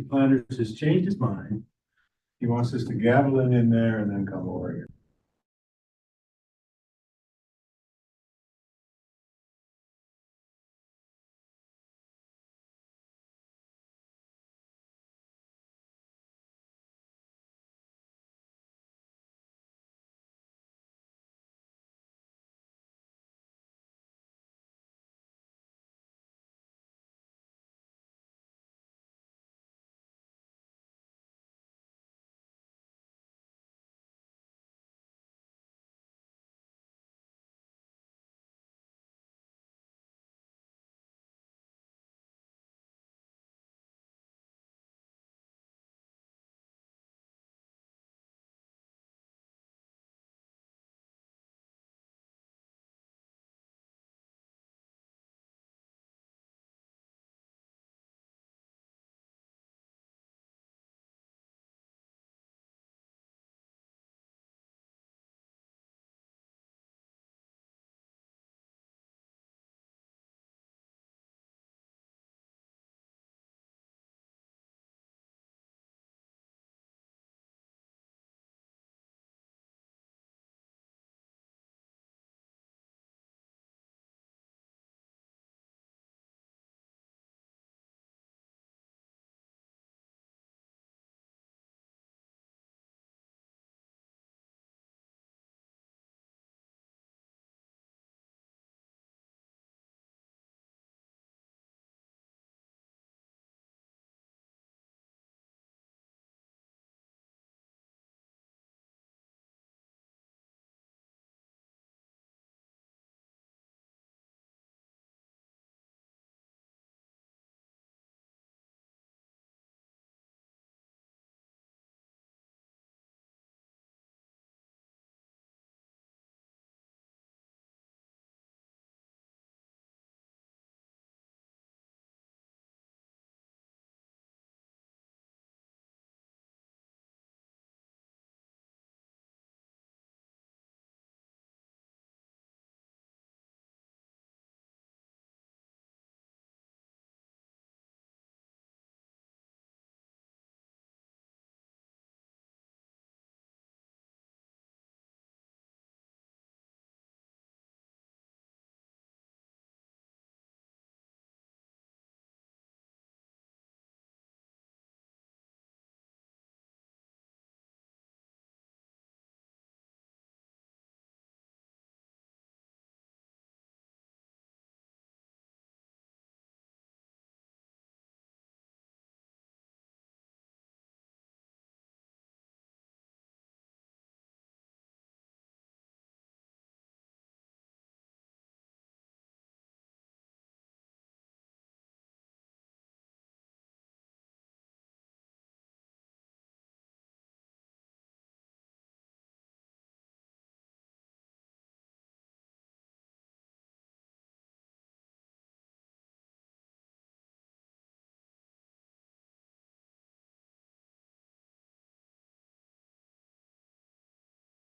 Flanders has changed his mind. He wants us to gavel it in there and then come over here.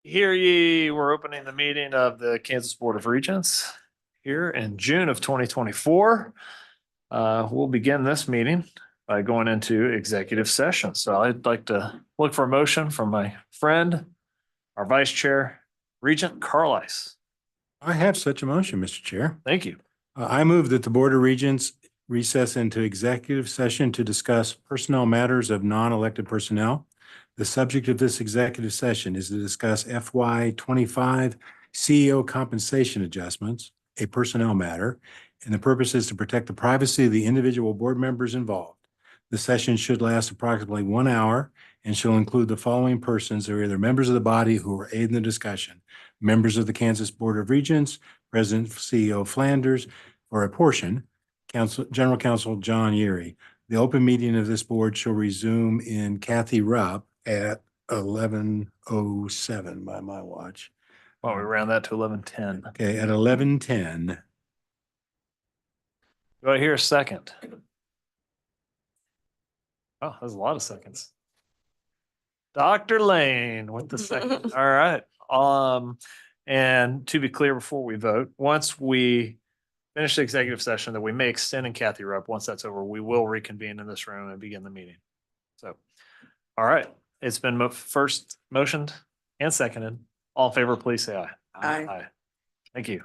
Hear ye, we're opening the meeting of the Kansas Board of Regents here in June of 2024. We'll begin this meeting by going into executive session. So I'd like to look for a motion from my friend, our Vice Chair, Regent Carlisle. I have such a motion, Mr. Chair. Thank you. I move that the Board of Regents recess into executive session to discuss personnel matters of non-elected personnel. The subject of this executive session is to discuss FY25 CEO compensation adjustments, a personnel matter, and the purpose is to protect the privacy of the individual board members involved. The session should last approximately 1 hour and shall include the following persons who are either members of the body who are aiding the discussion, members of the Board of Regents, President CEO Flanders, for a portion, General Counsel John Yeary. The open meeting of this board shall resume in Kathy Rupp at 11:07 by my watch. Well, we round that to 11:10. Okay, at 11:10. Do I hear a second? Oh, that's a lot of seconds. Dr. Lane with the second. All right. And to be clear, before we vote, once we finish the executive session that we may extend in Kathy Rupp, once that's over, we will reconvene in this room and begin the meeting. All right, it's been first motioned and seconded. All in favor, please say aye. Aye. Thank you.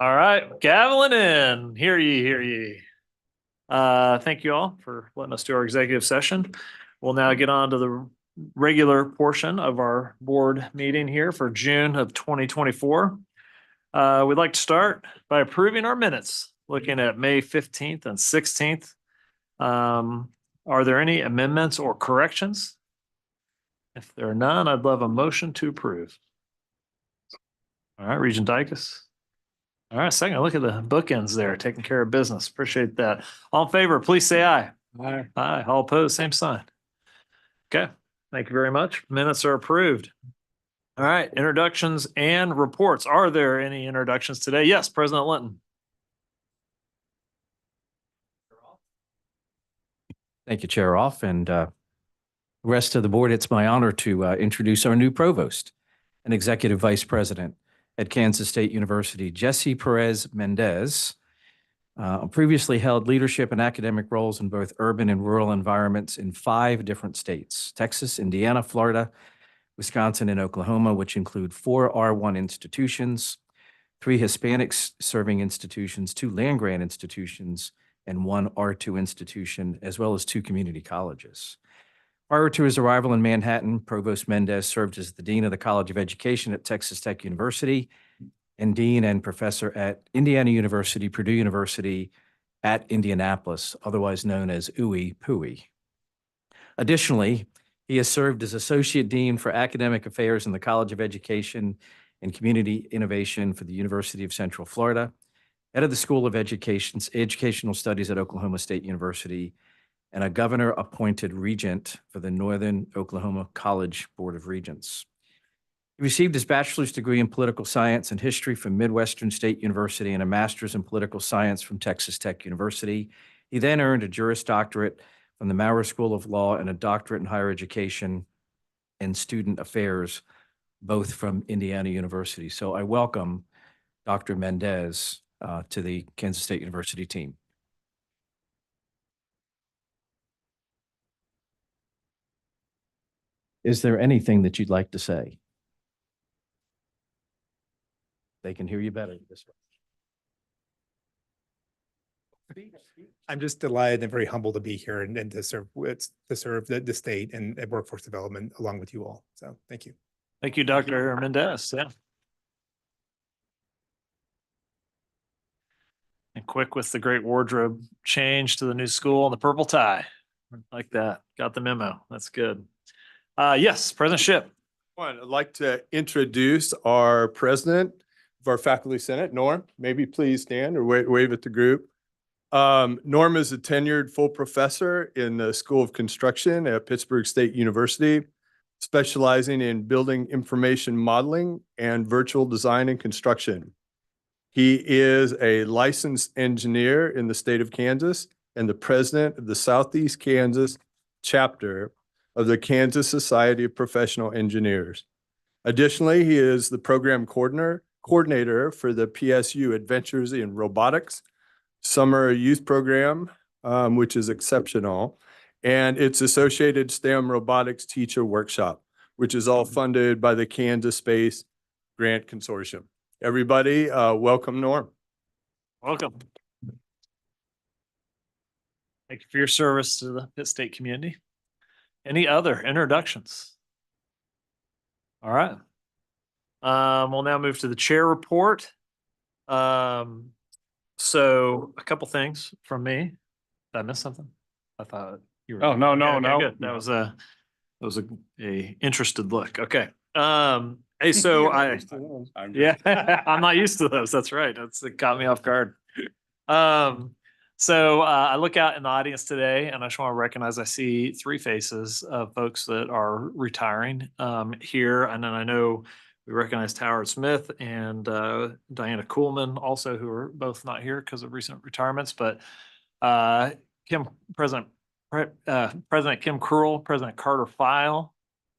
All right, gaveling in. Hear ye, hear ye. Thank you all for letting us do our executive session. We'll now get on to the regular portion of our board meeting here for June of 2024. We'd like to start by approving our minutes, looking at May 15th and 16th. Are there any amendments or corrections? If there are none, I'd love a motion to approve. All right, Regent Dicus. All right, second, look at the bookends there, taking care of business. Appreciate that. All in favor, please say aye. Aye. Aye. All opposed, same sign. Okay, thank you very much. Minutes are approved. All right, introductions and reports. Are there any introductions today? Yes, President Linton. Thank you, Chair Off, and rest of the board. It's my honor to introduce our new provost and executive vice president at Kansas State University, Jesse Perez Mendez. Previously held leadership and academic roles in both urban and rural environments in 5 different states: Texas, Indiana, Florida, Wisconsin, and Oklahoma, which include 4 R1 institutions, 3 Hispanics serving institutions, 2 land-grant institutions, and 1 R2 institution, as well as 2 community colleges. Prior to his arrival in Manhattan, Provost Mendez served as the Dean of the College of Education at Texas Tech University and Dean and Professor at Indiana University, Purdue University at Indianapolis, otherwise known as UWI PUI. Additionally, he has served as Associate Dean for Academic Affairs in the College of Education and Community Innovation for the University of Central Florida, head of the School of Educational Studies at Oklahoma State University, and a governor-appointed regent for the Northern Oklahoma College Board of Regents. He received his bachelor's degree in political science and history from Midwestern State University and a master's in political science from Texas Tech University. He then earned a Juris Doctorate from the Maurer School of Law and a doctorate in higher education and student affairs, both from Indiana University. So I welcome Dr. Mendez to the Kansas State University team. Is there anything that you'd like to say? They can hear you better this way. I'm just delighted and very humbled to be here and to serve the state and workforce development along with you all. So thank you. Thank you, Dr. Mendez. Yeah. And quick with the great wardrobe change to the new school and the purple tie. Like that. Got the memo. That's good. Yes, President Shipp. I'd like to introduce our president of our faculty senate, Norm. Maybe please stand or wave at the group. Norm is a tenured full professor in the School of Construction at Pittsburgh State University, specializing in building information modeling and virtual design and construction. He is a licensed engineer in the state of Kansas and the president of the Southeast Kansas chapter of the Kansas Society of Professional Engineers. Additionally, he is the program coordinator for the PSU Adventures in Robotics Summer Youth Program, which is exceptional, and its associated STEM Robotics Teacher Workshop, which is all funded by the Kansas Space Grant Consortium. Everybody, welcome Norm. Welcome. Thank you for your service to the Pitt State community. Any other introductions? All right. We'll now move to the chair report. So a couple things from me. Did I miss something? I thought you were. Oh, no. Good. That was a interested look. Okay. Hey, so I'm not used to those. That's right. It caught me off guard. So I look out in the audience today and I just want to recognize I see 3 faces of folks that are retiring here. And then I know we recognize Howard Smith and Diana Kuhlman also, who are both not here because of recent retirements. But President Kim Krull, President Carter File,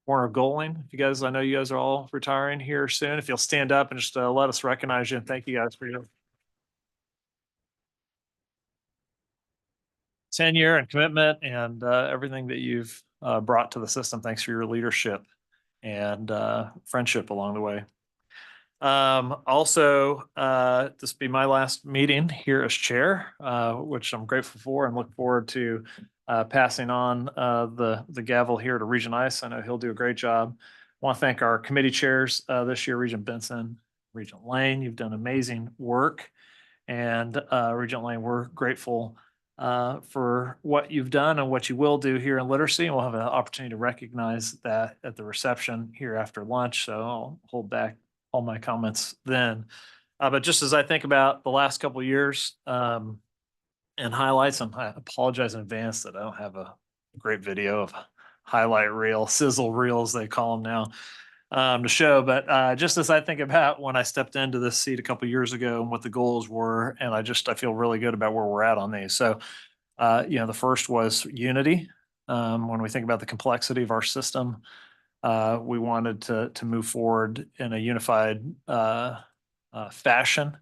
Warner Goling. If you guys, I know you guys are all retiring here soon. If you'll stand up and just let us recognize you and thank you guys for your tenure and commitment and everything that you've brought to the system. Thanks for your leadership and friendship along the way. Also, this will be my last meeting here as chair, which I'm grateful for and look forward to passing on the gavel here to Regent Ice. I know he'll do a great job. I want to thank our committee chairs this year, Regent Benson, Regent Lane. You've done amazing work. And Regent Lane, we're grateful for what you've done and what you will do here in literacy. And we'll have an opportunity to recognize that at the reception here after lunch. So I'll hold back all my comments then. But just as I think about the last couple of years and highlights, I apologize in advance that I don't have a great video of highlight reel, sizzle reels, they call them now, to show. But just as I think about when I stepped into this seat a couple of years ago and what the goals were, and I feel really good about where we're at on these. So, the first was unity. When we think about the complexity of our system, we wanted to move forward in a unified fashion.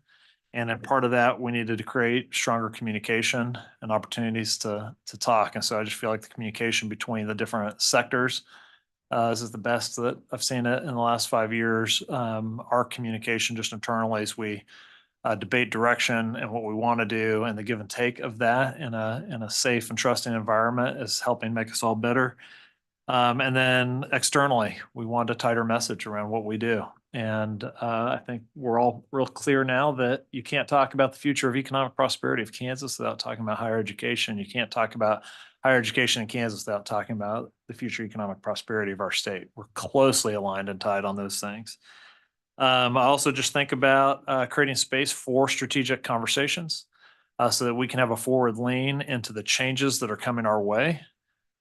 And then part of that, we needed to create stronger communication and opportunities to talk. And so I just feel like the communication between the different sectors this is the best that I've seen it in the last 5 years. Our communication just internally as we debate direction and what we want to do, and the give and take of that in a safe and trusting environment is helping make us all better. And then externally, we want a tighter message around what we do. And I think we're all real clear now that you can't talk about the future of economic prosperity of Kansas without talking about higher education. You can't talk about higher education in Kansas without talking about the future economic prosperity of our state. We're closely aligned and tied on those things. I also just think about creating space for strategic conversations so that we can have a forward lean into the changes that are coming our way.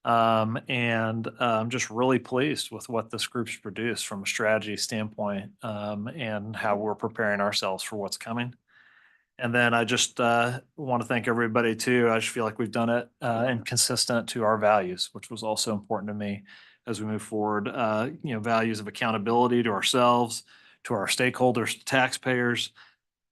And I'm just really pleased with what this group's produced from a strategy standpoint and how we're preparing ourselves for what's coming. And then I just want to thank everybody too. I just feel like we've done it and consistent to our values, which was also important to me as we move forward. Values of accountability to ourselves, to our stakeholders, to taxpayers.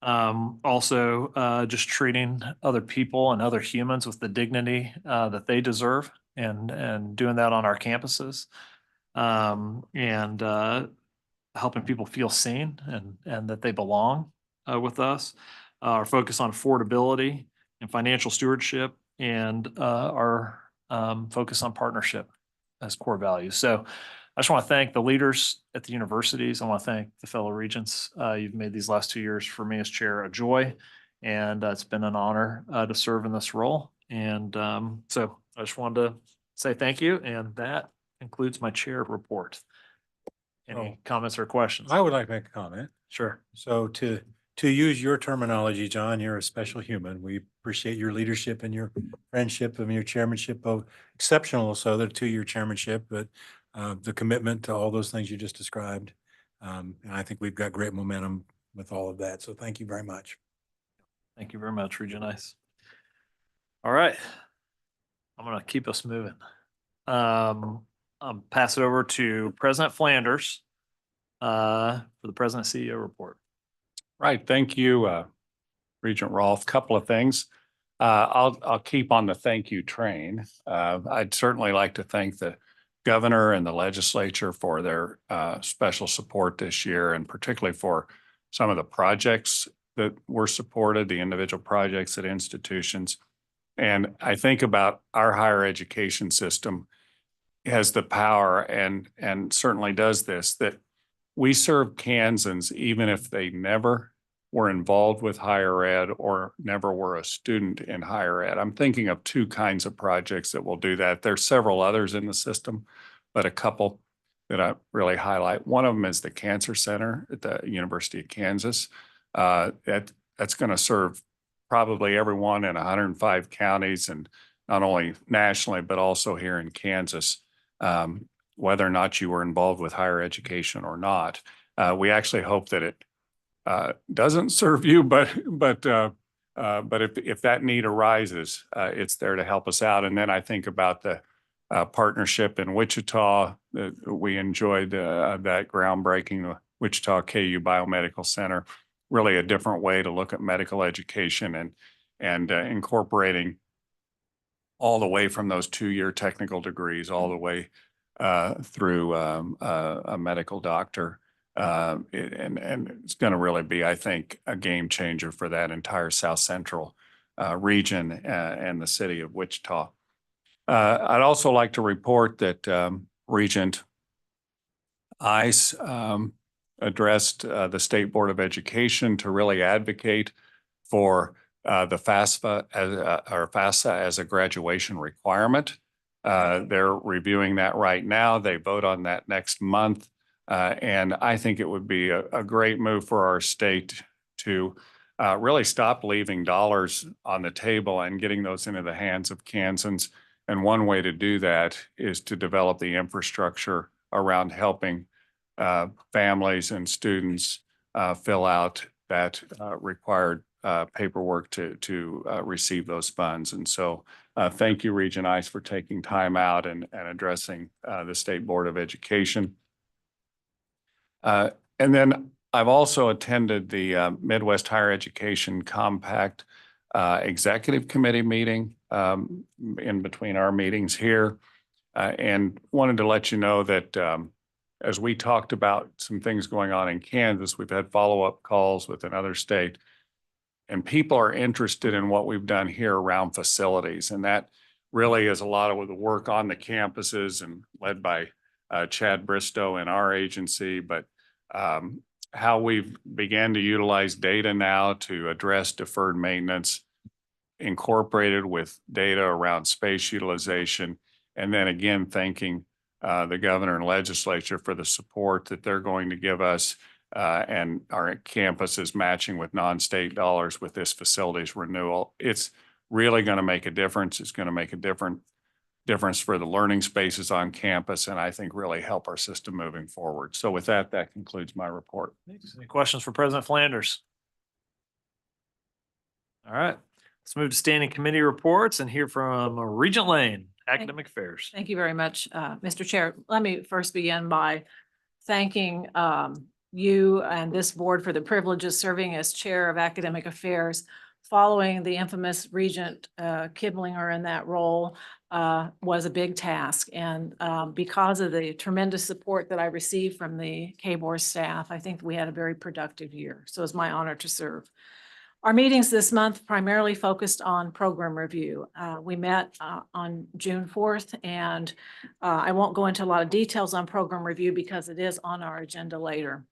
Also, just treating other people and other humans with the dignity that they deserve, and doing that on our campuses, and helping people feel seen and that they belong with us. Our focus on affordability and financial stewardship, and our focus on partnership as core values. So I just want to thank the leaders at the universities. I want to thank the fellow regents. You've made these last 2 years for me as chair a joy, and it's been an honor to serve in this role. And so I just wanted to say thank you, and that concludes my chair report. Any comments or questions? I would like to make a comment. Sure. So to use your terminology, John, you're a special human. We appreciate your leadership and your friendship and your chairmanship, both exceptional. So the 2-year chairmanship, but the commitment to all those things you just described. And I think we've got great momentum with all of that. So thank you very much. Thank you very much, Regent Ice. All right. I'm going to keep us moving. I'll pass it over to President Flanders for the President CEO report. Right. Thank you, Regent Rolfe. Couple of things. I'll keep on the thank you train. I'd certainly like to thank the governor and the legislature for their special support this year, and particularly for some of the projects that were supported, the individual projects at institutions. And I think about our higher education system has the power and certainly does this, that we serve Kansans even if they never were involved with higher ed or never were a student in higher ed. I'm thinking of 2 kinds of projects that will do that. There's several others in the system, but a couple that I really highlight. One of them is the Cancer Center at the University of Kansas. That's going to serve probably everyone in 105 counties, and not only nationally, but also here in Kansas, whether or not you were involved with higher education or not. We actually hope that it doesn't serve you, but if that need arises, it's there to help us out. And then I think about the partnership in Wichita. We enjoyed that groundbreaking, the Wichita KU Biomedical Center. Really a different way to look at medical education and incorporating all the way from those 2-year technical degrees all the way through a medical doctor And it's going to really be, I think, a game changer for that entire South Central region and the city of Wichita. I'd also like to report that Regent ICE addressed the State Board of Education to really advocate for the FAFSA as a graduation requirement. They're reviewing that right now. They vote on that next month. And I think it would be a great move for our state to really stop leaving dollars on the table and getting those into the hands of Kansans. And one way to do that is to develop the infrastructure around helping families and students fill out that required paperwork to receive those funds. And so thank you, Regent ICE, for taking time out and addressing the State Board of Education. And then I've also attended the Midwest Higher Education Compact Executive Committee meeting in between our meetings here, and wanted to let you know that as we talked about some things going on in Kansas, we've had follow-up calls with another state, and people are interested in what we've done here around facilities. And that really is a lot of the work on the campuses and led by Chad Bristow in our agency, but how we've began to utilize data now to address deferred maintenance, incorporated with data around space utilization. And then again, thanking the governor and legislature for the support that they're going to give us, and our campuses matching with non-state dollars with this facilities renewal. It's really going to make a difference. It's going to make a difference for the learning spaces on campus, and I think really help our system moving forward. So with that, that concludes my report. Any questions for President Flanders? All right, let's move to standing committee reports and hear from Regent Lane, Academic Affairs. Thank you very much, Mr. Chair. Let me first begin by thanking you and this board for the privilege of serving as Chair of Academic Affairs. Following the infamous Regent Kiblinger in that role was a big task. And because of the tremendous support that I received from the KBOR staff, I think we had a very productive year. So it's my honor to serve. Our meetings this month primarily focused on program review. We met on June 4th, and I won't go into a lot of details on program review because it is on our agenda later.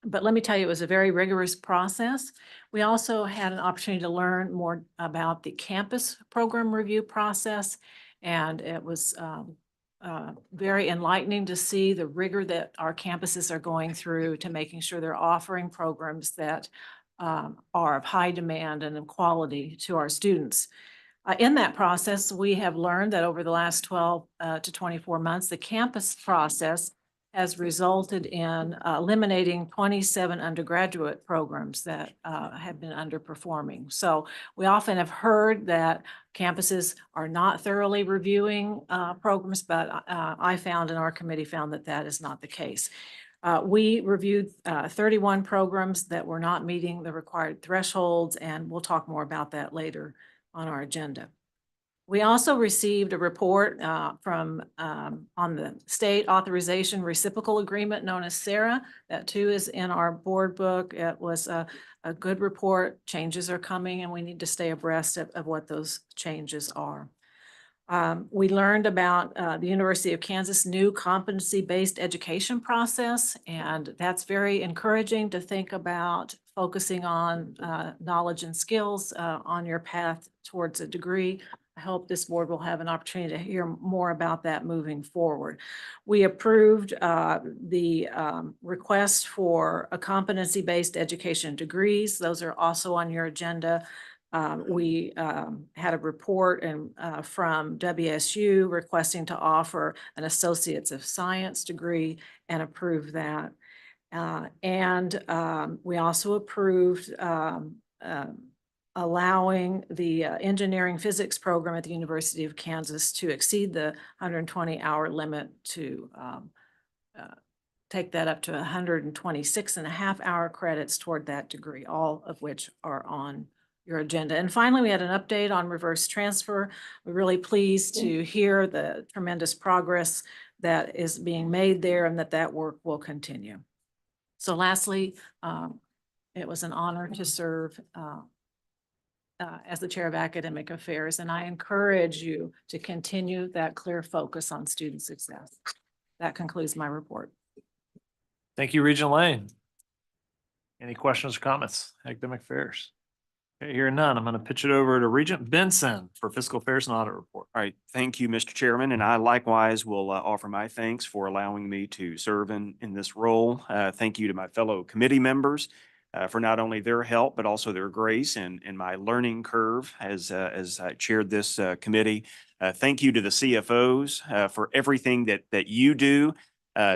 But let me tell you, it was a very rigorous process. We also had an opportunity to learn more about the campus program review process, and it was very enlightening to see the rigor that our campuses are going through to making sure they're offering programs that are of high demand and of quality to our students. In that process, we have learned that over the last 12 to 24 months, the campus process has resulted in eliminating 27 undergraduate programs that have been underperforming. So we often have heard that campuses are not thoroughly reviewing programs, but I found, and our committee found, that that is not the case. We reviewed 31 programs that were not meeting the required thresholds, and we'll talk more about that later on our agenda. We also received a report from on the state authorization reciprocal agreement known as SARA. That too is in our board book. It was a good report. Changes are coming, and we need to stay abreast of what those changes are. We learned about the University of Kansas' new competency-based education process, and that's very encouraging to think about focusing on knowledge and skills on your path towards a degree. I hope this board will have an opportunity to hear more about that moving forward. We approved the request for a competency-based education degrees. Those are also on your agenda. We had a report from WSU requesting to offer an Associates of Science degree and approved that. We also approved allowing the engineering physics program at the University of Kansas to exceed the 120-hour limit to take that up to 126.5-hour credits toward that degree, all of which are on your agenda. And finally, we had an update on reverse transfer. We're really pleased to hear the tremendous progress that is being made there and that work will continue. So lastly, it was an honor to serve as the Chair of Academic Affairs, and I encourage you to continue that clear focus on student success. That concludes my report. Thank you, Regent Lane. Any questions or comments? Academic Affairs. Okay, hearing none, I'm going to pitch it over to Regent Benson for Fiscal Affairs and Audit Report. All right, thank you, Mr. Chairman, and I likewise will offer my thanks for allowing me to serve in this role. Thank you to my fellow committee members for not only their help, but also their grace and my learning curve as I chaired this committee. Thank you to the CFOs for everything that you do.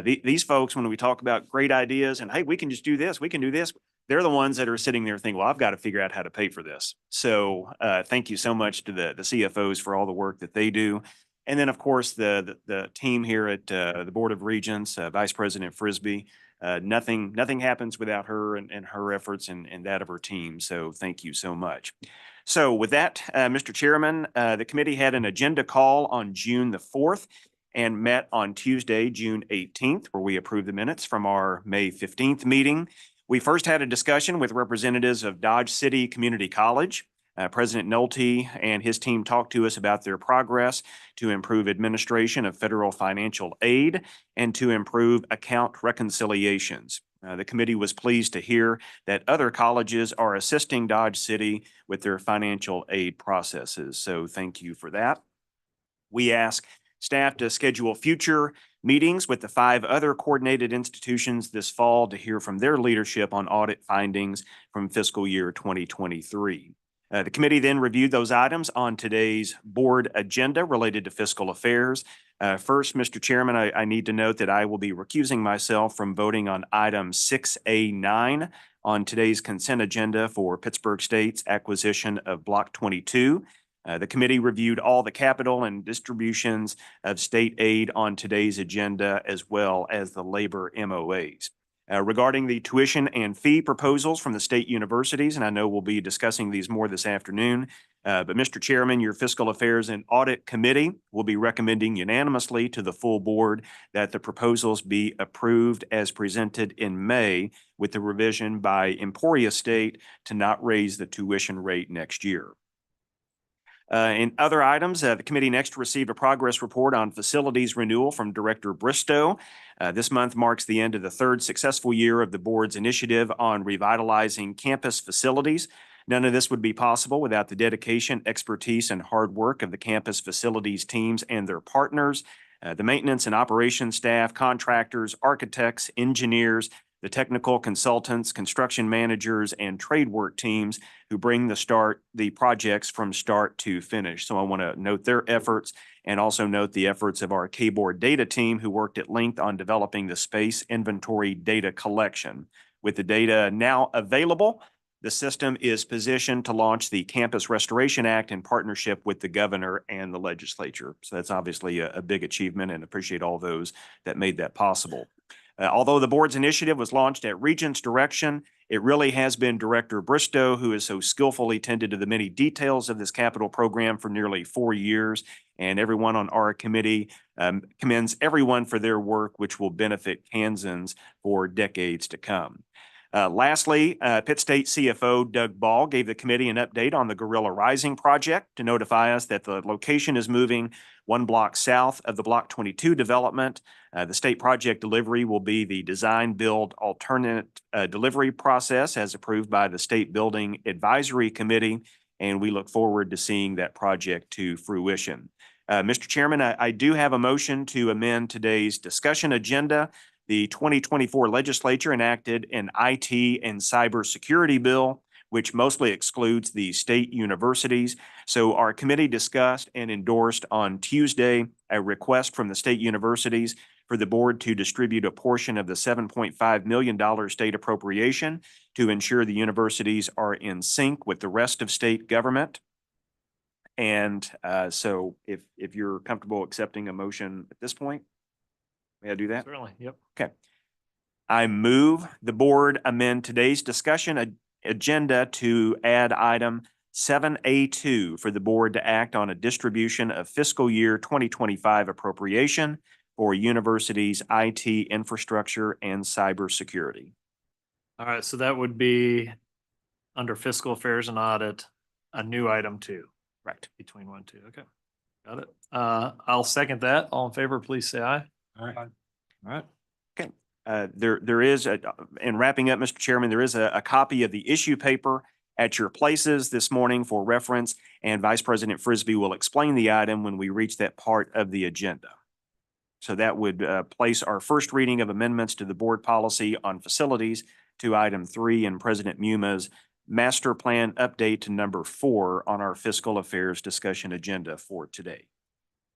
These folks, when we talk about great ideas and, hey, we can just do this, we can do this, they're the ones that are sitting there thinking, well, I've got to figure out how to pay for this. So thank you so much to the CFOs for all the work that they do. And then, of course, the team here at the Board of Regents, Vice President Frisbee. Nothing happens without her and her efforts and that of her team. So thank you so much. So with that, Mr. Chairman, the committee had an agenda call on June the 4th and met on Tuesday, June 18th, where we approved the minutes from our May 15th meeting. We first had a discussion with representatives of Dodge City Community College. President Nolte and his team talked to us about their progress to improve administration of federal financial aid and to improve account reconciliations. The committee was pleased to hear that other colleges are assisting Dodge City with their financial aid processes. So thank you for that. We ask staff to schedule future meetings with the 5 other coordinated institutions this fall to hear from their leadership on audit findings from fiscal year 2023. The committee then reviewed those items on today's board agenda related to fiscal affairs. First, Mr. Chairman, I need to note that I will be recusing myself from voting on item 6A9 on today's consent agenda for Pittsburgh State's acquisition of Block 22. The committee reviewed all the capital and distributions of state aid on today's agenda, as well as the labor MOAs. Regarding the tuition and fee proposals from the state universities, and I know we'll be discussing these more this afternoon, but Mr. Chairman, your Fiscal Affairs and Audit Committee will be recommending unanimously to the full board that the proposals be approved as presented in May, with the revision by Emporia State to not raise the tuition rate next year. In other items, the committee next received a progress report on facilities renewal from Director Bristow. This month marks the end of the 3rd successful year of the board's initiative on revitalizing campus facilities. None of this would be possible without the dedication, expertise, and hard work of the campus facilities teams and their partners, the maintenance and operations staff, contractors, architects, engineers, the technical consultants, construction managers, and trade work teams who bring the projects from start to finish. So I want to note their efforts and also note the efforts of our K-Board data team who worked at length on developing the space inventory data collection. With the data now available, the system is positioned to launch the Campus Restoration Act in partnership with the governor and the legislature. So that's obviously a big achievement, and appreciate all those that made that possible. Although the board's initiative was launched at Regents' direction, it really has been Director Bristow who has so skillfully tended to the many details of this capital program for nearly 4 years, and everyone on our committee commends everyone for their work, which will benefit Kansans for decades to come. Lastly, Pitt State CFO Doug Ball gave the committee an update on the Gorilla Rising project to notify us that the location is moving 1 block south of the Block 22 development. The state project delivery will be the design build alternate delivery process as approved by the State Building Advisory Committee, and we look forward to seeing that project to fruition. Mr. Chairman, I do have a motion to amend today's discussion agenda. The 2024 legislature enacted an IT and cybersecurity bill, which mostly excludes the state universities. So our committee discussed and endorsed on Tuesday a request from the state universities for the board to distribute a portion of the $7.5 million state appropriation to ensure the universities are in sync with the rest of state government. And so if you're comfortable accepting a motion at this point, may I do that? Certainly, yep. Okay. I move the board amend today's discussion agenda to add item 7A2 for the board to act on a distribution of fiscal year 2025 appropriation for universities' IT infrastructure and cybersecurity. All right, so that would be under fiscal affairs and audit, a new item 2. Correct. Between 1 and 2. Okay. Got it. I'll second that. All in favor, please say aye. All right. All right. There is, in wrapping up, Mr. Chairman, there is a copy of the issue paper at your places this morning for reference, and Vice President Frisbee will explain the item when we reach that part of the agenda. So that would place our first reading of amendments to the board policy on facilities to item 3 and President Muma's master plan update to number 4 on our fiscal affairs discussion agenda for today.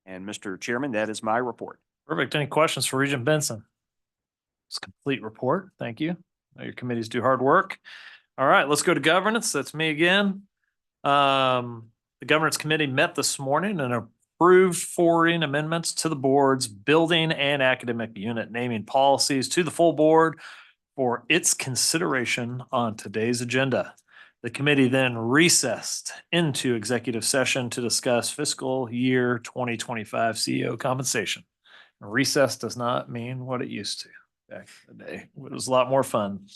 And Mr. Chairman, that is my report. Perfect. Any questions for Regent Benson? It's a complete report. Thank you. Your committees do hard work. All right, let's go to governance. That's me again. The governance committee met this morning and approved forwarding amendments to the board's building and academic unit naming policies to the full board for its consideration on today's agenda. The committee then recessed into executive session to discuss fiscal year 2025 CEO compensation. Recess does not mean what it used to back in the day. It was a lot more fun.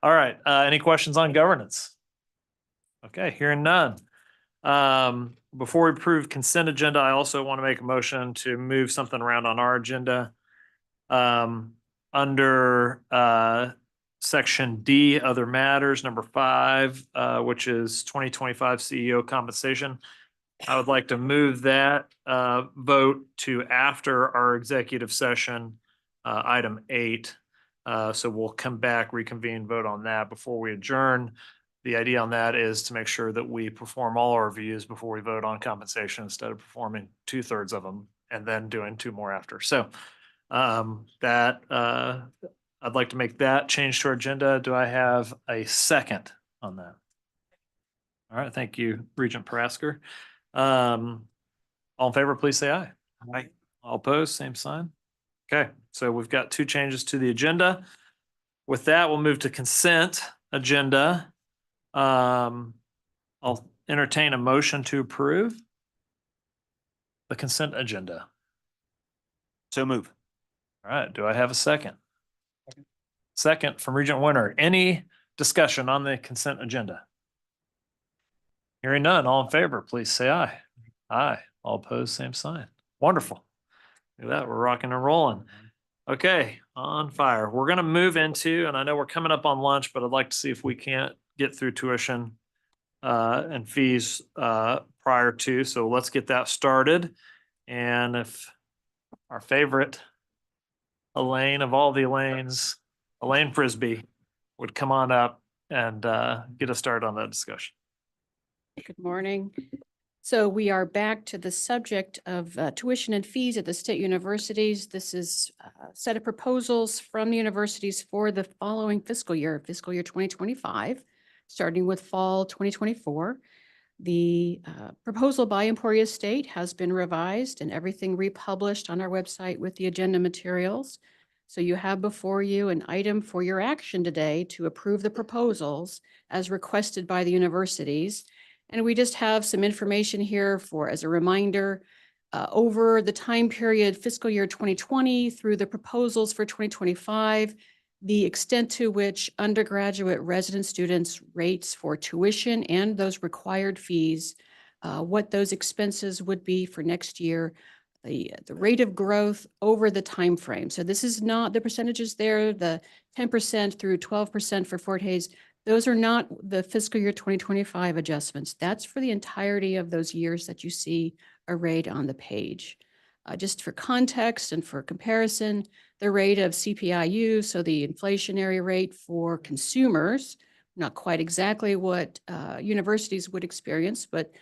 All right, any questions on governance? Okay, hearing none. Before we approve consent agenda, I also want to make a motion to move something around on our agenda. Under section D, other matters, number 5, which is 2025 CEO compensation. I would like to move that vote to after our executive session, item 8. So we'll come back, reconvene, vote on that before we adjourn. The idea on that is to make sure that we perform all our reviews before we vote on compensation instead of performing 2/3 of them and then doing 2 more after. So I'd like to make that change to our agenda. Do I have a second on that? All right, thank you, Regent Parasker. All in favor, please say aye. Aye. All opposed, same sign. Okay, so we've got 2 changes to the agenda. With that, we'll move to consent agenda. I'll entertain a motion to approve the consent agenda. So move. All right, do I have a second? Second from Regent Winter. Any discussion on the consent agenda? Hearing none, all in favor, please say aye. Aye. All opposed, same sign. Wonderful. Look at that, we're rocking and rolling. Okay, on fire. We're gonna move into, and I know we're coming up on lunch, but I'd like to see if we can't get through tuition and fees prior to, so let's get that started. And if our favorite Elaine of all the Elaines, Elaine Frisbee, would come on up and get us started on that discussion. Good morning. So we are back to the subject of tuition and fees at the state universities. This is a set of proposals from the universities for the following fiscal year 2025, starting with fall 2024. The proposal by Emporia State has been revised and everything republished on our website with the agenda materials. So you have before you an item for your action today to approve the proposals as requested by the universities. And we just have some information here for, as a reminder, over the time period fiscal year 2020 through the proposals for 2025, the extent to which undergraduate resident students' rates for tuition and those required fees, what those expenses would be for next year, the rate of growth over the time frame. So this is not the percentages there, the 10% through 12% for Fort Hays. Those are not the fiscal year 2025 adjustments. That's for the entirety of those years that you see arrayed on the page. Just for context and for comparison, the rate of CPIU, so the inflationary rate for consumers, not quite exactly what universities would experience, but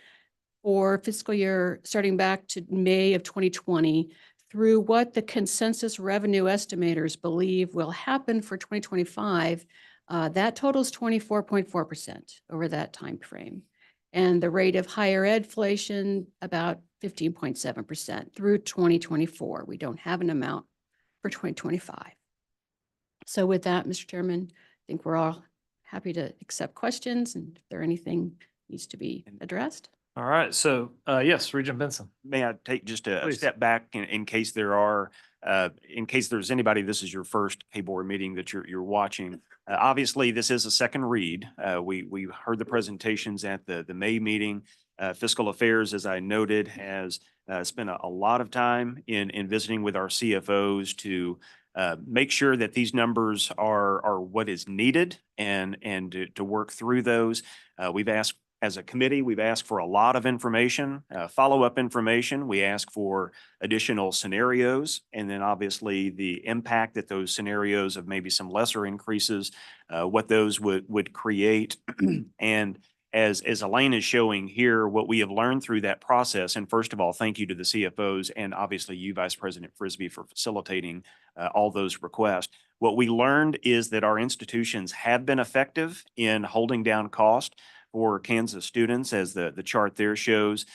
for fiscal year starting back to May of 2020, through what the consensus revenue estimators believe will happen for 2025, that totals 24.4% over that time frame. And the rate of higher ed inflation, about 15.7% through 2024. We don't have an amount for 2025. So with that, Mr. Chairman, I think we're all happy to accept questions and if there anything needs to be addressed. All right, so yes, Regent Benson. May I take just a Please. step back in case there are In case there's anybody, this is your first K-Board meeting that you're watching. Obviously, this is a second read. We heard the presentations at the May meeting. Fiscal Affairs, as I noted, has spent a lot of time in visiting with our CFOs to make sure that these numbers are what is needed and to work through those. We've asked, as a committee, we've asked for a lot of information, follow-up information. We ask for additional scenarios, and then obviously the impact that those scenarios of maybe some lesser increases, what those would create. And as Elaine is showing here, what we have learned through that process, and first of all, thank you to the CFOs and obviously you, Vice President Frisbee, for facilitating all those requests. What we learned is that our institutions have been effective in holding down cost for Kansas students, as the chart there shows.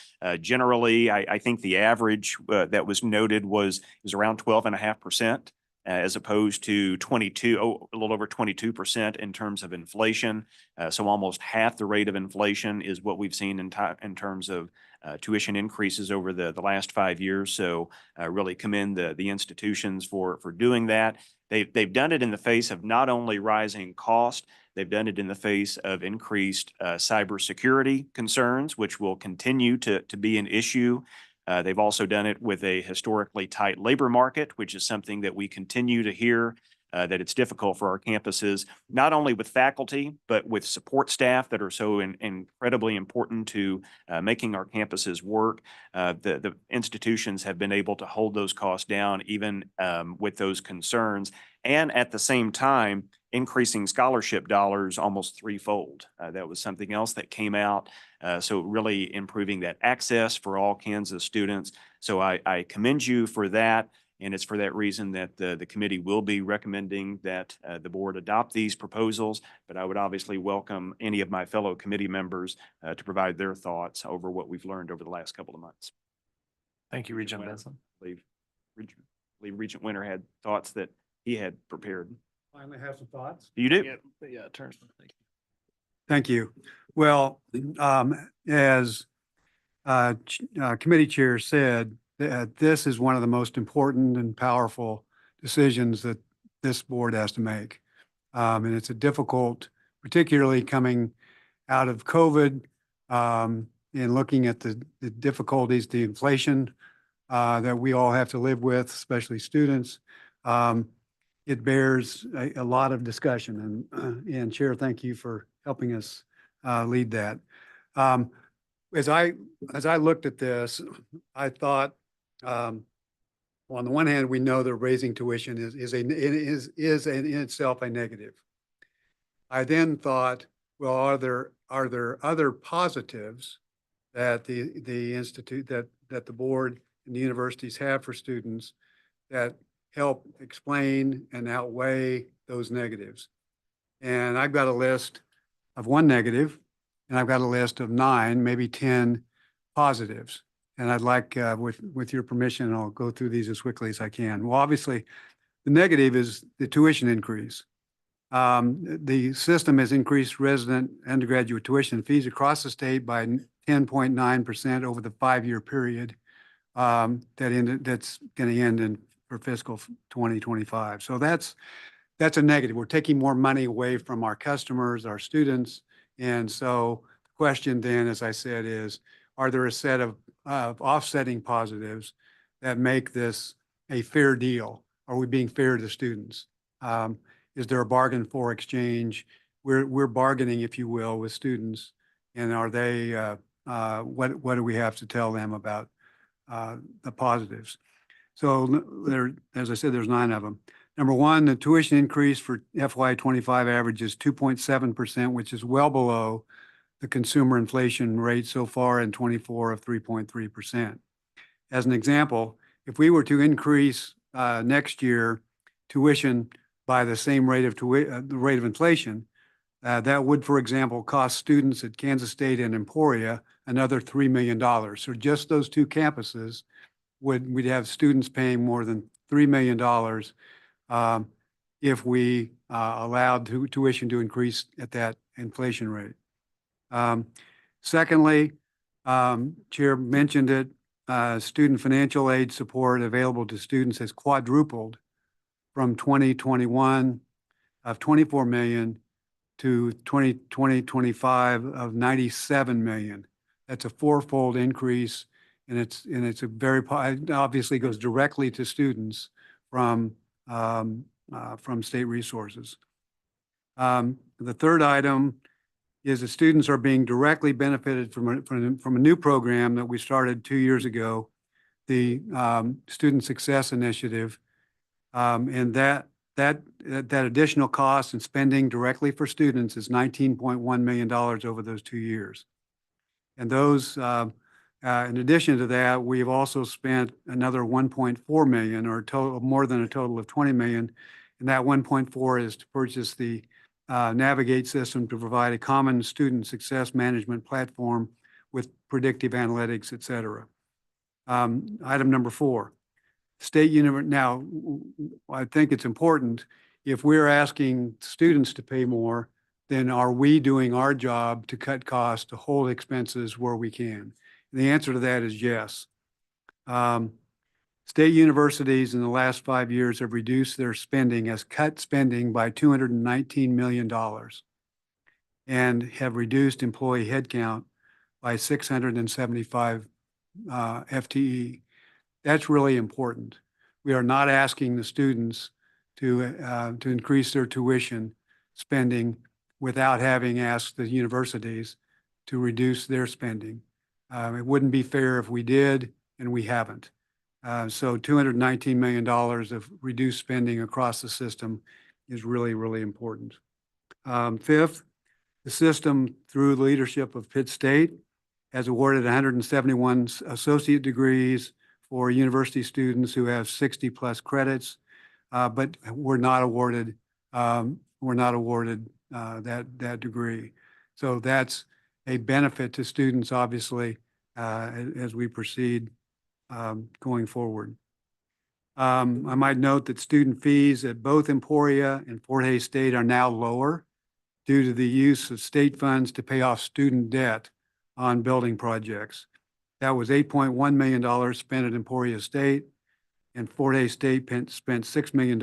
Generally, I think the average that was noted was around 12.5%. As opposed to a little over 22% in terms of inflation. So almost half the rate of inflation is what we've seen in terms of tuition increases over the last 5 years. So really commend the institutions for doing that. They've done it in the face of not only rising cost, they've done it in the face of increased cybersecurity concerns, which will continue to be an issue. They've also done it with a historically tight labor market, which is something that we continue to hear that it's difficult for our campuses, not only with faculty, but with support staff that are so incredibly important to making our campuses work. The institutions have been able to hold those costs down even with those concerns. And at the same time, increasing scholarship dollars almost threefold. That was something else that came out. So really improving that access for all Kansas students. So I commend you for that. And it's for that reason that the committee will be recommending that the board adopt these proposals. But I would obviously welcome any of my fellow committee members to provide their thoughts over what we've learned over the last couple of months. Thank you, Regent Benson. I believe Regent Winter had thoughts that he had prepared. Finally have some thoughts. You do? Yeah, turn. Thank you. Well, as committee chair said, that this is one of the most important and powerful decisions that this board has to make. And it's a difficult, particularly coming out of COVID, and looking at the difficulties, the inflation that we all have to live with, especially students. It bears a lot of discussion, and Chair, thank you for helping us lead that. As I looked at this, I thought, well, on the one hand, we know that raising tuition is in itself a negative. I then thought, well, are there other positives that the institute that the board and the universities have for students that help explain and outweigh those negatives? And I've got a list of one negative, and I've got a list of 9, maybe 10 positives. And I'd like, with your permission, I'll go through these as quickly as I can. Well, obviously, the negative is the tuition increase. The system has increased resident undergraduate tuition fees across the state by 10.9% over the 5-year period that's going to end for fiscal 2025. So that's a negative. We're taking more money away from our customers, our students. And so the question then, as I said, is, are there a set of offsetting positives that make this a fair deal? Are we being fair to students? Is there a bargain for exchange? We're bargaining, if you will, with students. And are they, what do we have to tell them about the positives? So as I said, there's 9 of them. Number one, the tuition increase for FY25 average is 2.7%, which is well below the consumer inflation rate so far in 24 of 3.3%. As an example, if we were to increase next year tuition by the same rate of the rate of inflation, that would, for example, cost students at Kansas State and Emporia another $3 million. So just those 2 campuses we'd have students paying more than $3 million if we allowed tuition to increase at that inflation rate. Secondly, Chair mentioned it, student financial aid support available to students has quadrupled from 2021 of 24 million to 2025 of 97 million. That's a fourfold increase, and it's a very, it obviously goes directly to students from state resources. The third item is that students are being directly benefited from a new program that we started 2 years ago, the Student Success Initiative. And that additional cost and spending directly for students is $19.1 million over those 2 years. And those, in addition to that, we've also spent another 1.4 million, or total, more than a total of 20 million. And that 1.4 is to purchase the Navigate system to provide a common student success management platform with predictive analytics, et cetera. Item number 4, state university. Now, I think it's important, if we're asking students to pay more, then are we doing our job to cut costs, to hold expenses where we can? And the answer to that is yes. State universities in the last 5 years have reduced their spending, has cut spending by $219 million, and have reduced employee headcount by 675 FTE. That's really important. We are not asking the students to increase their tuition spending without having asked the universities to reduce their spending. It wouldn't be fair if we did, and we haven't. So $219 million of reduced spending across the system is really, really important. Fifth, the system, through the leadership of Pitt State, has awarded 171 associate degrees for university students who have 60 plus credits, but were not awarded that degree. So that's a benefit to students, obviously, as we proceed going forward. I might note that student fees at both Emporia and Fort Hays State are now lower due to the use of state funds to pay off student debt on building projects. That was $8.1 million spent at Emporia State, and Fort Hays State spent $6 million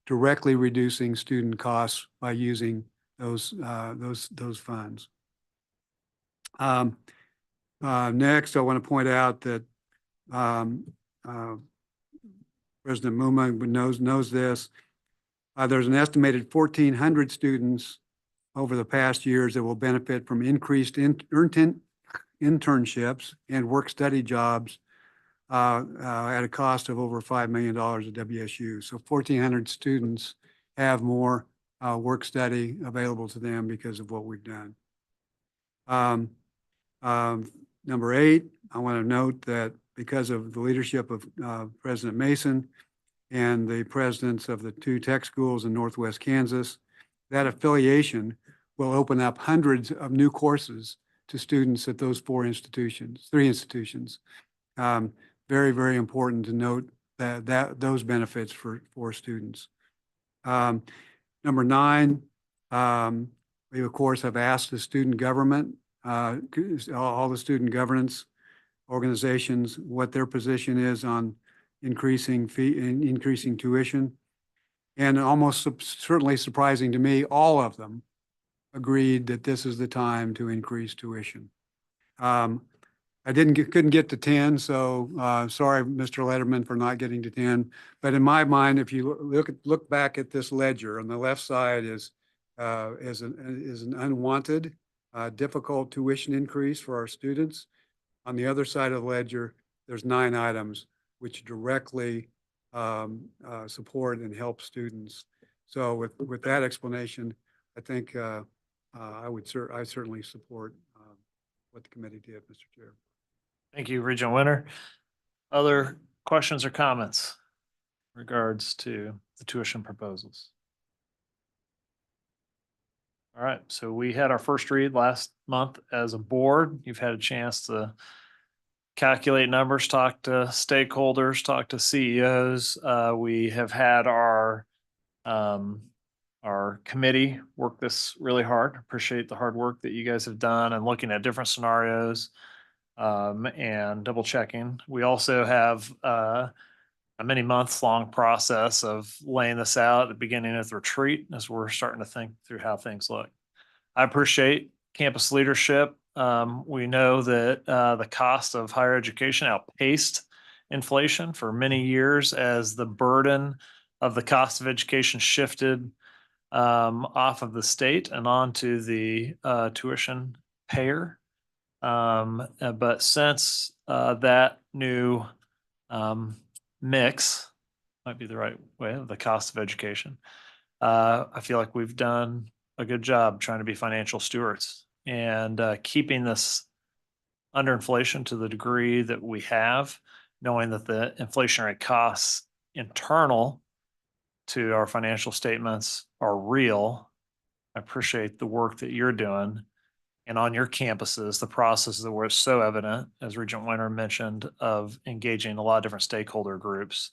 directly reducing student costs by using those funds. Next, I want to point out that President Muma knows this. There's an estimated 1,400 students over the past years that will benefit from increased internships and work-study jobs at a cost of over $5 million at WSU. So 1,400 students have more work-study available to them because of what we've done. Number 8, I want to note that because of the leadership of President Mason and the presidents of the 2 tech schools in Northwest Kansas, that affiliation will open up hundreds of new courses to students at those 3 institutions. Very, very important to note that those benefits for students. Number 9, we of course have asked the student government, all the student governance organizations, what their position is on increasing tuition. And almost certainly surprising to me, all of them agreed that this is the time to increase tuition. I couldn't get to 10, so sorry, Mr. Letterman, for not getting to 10. But in my mind, if you look back at this ledger, on the left side is an unwanted, difficult tuition increase for our students. On the other side of the ledger, there's 9 items which directly support and help students. So with that explanation, I think I certainly support what the committee did, Mr. Chair. Thank you, Regent Winter. Other questions or comments in regards to the tuition proposals? All right, so we had our first read last month as a board. You've had a chance to calculate numbers, talk to stakeholders, talk to CEOs. We have had our committee work this really hard. Appreciate the hard work that you guys have done and looking at different scenarios. and double checking. We also have a many months long process of laying this out at the beginning of the retreat as we're starting to think through how things look. I appreciate campus leadership. We know that the cost of higher education outpaced inflation for many years as the burden of the cost of education shifted off of the state and onto the tuition payer. But since that new mix might be the right way of the cost of education, I feel like we've done a good job trying to be financial stewards and keeping this under inflation to the degree that we have, knowing that the inflationary costs internal to our financial statements are real. I appreciate the work that you're doing. And on your campuses, the processes that were so evident, as Regent Weiner mentioned, of engaging a lot of different stakeholder groups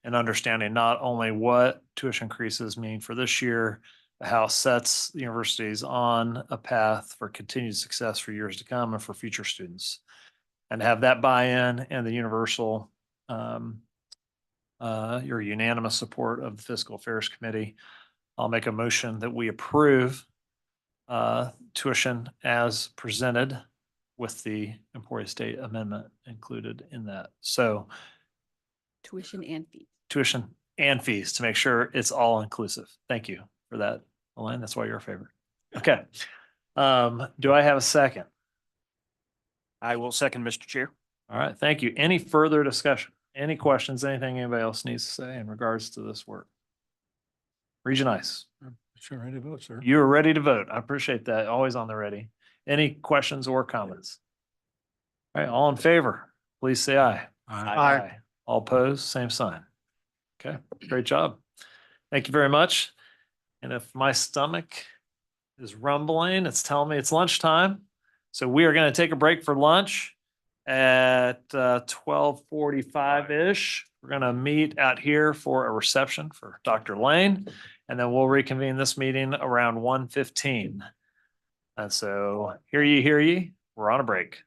and understanding not only what tuition increases mean for this year, but how it sets the universities on a path for continued success for years to come and for future students. And have that buy-in and the universal, your unanimous support of the Fiscal Affairs Committee. I'll make a motion that we approve tuition as presented with the Emporia State amendment included in that. So Tuition and fees. tuition and fees to make sure it's all inclusive. Thank you for that, Elaine. That's why you're a favorite. Okay. Do I have a second? I will second, Mr. Chair. All right. Thank you. Any further discussion? Any questions? Anything anybody else needs to say in regards to this work? Region Ice. Sure, ready to vote, sir. You are ready to vote. I appreciate that. Always on the ready. Any questions or comments? All right, all in favor, please say aye. Aye. All opposed, same sign. Okay, great job. Thank you very much. And if my stomach is rumbling, it's telling me it's lunchtime. So we are going to take a break for lunch at 12:45-ish. We're going to meet out here for a reception for Dr. Lane, and then we'll reconvene this meeting around 1:15. And so hear ye, we're on a break.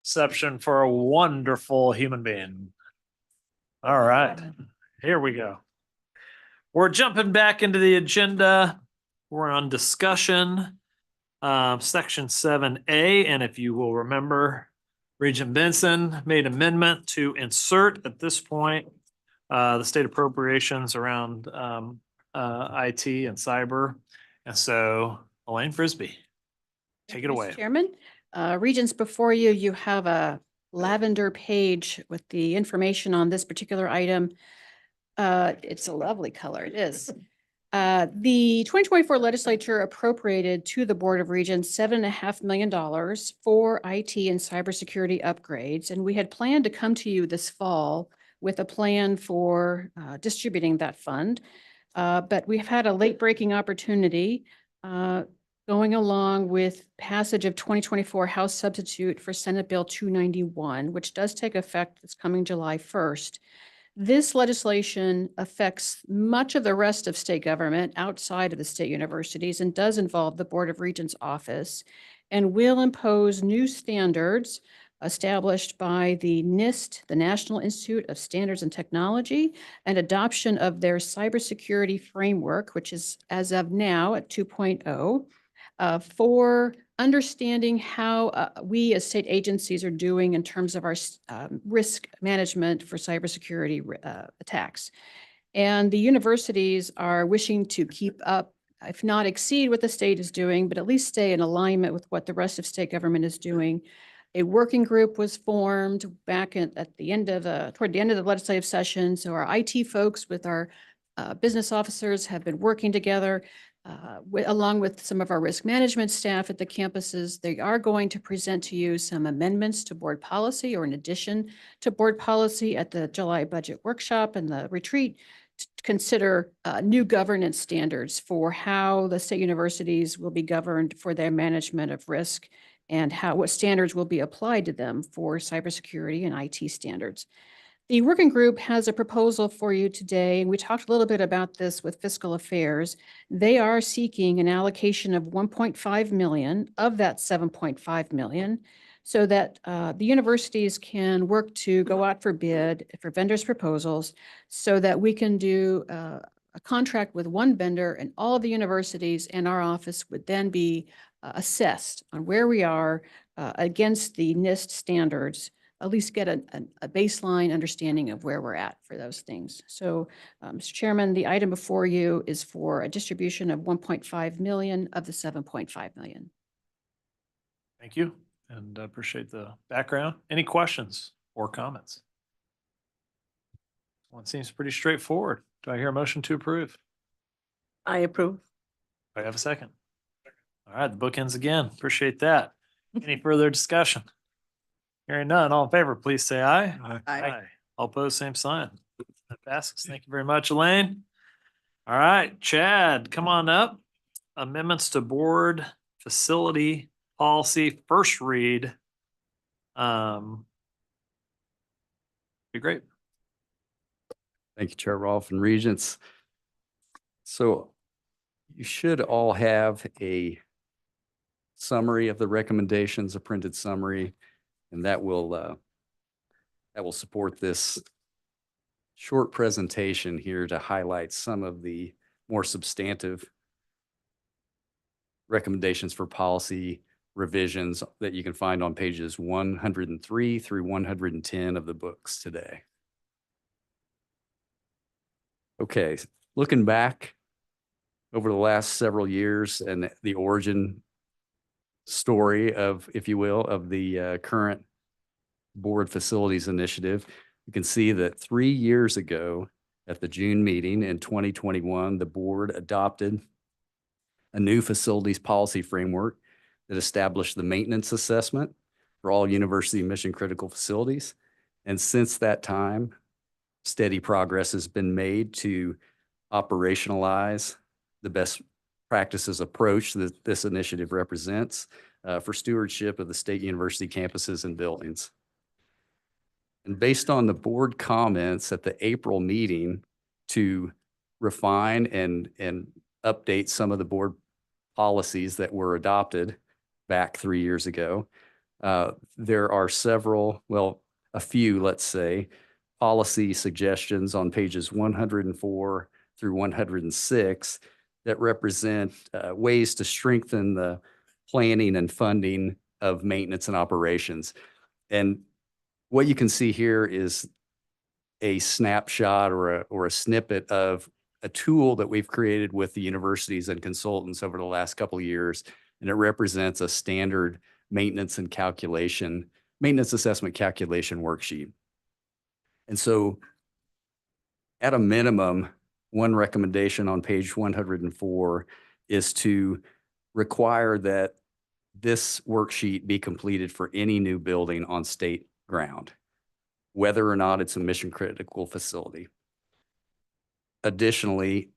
Exception for a wonderful human being. All right, here we go. We're jumping back into the agenda. We're on discussion, section 7A, and if you will remember, Regent Benson made amendment to insert at this point the state appropriations around IT and cyber. And so Elaine Frisbee, take it Mr. away. Chairman, Regents, before you, you have a lavender page with the information on this particular item. It's a lovely color, it is. The 2024 legislature appropriated to the Board of Regents $7.5 million for IT and cybersecurity upgrades. And we had planned to come to you this fall with a plan for distributing that fund. But we've had a late breaking opportunity going along with passage of 2024 House Substitute for Senate Bill 291, which does take effect this coming July 1st. This legislation affects much of the rest of state government outside of the state universities and does involve the Board of Regents office and will impose new standards established by the NIST, the National Institute of Standards and Technology, and adoption of their cybersecurity framework, which is as of now at 2.0. For understanding how we as state agencies are doing in terms of our risk management for cybersecurity attacks. And the universities are wishing to keep up, if not exceed what the state is doing, but at least stay in alignment with what the rest of state government is doing. A working group was formed back at the end of toward the end of the legislative session. So our IT folks with our business officers have been working together. Along with some of our risk management staff at the campuses. They are going to present to you some amendments to board policy or in addition to board policy at the July budget workshop and the retreat to consider new governance standards for how the state universities will be governed for their management of risk and what standards will be applied to them for cybersecurity and IT standards. The working group has a proposal for you today, and we talked a little bit about this with Fiscal Affairs. They are seeking an allocation of 1.5 million of that 7.5 million so that the universities can work to go out for bid for vendors' proposals so that we can do a contract with one vendor and all of the universities and our office would then be assessed on where we are against the NIST standards, at least get a baseline understanding of where we're at for those things. So, Mr. Chairman, the item before you is for a distribution of 1.5 million of the 7.5 million. Thank you, and I appreciate the background. Any questions or comments? One seems pretty straightforward. Do I hear a motion to approve? I approve. Do I have a second? All right, the bookends again. Appreciate that. Any further discussion? Hearing none, all in favor, please say aye. Aye. All opposed, same sign. That passes. Thank you very much, Elaine. All right, Chad, come on up. Amendments to board facility policy, first read. Be great. Thank you, Chair Rolfe and Regents. So you should all have a summary of the recommendations, a printed summary, and that will support this short presentation here to highlight some of the more substantive recommendations for policy revisions that you can find on pages 103 through 110 of the books today. Okay, looking back over the last several years and the origin story of, if you will, of the current board facilities initiative, you can see that 3 years ago at the June meeting in 2021, the board adopted a new facilities policy framework that established the maintenance assessment for all university mission critical facilities. And since that time, steady progress has been made to operationalize the best practices approach that this initiative represents for stewardship of the state university campuses and buildings. And based on the board comments at the April meeting to refine and update some of the board policies that were adopted back 3 years ago, There are several, well, a few, let's say, policy suggestions on pages 104 through 106 that represent ways to strengthen the planning and funding of maintenance and operations. And what you can see here is a snapshot or a snippet of a tool that we've created with the universities and consultants over the last couple of years. And it represents a standard maintenance assessment calculation worksheet. And so at a minimum, one recommendation on page 104 is to require that this worksheet be completed for any new building on state ground, whether or not it's a mission critical facility. Additionally,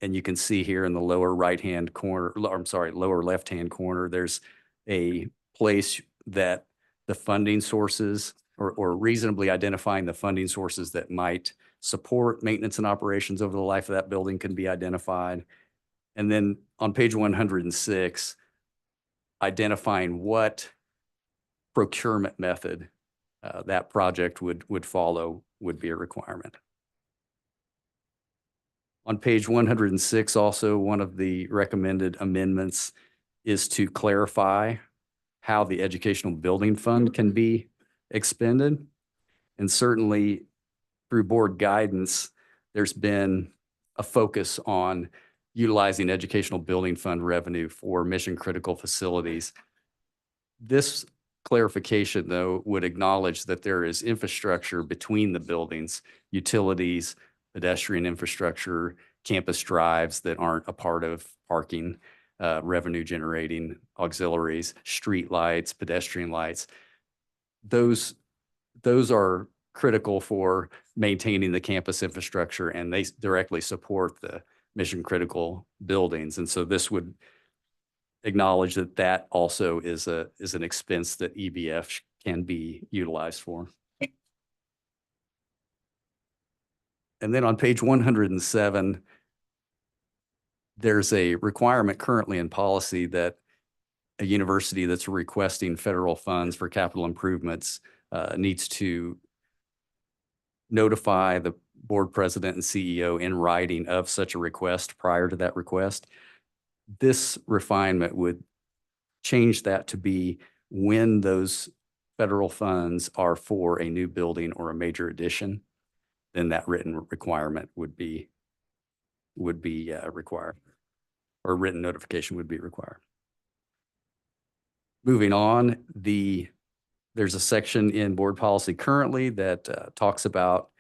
and you can see here in the lower right-hand corner, lower left-hand corner, there's a place that the funding sources or reasonably identifying the funding sources that might support maintenance and operations over the life of that building can be identified. And then on page 106, identifying what procurement method that project would follow would be a requirement. On page 106, also, one of the recommended amendments is to clarify how the educational building fund can be expended. And certainly through board guidance, there's been a focus on utilizing educational building fund revenue for mission critical facilities. This clarification, though, would acknowledge that there is infrastructure between the buildings, utilities, pedestrian infrastructure, campus drives that aren't a part of parking, revenue generating auxiliaries, street lights, pedestrian lights. Those are critical for maintaining the campus infrastructure, and they directly support the mission critical buildings. And so this would acknowledge that that also is an expense that EBF can be utilized for. And then on page 107, there's a requirement currently in policy that a university that's requesting federal funds for capital improvements needs to notify the board president and CEO in writing of such a request prior to that request. This refinement would change that to be when those federal funds are for a new building or a major addition, then that written requirement would be required, or written notification would be required. Moving on, there's a section in board policy currently that talks about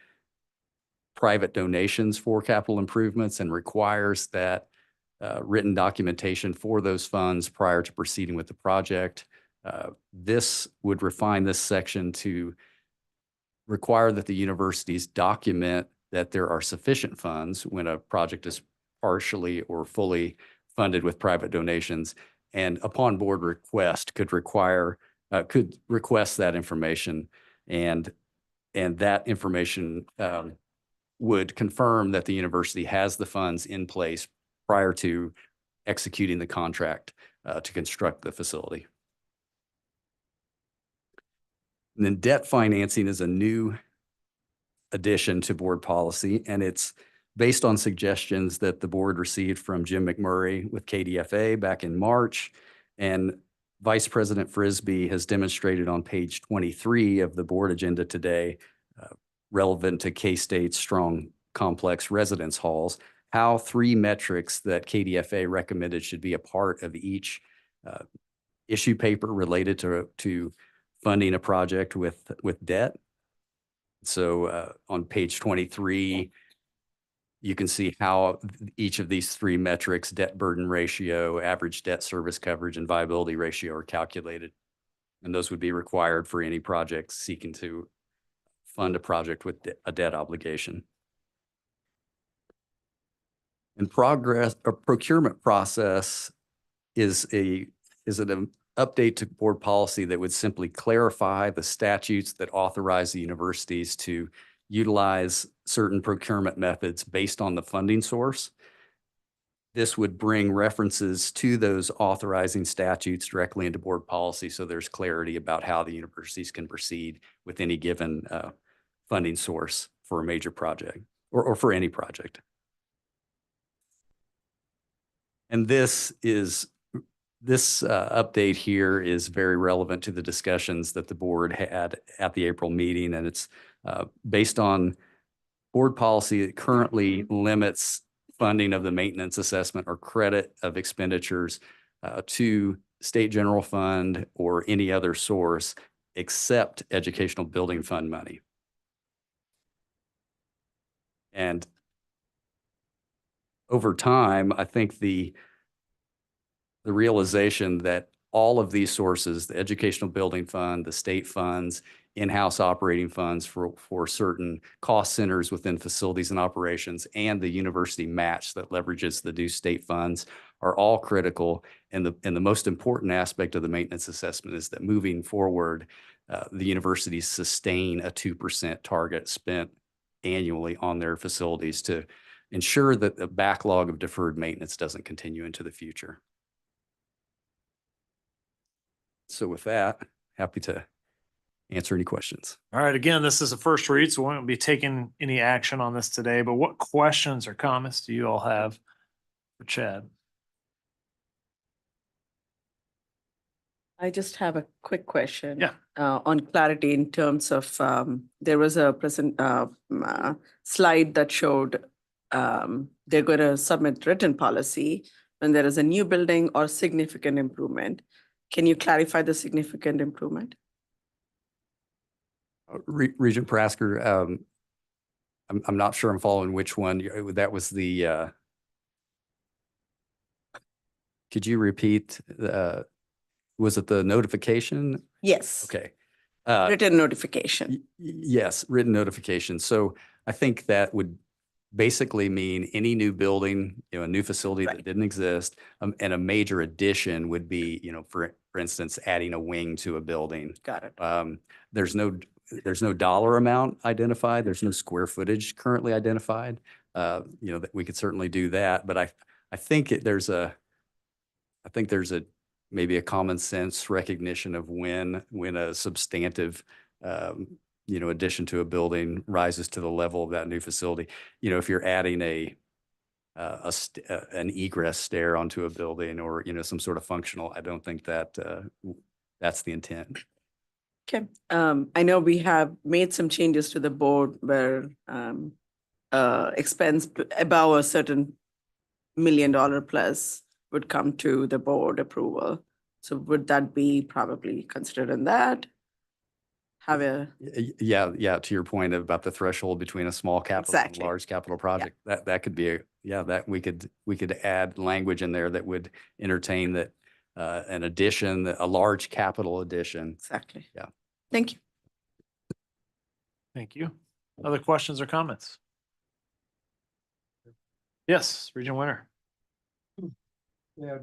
private donations for capital improvements and requires that written documentation for those funds prior to proceeding with the project. This would refine this section to require that the universities document that there are sufficient funds when a project is partially or fully funded with private donations, and upon board request could request that information, and that information would confirm that the university has the funds in place prior to executing the contract to construct the facility. And then debt financing is a new addition to board policy, and it's based on suggestions that the board received from Jim McMurray with KDFA back in March. And Vice President Frisbee has demonstrated on page 23 of the board agenda today, relevant to K-State's strong complex residence halls, how 3 metrics that KDFA recommended should be a part of each issue paper related to funding a project with debt. So on page 23, you can see how each of these 3 metrics, debt burden ratio, average debt service coverage, and viability ratio, are calculated. And those would be required for any project seeking to fund a project with a debt obligation. And procurement process is an update to board policy that would simply clarify the statutes that authorize the universities to utilize certain procurement methods based on the funding source. this would bring references to those authorizing statutes directly into board policy. So there's clarity about how the universities can proceed with any given funding source for a major project or for any project. And this update here is very relevant to the discussions that the board had at the April meeting. And it's based on board policy. It currently limits funding of the maintenance assessment or credit of expenditures to state general fund or any other source except educational building fund money. And over time, I think the realization that all of these sources, the educational building fund, the state funds, in-house operating funds for certain cost centers within facilities and operations, and the university match that leverages the due state funds are all critical. And the most important aspect of the maintenance assessment is that moving forward, the universities sustain a 2% target spent annually on their facilities to ensure that the backlog of deferred maintenance doesn't continue into the future. So with that, happy to answer any questions. All right, again, this is a first read, so we won't be taking any action on this today, but what questions or comments do you all have for Chad? I just have a quick question. Yeah. On clarity in terms of, there was a slide that showed they're going to submit written policy when there is a new building or significant improvement. Can you clarify the significant improvement? Regent Prasker, I'm not sure I'm following which one. That was the, could you repeat, was it the notification? Yes. Okay. Written notification. Yes, written notification. So I think that would basically mean any new building, a new facility that didn't exist, and a major addition would be, for instance, adding a wing to a building. Got it. There's no dollar amount identified. There's no square footage currently identified. That we could certainly do that, but I think there's maybe a common sense recognition of when a substantive addition to a building rises to the level of that new facility. If you're adding an egress stair onto a building or, some sort of functional, I don't think that that's the intent. Okay. I know we have made some changes to the board where expense above a certain $1 million plus would come to the board approval. So would that be probably considered in that? Yeah. To your point about the threshold between a small capital and large capital project, that could be that we could add language in there that would entertain that an addition, a large capital addition. Exactly. Yeah. Thank you. Thank you. Other questions or comments? Yes, Regent Winter. Yeah,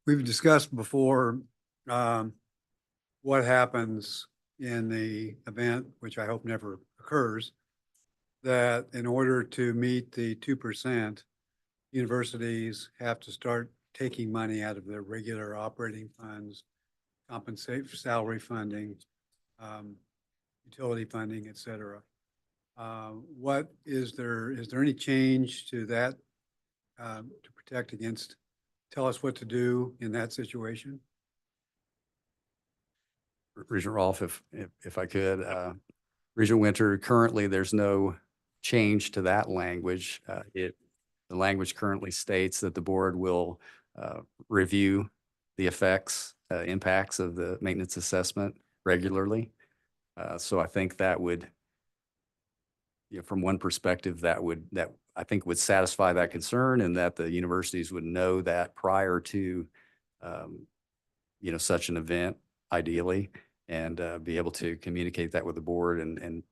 we've discussed before what happens in the event, which I hope never occurs, that in order to meet the 2%, universities have to start taking money out of their regular operating funds, compensate for salary funding, utility funding, et cetera. Is there any change to that to protect against, tell us what to do in that situation? Regent Rolfe, if I could, Regent Winter, currently there's no change to that language. The language currently states that the board will review the impacts of the maintenance assessment regularly. So I think that would, from one perspective, that I think would satisfy that concern, and that the universities would know that prior to, such an event, ideally, and be able to communicate that with the board and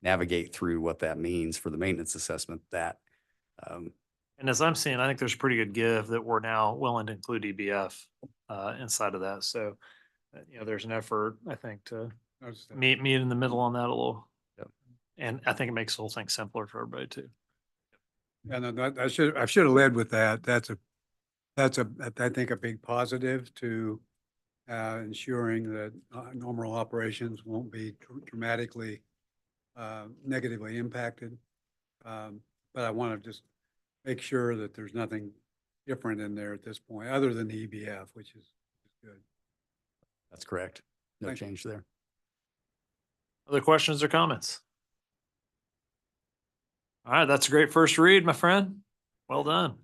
navigate through what that means for the maintenance assessment. And as I'm seeing, I think there's pretty good give that we're now willing to include EBF inside of that. So, there's an effort, I think, to meet in the middle on that a little. Yep. And I think it makes the whole thing simpler for everybody too. And I should have led with that. That's I think a big positive to ensuring that normal operations won't be dramatically negatively impacted. But I want to just make sure that there's nothing different in there at this point, other than the EBF, which is good. That's correct. No Thank you. change there. Other questions or comments? All right, that's a great first read, my friend. Well done.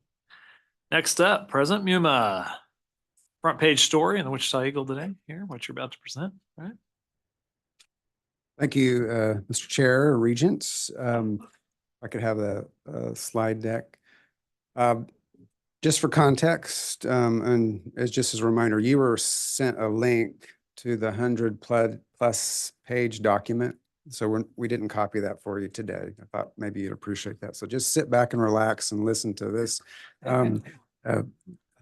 Next up, President Muma. Front page story in the Wichita Eagle today. Here, what you're about to present, all right? Thank you, Mr. Chair, Regents. I could have a slide deck. Just for context, and just as a reminder, you were sent a link to the 100+ page document. So we didn't copy that for you today. I thought maybe you'd appreciate that. So just sit back and relax and listen to this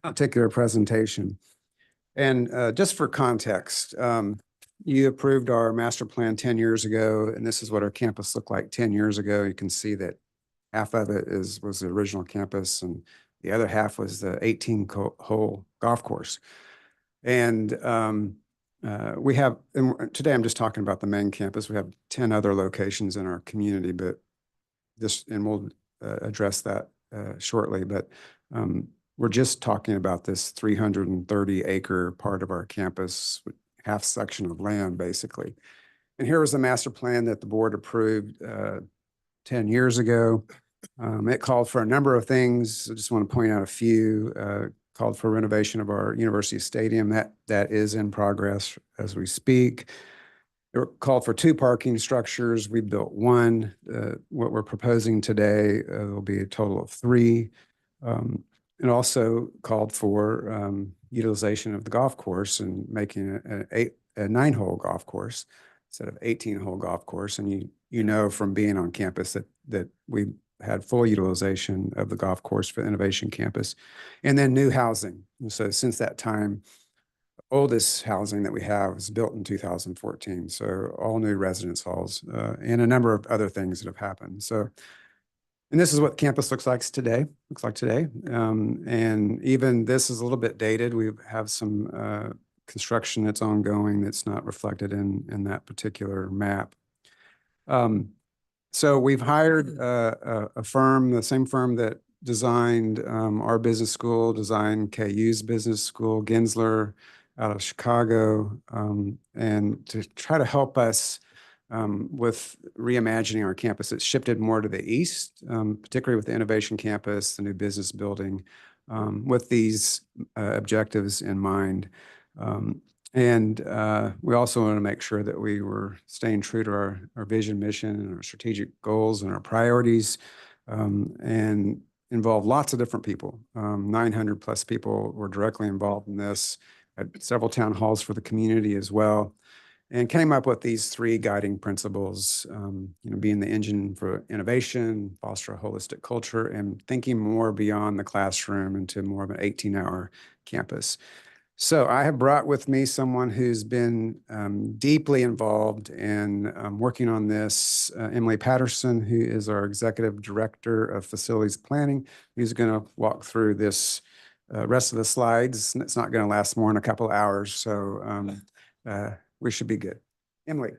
particular presentation. And just for context, you approved our master plan 10 years ago, and this is what our campus looked like 10 years ago. You can see that half of it was the original campus, and the other half was the 18-hole golf course. And today I'm just talking about the main campus. We have 10 other locations in our community, and we'll address that shortly. But we're just talking about this 330-acre part of our campus, half section of land, basically. And here was the master plan that the board approved 10 years ago. It called for a number of things. I just want to point out a few. Called for renovation of our university stadium. That is in progress as we speak. It called for 2 parking structures. We built 1. What we're proposing today will be a total of 3. It also called for utilization of the golf course and making a 9-hole golf course instead of 18-hole golf course. And you know from being on campus that we had full utilization of the golf course for the Innovation Campus, and then new housing. And so since that time, the oldest housing that we have was built in 2014. So all new residence halls and a number of other things that have happened. So, and this is what campus looks like today. And even this is a little bit dated. We have some construction that's ongoing that's not reflected in that particular map. So we've hired a firm, the same firm that designed our business school, designed KU's business school, Gensler out of Chicago, and to try to help us with reimagining our campus. It's shifted more to the east, particularly with the Innovation Campus, the new business building, with these objectives in mind. And we also want to make sure that we were staying true to our vision, mission, and our strategic goals and our priorities, and involve lots of different people. 900+ people were directly involved in this, at several town halls for the community as well, and came up with these 3 guiding principles, being the engine for innovation, foster a holistic culture, and thinking more beyond the classroom into more of an 18-hour campus. So I have brought with me someone who's been deeply involved in working on this, Emily Patterson, who is our Executive Director of Facilities Planning, who's going to walk through this rest of the slides. It's not going to last more than a couple of hours, so we should be good. Emily.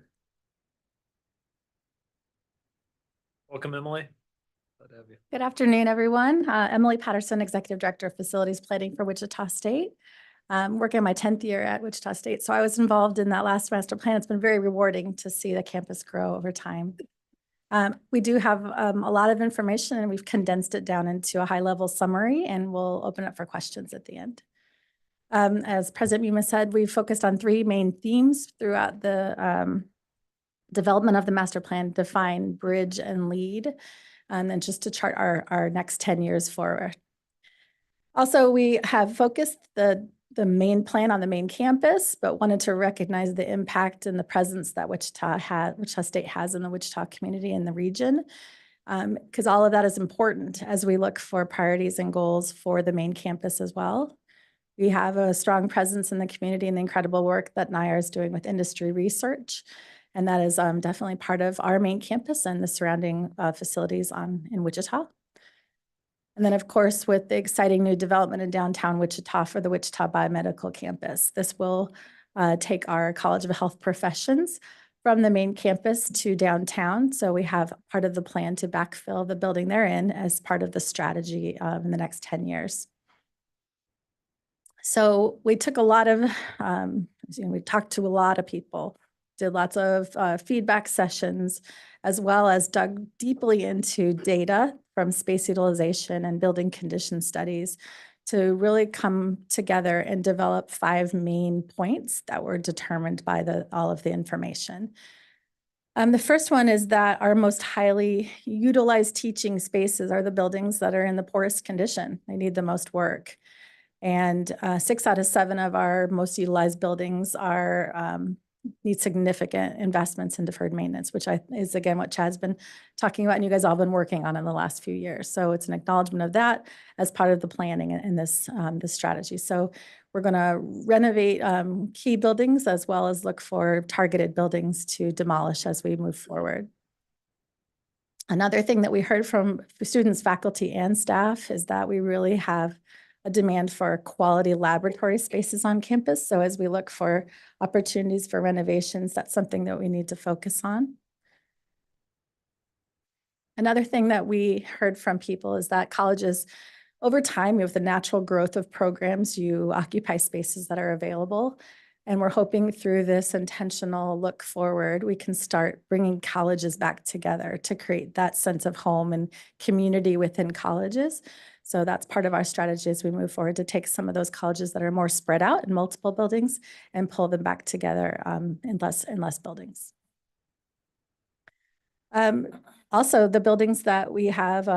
Welcome, Emily. Good afternoon, everyone. Emily Patterson, Executive Director of Facilities Planning for Wichita State. Working my 10th year at Wichita State. So I was involved in that last master plan. It's been very rewarding to see the campus grow over time. We do have a lot of information, and we've condensed it down into a high-level summary, and we'll open up for questions at the end. As President Muma said, we focused on 3 main themes throughout the development of the master plan: define, bridge, and lead, and then just to chart our next 10 years forward. Also, we have focused the main plan on the main campus, but wanted to recognize the impact and the presence that Wichita State has in the Wichita community and the region, because all of that is important as we look for priorities and goals for the main campus as well. We have a strong presence in the community and the incredible work that NIAR is doing with industry research, and that is definitely part of our main campus and the surrounding facilities in Wichita. And then, of course, with the exciting new development in downtown Wichita for the Wichita Biomedical Campus, this will take our College of Health Professions from the main campus to downtown. So we have part of the plan to backfill the building they're in as part of the strategy in the next 10 years. So we took a lot of, we talked to a lot of people, did lots of feedback sessions, as well as dug deeply into data from space utilization and building condition studies to really come together and develop 5 main points that were determined by all of the information. The first one is that our most highly utilized teaching spaces are the buildings that are in the poorest condition. They need the most work. And 6 out of 7 of our most utilized buildings need significant investments in deferred maintenance, which is again what Chad's been talking about and you guys all been working on in the last few years. So it's an acknowledgement of that as part of the planning in this strategy. So we're going to renovate key buildings as well as look for targeted buildings to demolish as we move forward. Another thing that we heard from students, faculty, and staff is that we really have a demand for quality laboratory spaces on campus. So as we look for opportunities for renovations, that's something that we need to focus on. Another thing that we heard from people is that colleges, over time, with the natural growth of programs, you occupy spaces that are available. And we're hoping through this intentional look forward, we can start bringing colleges back together to create that sense of home and community within colleges. So that's part of our strategy as we move forward to take some of those colleges that are more spread out in multiple buildings and pull them back together in less buildings. Also, the buildings that we have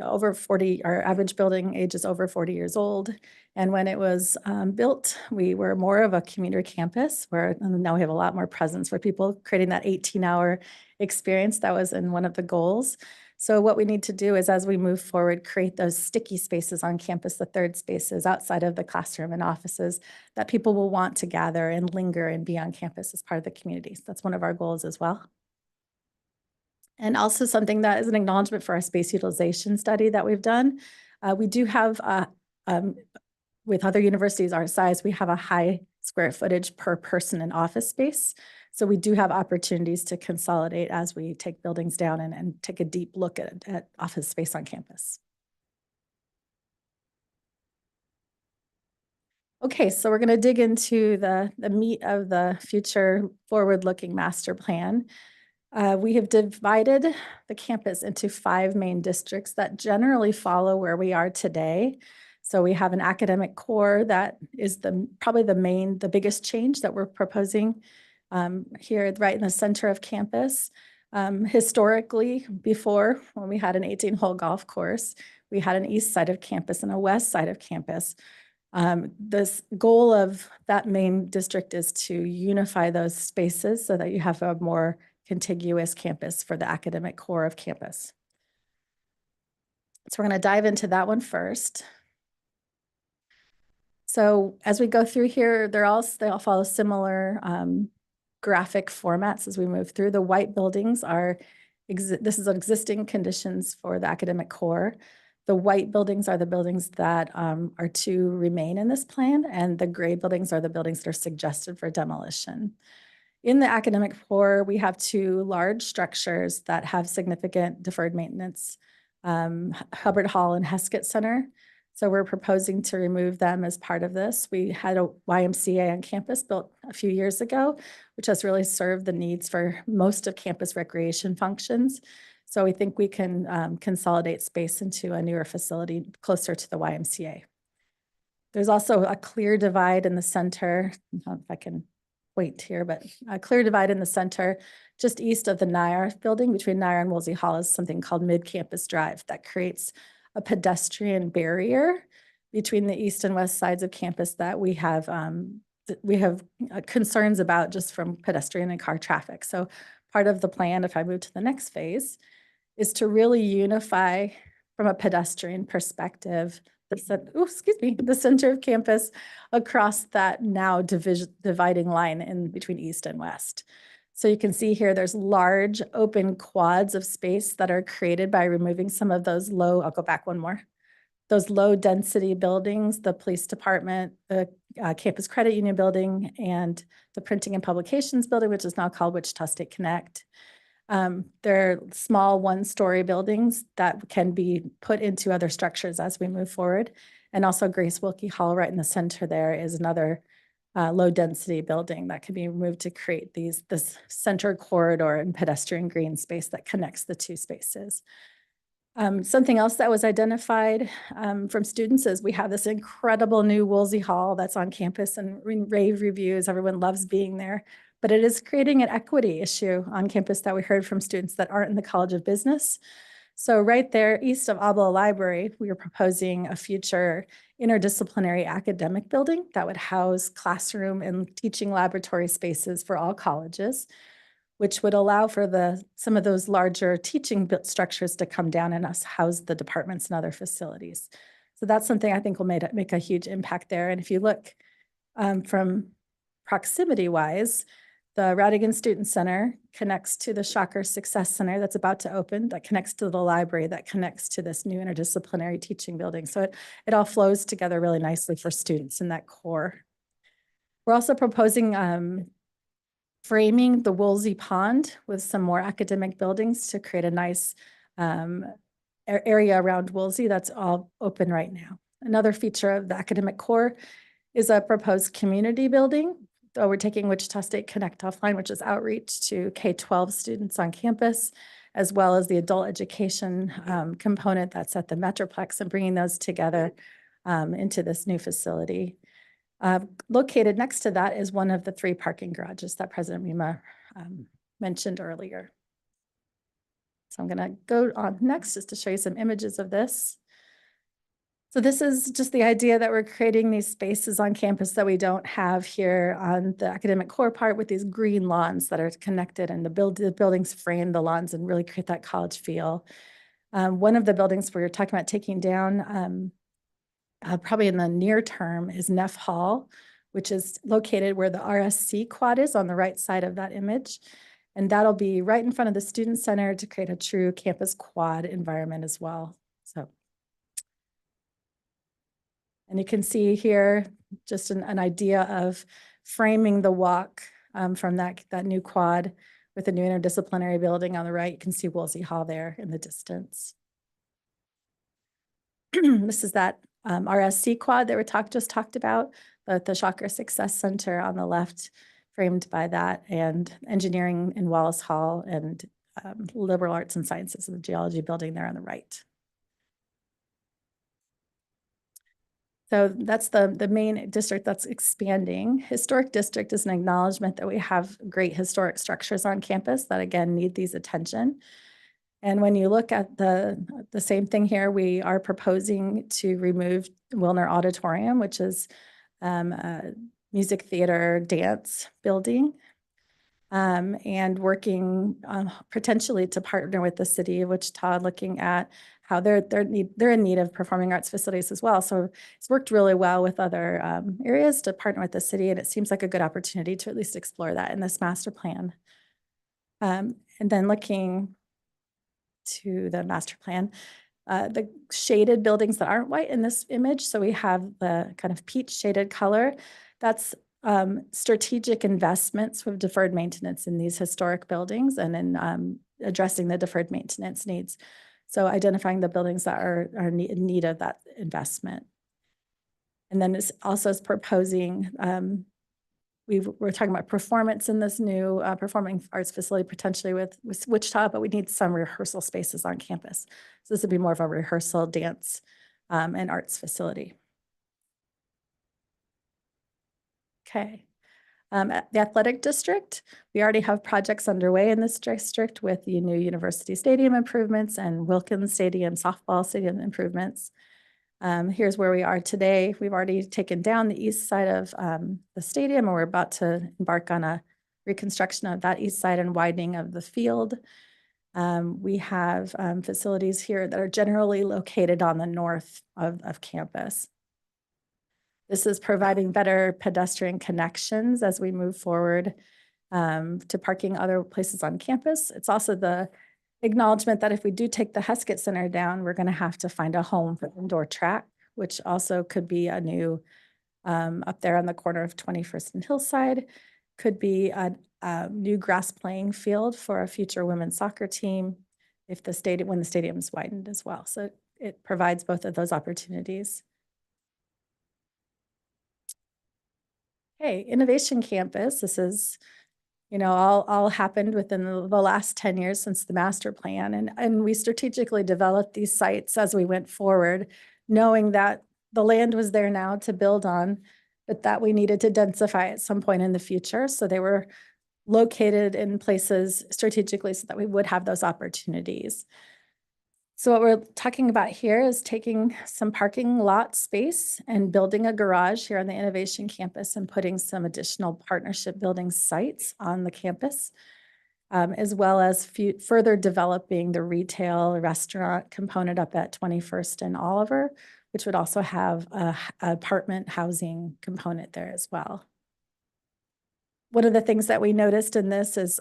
over 40, our average building age is over 40 years old. And when it was built, we were more of a commuter campus where now we have a lot more presence for people creating that 18-hour experience. That was in one of the goals. So what we need to do is as we move forward, create those sticky spaces on campus, the third spaces outside of the classroom and offices that people will want to gather and linger and be on campus as part of the community. So that's one of our goals as well. And also something that is an acknowledgement for our space utilization study that we've done. We do have, with other universities our size, we have a high square footage per person in office space. So we do have opportunities to consolidate as we take buildings down and take a deep look at office space on campus. Okay, so we're going to dig into the meat of the future forward-looking master plan. We have divided the campus into 5 main districts that generally follow where we are today. So we have an academic core that is probably the biggest change that we're proposing here right in the center of campus. Historically, before, when we had an 18-hole golf course, we had an east side of campus and a west side of campus. This goal of that main district is to unify those spaces so that you have a more contiguous campus for the academic core of campus. So we're going to dive into that one first. So as we go through here, they all follow similar graphic formats as we move through. The white buildings this is existing conditions for the academic core. The white buildings are the buildings that are to remain in this plan, and the gray buildings are the buildings that are suggested for demolition. In the academic core, we have 2 large structures that have significant deferred maintenance, Hubbard Hall and Heskett Center. So we're proposing to remove them as part of this. We had a YMCA on campus built a few years ago, which has really served the needs for most of campus recreation functions. So we think we can consolidate space into a newer facility closer to the YMCA. There's also a clear divide in the center. I don't know if I can wait here, but a clear divide in the center, just east of the NIAR building between NIAR and Woolsey Hall is something called Mid-Campus Drive that creates a pedestrian barrier between the east and west sides of campus that we have concerns about just from pedestrian and car traffic. So part of the plan, if I move to the next phase, is to really unify from a pedestrian perspective the center of campus across that now dividing line in between east and west. So you can see here, there's large open quads of space that are created by removing some of those low, I'll go back one more. Those low density buildings, the police department, the campus credit union building, and the printing and publications building, which is now called Wichita State Connect. They're small one-story buildings that can be put into other structures as we move forward. And also Grace Wilkie Hall right in the center there is another low density building that can be removed to create this center corridor and pedestrian green space that connects the two spaces. Something else that was identified from students is we have this incredible new Woolsey Hall that's on campus and rave reviews. Everyone loves being there, but it is creating an equity issue on campus that we heard from students that aren't in the College of Business. So right there, east of Abla Library, we are proposing a future interdisciplinary academic building that would house classroom and teaching laboratory spaces for all colleges, which would allow for some of those larger teaching structures to come down and us house the departments and other facilities. So that's something I think will make a huge impact there. And if you look from proximity wise, the Radigan Student Center connects to the Shocker Success Center that's about to open, that connects to the library, that connects to this new interdisciplinary teaching building. So it all flows together really nicely for students in that core. We're also proposing framing the Woolsey Pond with some more academic buildings to create a nice area around Woolsey that's all open right now. Another feature of the academic core is a proposed community building. So we're taking Wichita State Connect offline, which is outreach to K-12 students on campus, as well as the adult education component that's at the Metroplex, and bringing those together into this new facility. Located next to that is one of the 3 parking garages that President Rima mentioned earlier. So I'm going to go on next just to show you some images of this. So this is just the idea that we're creating these spaces on campus that we don't have here on the academic core part, with these green lawns that are connected, and the buildings frame the lawns and really create that college feel. One of the buildings we're talking about taking down probably in the near term is Neff Hall, which is located where the RSC quad is on the right side of that image. And that'll be right in front of the Student Center to create a true campus quad environment as well. And you can see here just an idea of framing the walk from that new quad with a new interdisciplinary building on the right. You can see Woolsey Hall there in the distance. This is that RSC quad that we just talked about, the Shocker Success Center on the left, framed by that, and engineering in Wallace Hall, and liberal arts and sciences in the geology building there on the right. So that's the main district that's expanding. Historic district is an acknowledgement that we have great historic structures on campus that, again, need these attention. And when you look at the same thing here, we are proposing to remove Wilner Auditorium, which is a music theater dance building, and working potentially to partner with the city of Wichita, looking at how they're in need of performing arts facilities as well. So it's worked really well with other areas to partner with the city, and it seems like a good opportunity to at least explore that in this master plan. And then looking to the master plan, the shaded buildings that aren't white in this image. So we have the kind of peach shaded color. That's strategic investments with deferred maintenance in these historic buildings, and in addressing the deferred maintenance needs. So identifying the buildings that are in need of that investment. And then it's also proposing, we're talking about performance in this new performing arts facility, potentially with Wichita, but we need some rehearsal spaces on campus. So this would be more of a rehearsal, dance, and arts facility. Okay. At the athletic district, we already have projects underway in this district with the new university stadium improvements and Wilkins Stadium softball stadium improvements. Here's where we are today. We've already taken down the east side of the stadium, and we're about to embark on a reconstruction of that east side and widening of the field. We have facilities here that are generally located on the north of campus. This is providing better pedestrian connections as we move forward to parking other places on campus. It's also the acknowledgement that if we do take the Heskett Center down, we're going to have to find a home for indoor track, which also could be a new up there on the corner of 21st and Hillside, could be a new grass playing field for a future women's soccer team if the stadium, when the stadium is widened as well. So it provides both of those opportunities. Hey, Innovation Campus, this is, you know, all happened within the last 10 years since the master plan. And we strategically developed these sites as we went forward, knowing that the land was there now to build on, but that we needed to densify at some point in the future. So they were located in places strategically so that we would have those opportunities. So what we're talking about here is taking some parking lot space and building a garage here on the Innovation Campus and putting some additional partnership building sites on the campus, as well as further developing the retail restaurant component up at 21st and Oliver, which would also have a apartment housing component there as well. One of the things that we noticed in this is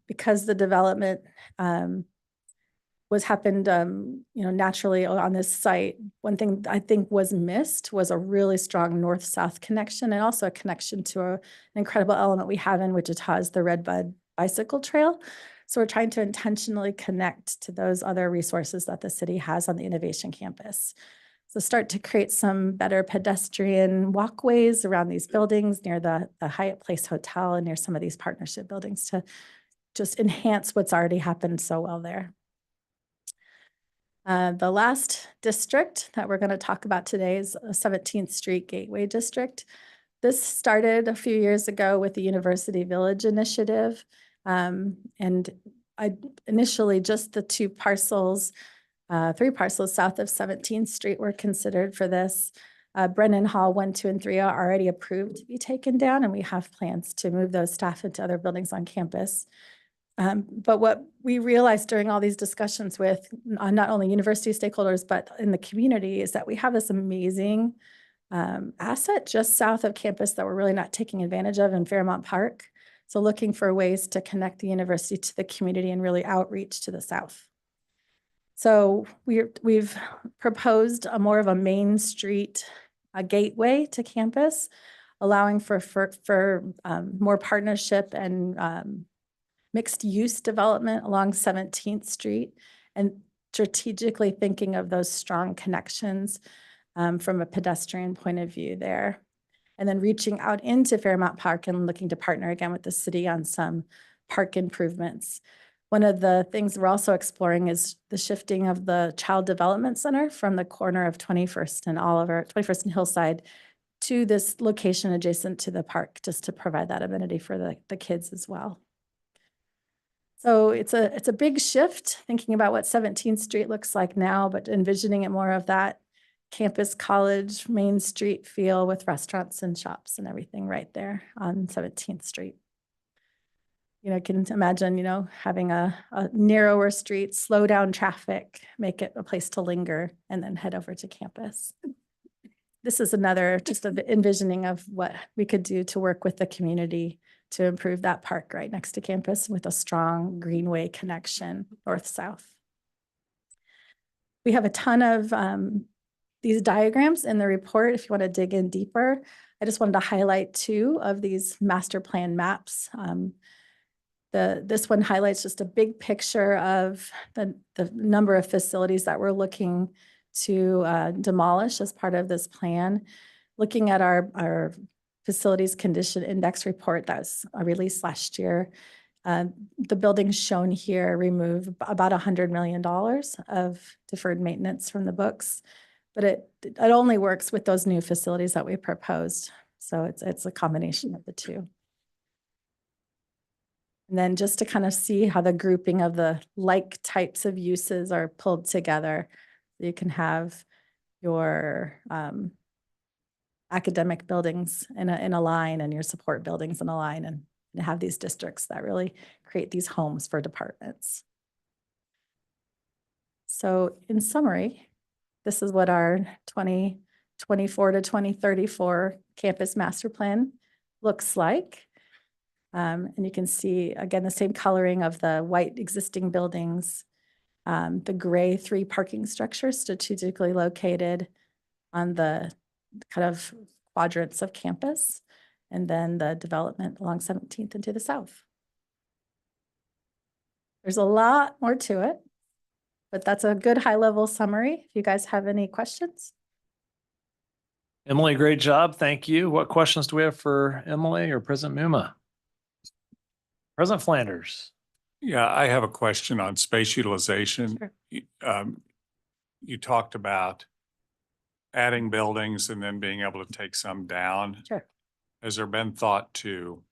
because the development was happened, you know, naturally on this site, one thing I think was missed was a really strong north-south connection and also a connection to an incredible element we have in Wichita is the Redbud Bicycle Trail. So we're trying to intentionally connect to those other resources that the city has on the Innovation Campus. So start to create some better pedestrian walkways around these buildings near the Hyatt Place Hotel and near some of these partnership buildings to just enhance what's already happened so well there. The last district that we're going to talk about today is 17th Street Gateway District. This started a few years ago with the University Village Initiative. Initially just the three parcels south of 17th Street were considered for this. Brennan Hall 1, 2, and 3 are already approved to be taken down, and we have plans to move those staff into other buildings on campus. But what we realized during all these discussions with not only university stakeholders, but in the community is that we have this amazing asset just south of campus that we're really not taking advantage of in Fairmount Park. So looking for ways to connect the university to the community and really outreach to the south. So we've proposed more of a main street gateway to campus, allowing for more partnership and mixed use development along 17th Street and strategically thinking of those strong connections from a pedestrian point of view there. And then reaching out into Fairmount Park and looking to partner again with the city on some park improvements. One of the things we're also exploring is the shifting of the Child Development Center from the corner of 21st and Oliver, 21st and Hillside to this location adjacent to the park, just to provide that amenity for the kids as well. So it's a big shift thinking about what 17th Street looks like now, but envisioning it more of that campus college Main Street feel with restaurants and shops and everything right there on 17th Street. You know, can imagine, you know, having a narrower street, slow down traffic, make it a place to linger, and then head over to campus. This is another just an envisioning of what we could do to work with the community to improve that park right next to campus with a strong greenway connection north-south. We have a ton of these diagrams in the report if you want to dig in deeper. I just wanted to highlight 2 of these master plan maps. This one highlights just a big picture of the number of facilities that we're looking to demolish as part of this plan. Looking at our facilities condition index report that was released last year, the buildings shown here remove about $100 million of deferred maintenance from the books, but it only works with those new facilities that we proposed. So it's a combination of the 2. And then just to kind of see how the grouping of the like types of uses are pulled together, you can have your academic buildings in a line and your support buildings in a line and have these districts that really create these homes for departments. So in summary, this is what our 2024 to 2034 campus master plan looks like. And you can see, again, the same coloring of the white existing buildings, the gray 3 parking structures strategically located on the kind of quadrants of campus, and then the development along 17th and to the south. There's a lot more to it, but that's a good high-level summary. If you guys have any questions. Emily, great job. Thank you. What questions do we have for Emily or President Muma? President Flanders. Yeah, I have a question on space utilization. Sure. You talked about adding buildings and then being able to take some down. Sure. Has there been thought to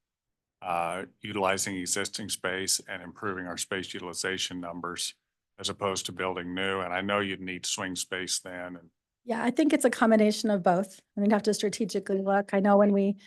utilizing existing space and improving our space utilization numbers as opposed to building new? And I know you'd need swing space then. And Yeah, I think it's a combination of both. I mean, have to strategically look. I know when we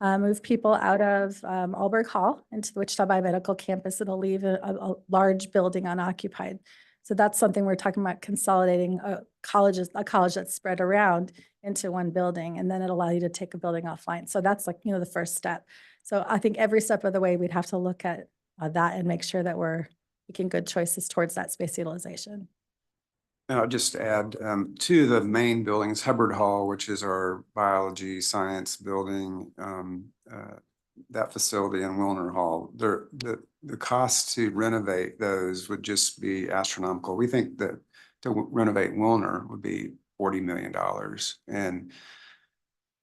move people out of Alberg Hall into the Wichita Biomedical Campus, it'll leave a large building unoccupied. So that's something we're talking about, consolidating a college that's spread around into one building, and then it'll allow you to take a building offline. So that's like, the first step. So I think every step of the way, we'd have to look at that and make sure that we're making good choices towards that space utilization. And I'll just add to the main buildings, Hubbard Hall, which is our biology science building, that facility, and Wilner Hall, the cost to renovate those would just be astronomical. We think that to renovate Wilner would be $40 million, and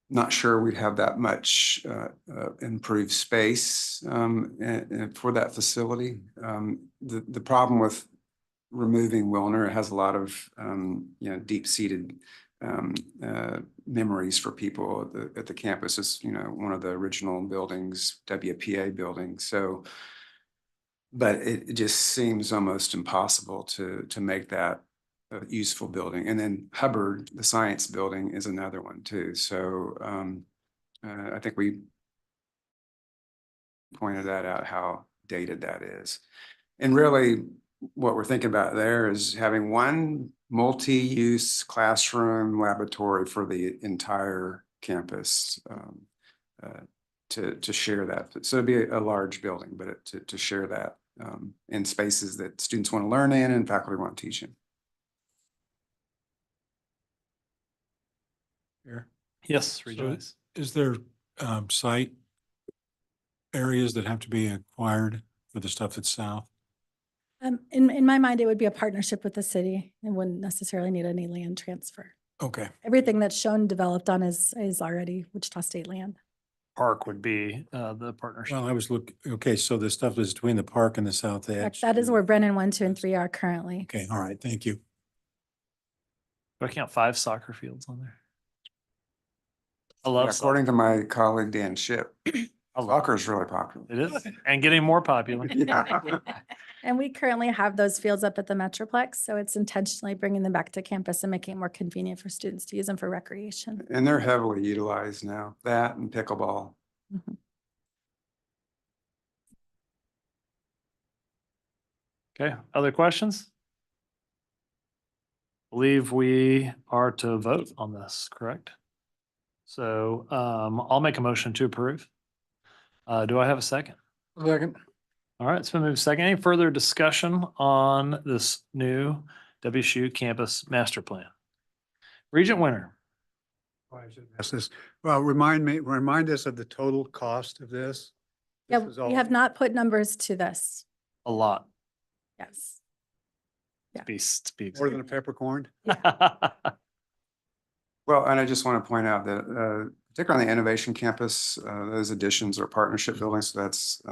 not sure we'd have that much improved space for that facility. The problem with removing Wilner, it has a lot of deep-seated memories for people at the campus. It's one of the original buildings, WPA buildings. So, but it just seems almost impossible to make that a useful building. And then Hubbard, the science building, is another one too. So I think we pointed that out, how dated that is. And really, what we're thinking about there is having one multi-use classroom laboratory for the entire campus to share that. So it'd be a large building, but to share that in spaces that students want to learn in and faculty want to teach in. Yes, Rejoice. Is there site areas that have to be acquired for the stuff that's south? In my mind, it would be a partnership with the city and wouldn't necessarily need any land transfer. Okay. Everything that's shown developed on is already Wichita State land. Park would be the partnership. Well, I was okay, so the stuff is between the park and the south edge. That is where Brennan 1, 2, and 3 are currently. Okay, all right, thank you. Do I count 5 soccer fields on there? I love soccer. According to my colleague Dan Ship, soccer is really popular. It is, and getting more popular. And we currently have those fields up at the Metroplex, so it's intentionally bringing them back to campus and making it more convenient for students to use them for recreation. And they're heavily utilized now, that and pickleball. Mhm. Okay, other questions? Believe we are to vote on this, correct? So I'll make a motion to approve. Do I have a second? Second. All right, it's been moved second. Any further discussion on this new WSU campus master plan? Regent Winter. Ask this. Well, remind us of the total cost of this. Yeah, This is we all- have not put numbers to this. A lot. Yes. To be More than a peppercorn? Well, and I just want to point out that particularly on the innovation campus, those additions are partnership buildings, so that's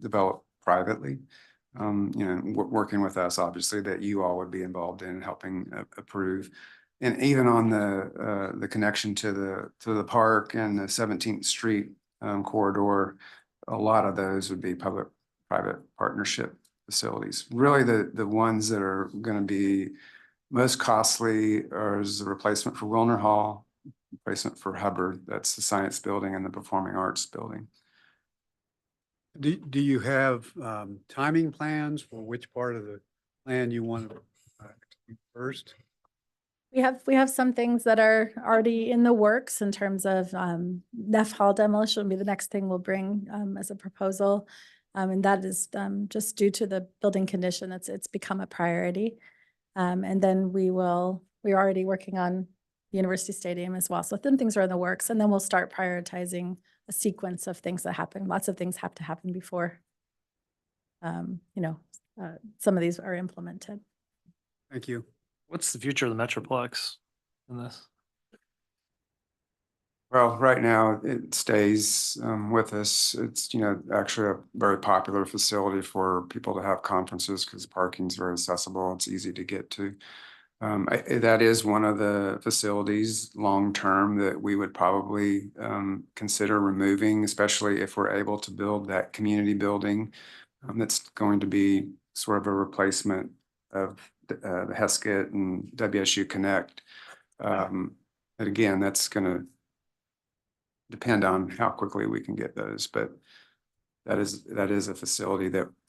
developed privately. Working with us, obviously, that you all would be involved in helping approve. And even on the connection to the park and the 17th Street corridor, a lot of those would be public-private partnership facilities. Really, the ones that are going to be most costly is the replacement for Wilner Hall, replacement for Hubbard, that's the science building, and the performing arts building. Do you have timing plans for which part of the plan you want to first? We have some things that are already in the works in terms of Neff Hall demolition will be the next thing we'll bring as a proposal. And that is just due to the building condition, it's become a priority. And then we're already working on the University Stadium as well. So then things are in the works, and then we'll start prioritizing a sequence of things that happen. Lots of things have to happen before some of these are implemented. Thank you. What's the future of the Metroplex in this? Well, right now it stays with us. It's, actually a very popular facility for people to have conferences because parking's very accessible. It's easy to get to. That is one of the facilities long-term that we would probably consider removing, especially if we're able to build that community building that's going to be sort of a replacement of the Heskett and WSU Connect. And again, that's going to depend on how quickly we can get those, but that is a facility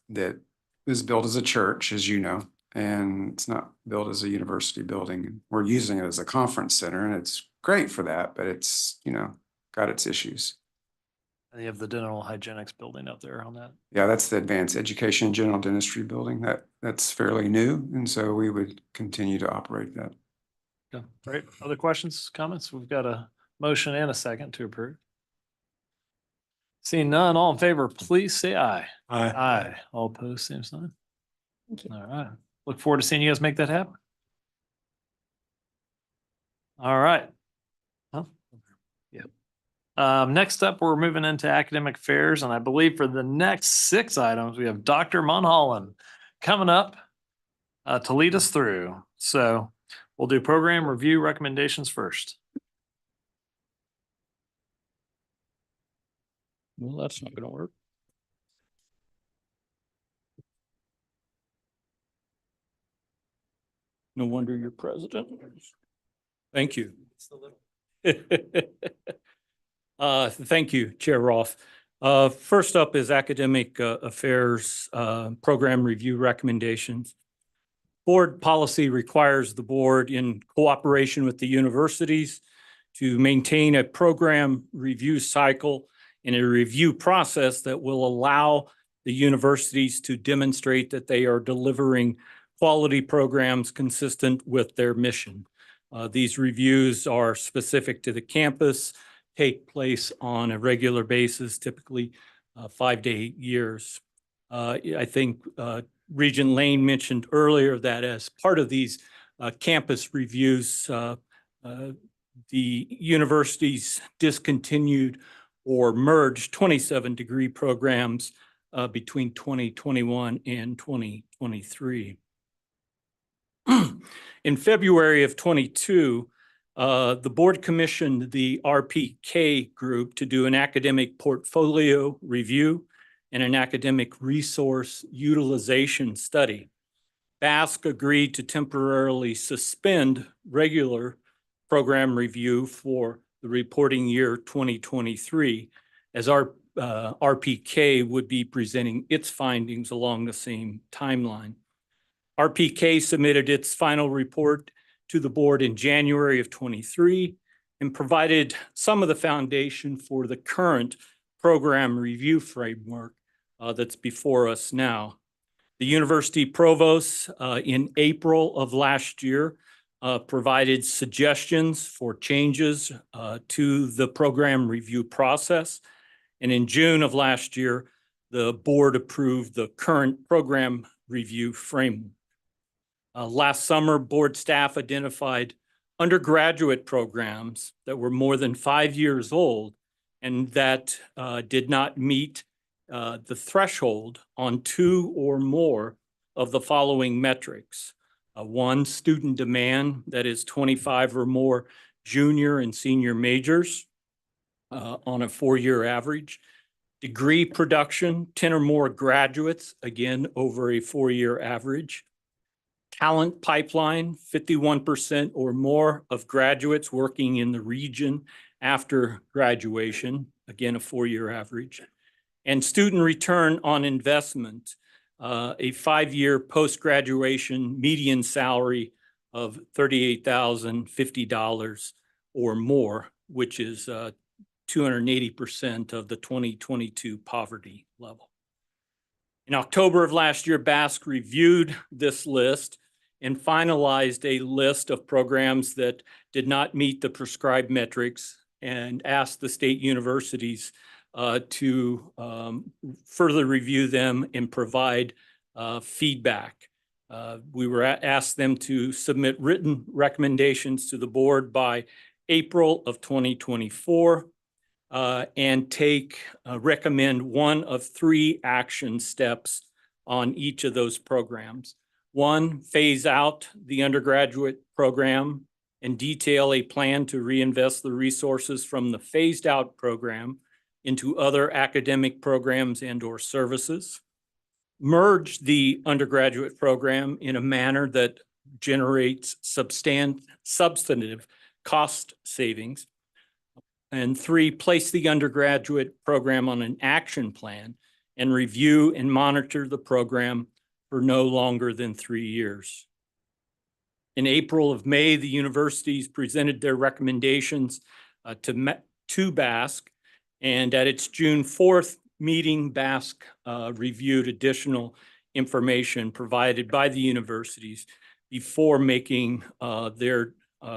that is built as a church, as you know, and it's not built as a university building. We're using it as a conference center, and it's great for that, but it's, got its issues. And you have the dental hygienics building up there on that. Yeah, that's the Advanced Education General Dentistry building. That's fairly new, and so we would continue to operate that. Yeah, great. Other questions, comments? We've got a motion and a second to approve. Seeing none, all in favor, please say aye. Aye. Aye. All opposed, same sign. Thank you. All right. Look forward to seeing you guys make that happen. All right. Huh? Yeah. Next up, we're moving into academic affairs, and I believe for the next 6 items, we have Dr. Munholland coming up to lead us through. So we'll do program review recommendations first. Well, that's not gonna work. No wonder you're president. Thank you. Thank you, Chair Rolfe. First up is academic affairs program review recommendations. Board policy requires the board, in cooperation with the universities, to maintain a program review cycle and a review process that will allow the universities to demonstrate that they are delivering quality programs consistent with their mission. These reviews are specific to the campus, take place on a regular basis, typically 5 to 8 years. I think Regent Lane mentioned earlier that as part of these campus reviews, the universities discontinued or merged 27 degree programs between 2021 and 2023. In February of 22, the board commissioned the RPK group to do an academic portfolio review and an academic resource utilization study. BASC agreed to temporarily suspend regular program review for the reporting year 2023, as our RPK would be presenting its findings along the same timeline. RPK submitted its final report to the board in January of 23 and provided some of the foundation for the current program review framework that's before us now. The university provost in April of last year provided suggestions for changes to the program review process. And in June of last year, the board approved the current program review framework. Last summer, board staff identified undergraduate programs that were more than 5 years old and that did not meet the threshold on 2 or more of the following metrics. 1, student demand, that is 25 or more junior and senior majors on a 4-year average. Degree production, 10 or more graduates, again, over a 4-year average. Talent pipeline, 51% or more of graduates working in the region after graduation, again, a 4-year average. And student return on investment, a 5-year post-graduation median salary of $38,050 or more, which is 280% of the 2022 poverty level. In October of last year, Basque reviewed this list and finalized a list of programs that did not meet the prescribed metrics and asked the state universities to further review them and provide feedback. We were asked them to submit written recommendations to the board by April of 2024 and recommend one of three action steps on each of those programs. One, phase out the undergraduate program and detail a plan to reinvest the resources from the phased out program into other academic programs and/or services. Merge the undergraduate program in a manner that generates substantive cost savings. And three, place the undergraduate program on an action plan and review and monitor the program for no longer than 3 years. In April of May, the universities presented their recommendations to Basque, and at its June 4th meeting, Basque reviewed additional information provided by the universities before making their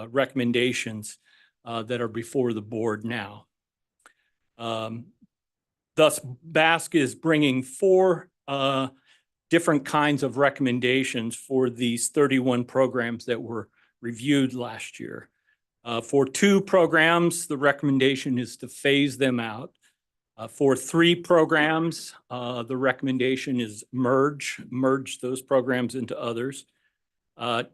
recommendations that are before the board now. Thus, Basque is bringing four different kinds of recommendations for these 31 programs that were reviewed last year. For 2 programs, the recommendation is to phase them out. For 3 programs, the recommendation is merge those programs into others.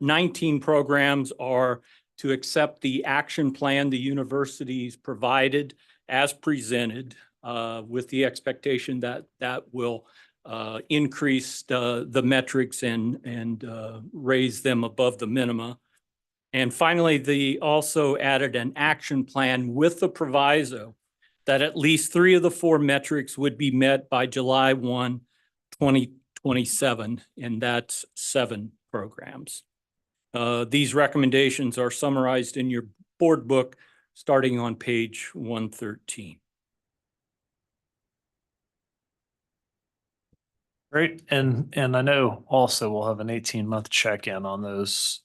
19 programs are to accept the action plan the universities provided as presented, with the expectation that that will increase the metrics and raise them above the minima. And finally, they also added an action plan with the proviso that at least 3 of the 4 metrics would be met by July 1, 2027, and that's 7 programs. These recommendations are summarized in your board book starting on page 113. Great. And I know also we'll have an 18-month check-in on those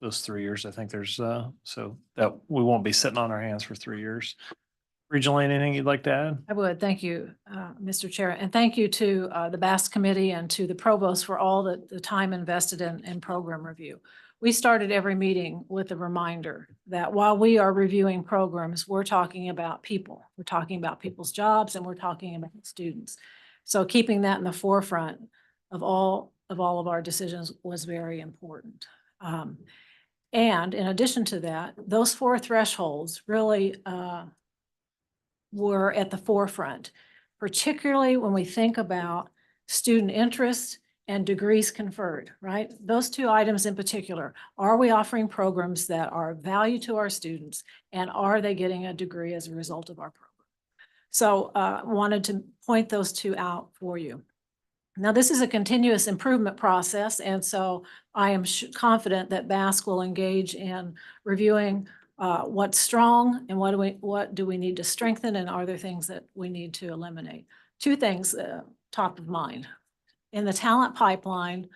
3 years. I think there's so that we won't be sitting on our hands for 3 years. Regional, anything you'd like to add? I would. Thank you, Mr. Chair. And thank you to the Basque Committee and to the provost for all the time invested in program review. We started every meeting with a reminder that while we are reviewing programs, we're talking about people. We're talking about people's jobs and we're talking about students. So keeping that in the forefront of all of our decisions was very important. And in addition to that, those 4 thresholds really were at the forefront, particularly when we think about student interest and degrees conferred, right? Those 2 items in particular, are we offering programs that are of value to our students and are they getting a degree as a result of our program? So wanted to point those 2 out for you. Now, this is a continuous improvement process, and so I am confident that Basque will engage in reviewing what's strong and what do we need to strengthen, and are there things that we need to eliminate. 2 things top of mind. In the talent pipeline,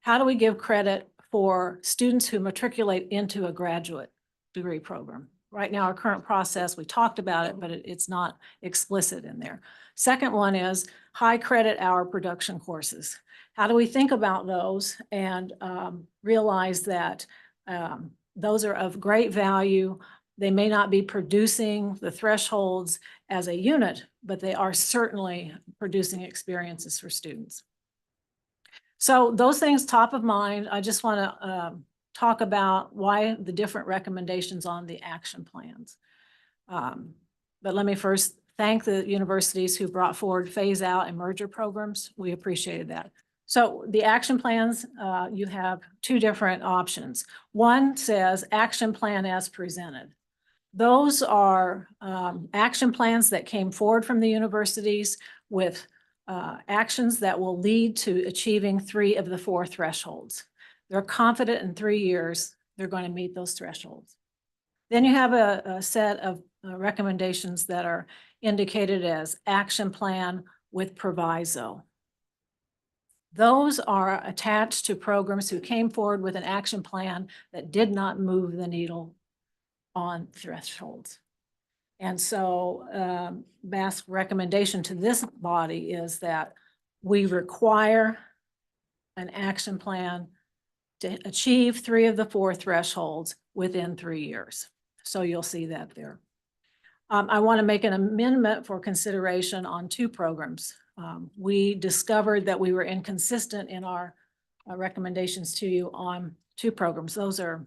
how do we give credit for students who matriculate into a graduate degree program? Right now, our current process, we talked about it, but it's not explicit in there. Second one is high credit hour production courses. How do we think about those and realize that those are of great value? They may not be producing the thresholds as a unit, but they are certainly producing experiences for students. So those things top of mind. I just want to talk about why the different recommendations on the action plans. But let me first thank the universities who brought forward phase out and merger programs. We appreciated that. So the action plans, you have 2 different options. One says action plan as presented. Those are action plans that came forward from the universities with actions that will lead to achieving 3 of the 4 thresholds. they're confident in 3 years, they're going to meet those thresholds. Then you have a set of recommendations that are indicated as action plan with proviso. Those are attached to programs who came forward with an action plan that did not move the needle on thresholds. And so BASC's recommendation to this body is that we require an action plan to achieve 3 of the 4 thresholds within 3 years. So you'll see that there. I want to make an amendment for consideration on 2 programs. We discovered that we were inconsistent in our recommendations to you on 2 programs. Those are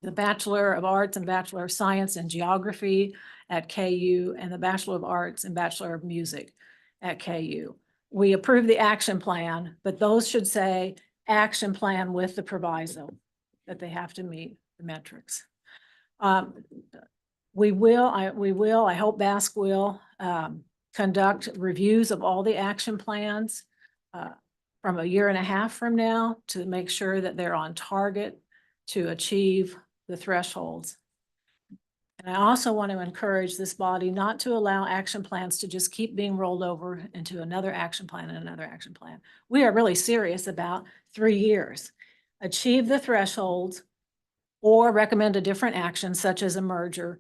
the Bachelor of Arts and Bachelor of Science in Geography at KU and the Bachelor of Arts and Bachelor of Music at KU. We approved the action plan, but those should say action plan with the proviso that they have to meet the metrics. I hope BASC will conduct reviews of all the action plans from a year and a half from now to make sure that they're on target to achieve the thresholds. And I also want to encourage this body not to allow action plans to just keep being rolled over into another action plan and another action plan. We are really serious about 3 years. Achieve the thresholds or recommend a different action such as a merger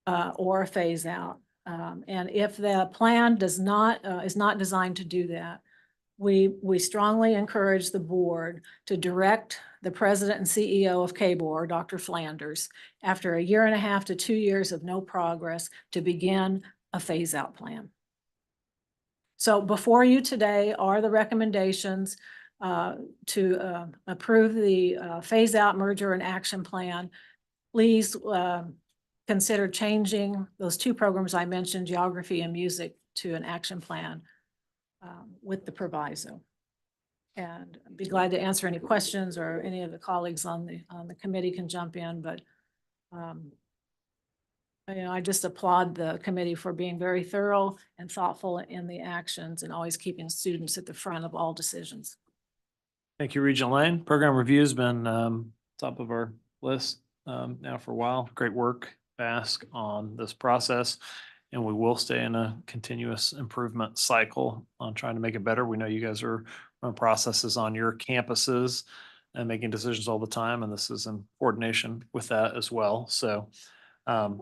or a phase out. And if the plan is not designed to do that, we strongly encourage the board to direct the president and CEO of KBOR, Dr. Flanders, after a year and a half to 2 years of no progress, to begin a phase out plan. So before you today are the recommendations to approve the phase out merger and action plan. Please consider changing those 2 programs I mentioned, geography and music, to an action plan with the proviso. And I'd be glad to answer any questions, or any of the colleagues on the committee can jump in, but I just applaud the committee for being very thorough and thoughtful in the actions and always keeping students at the front of all decisions. Thank you, Regent Lane. Program review has been top of our list now for a while. Great work, BASC, on this process. And we will stay in a continuous improvement cycle on trying to make it better. We know you guys are running processes on your campuses and making decisions all the time, and this is in coordination with that as well. So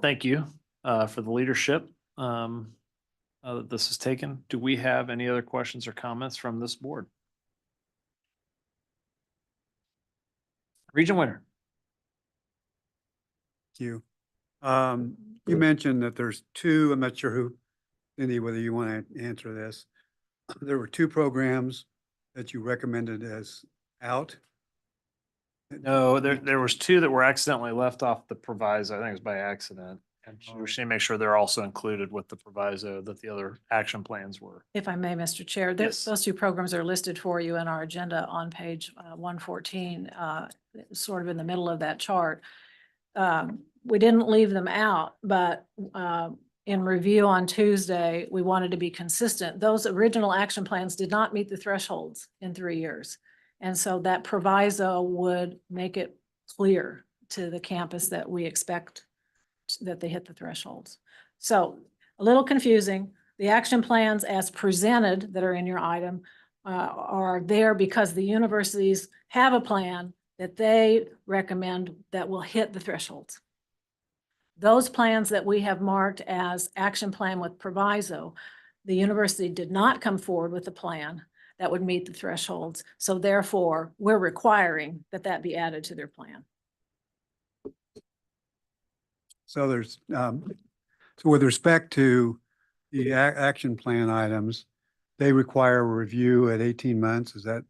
thank you for the leadership that this has taken. Do we have any other questions or comments from this board? Regent Winter. Thank you. You mentioned that there's 2, I'm not sure who, Cindy, whether you want to answer this. There were 2 programs that you recommended as out. No, there was 2 that were accidentally left off the proviso. I think it was by accident. And we should make sure they're also included with the proviso that the other action plans were. If I may, Mr. Chair, Yes. those 2 programs are listed for you in our agenda on page 114, sort of in the middle of that chart. We didn't leave them out, but in review on Tuesday, we wanted to be consistent. Those original action plans did not meet the thresholds in 3 years. And so that proviso would make it clear to the campus that we expect that they hit the thresholds. So a little confusing. The action plans as presented that are in your item are there because the universities have a plan that they recommend that will hit the thresholds. Those plans that we have marked as action plan with proviso, the university did not come forward with a plan that would meet the thresholds. So therefore, we're requiring that that be added to their plan. So there's, so with respect to the action plan items, they require a review at 18 months. Is that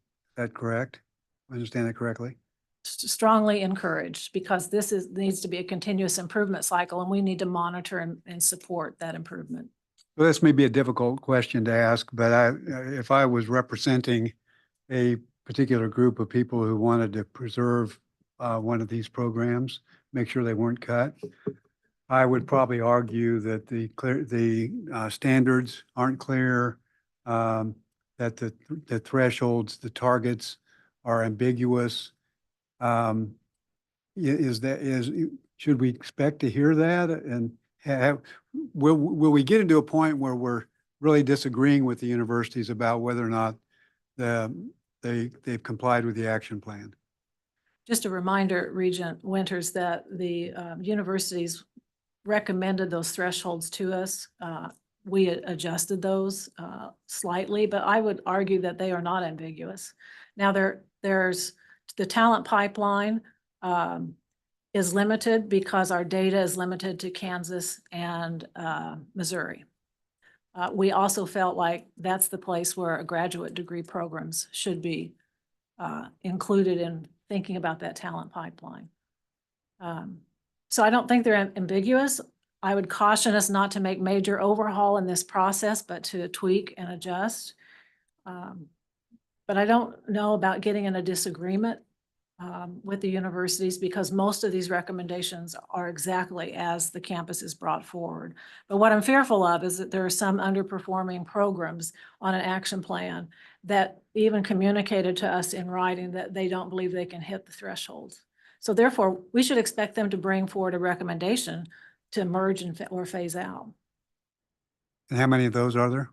correct? I understand that correctly? Strongly encouraged, because this needs to be a continuous improvement cycle, and we need to monitor and support that improvement. Well, this may be a difficult question to ask, but if I was representing a particular group of people who wanted to preserve one of these programs, make sure they weren't cut, I would probably argue that the standards aren't clear, that the thresholds, the targets are ambiguous. Should we expect to hear that? And will we get into a point where we're really disagreeing with the universities about whether or not they've complied with the action plan? Just a reminder, Regent Winters, that the universities recommended those thresholds to us. We adjusted those slightly, but I would argue that they are not ambiguous. Now, there's the talent pipeline is limited because our data is limited to Kansas and Missouri. We also felt like that's the place where graduate degree programs should be included in thinking about that talent pipeline. So I don't think they're ambiguous. I would caution us not to make major overhaul in this process, but to tweak and adjust. But I don't know about getting in a disagreement with the universities, because most of these recommendations are exactly as the campus is brought forward. But what I'm fearful of is that there are some underperforming programs on an action plan that even communicated to us in writing that they don't believe they can hit the thresholds. So therefore, we should expect them to bring forward a recommendation to merge or phase out. And how many of those are there?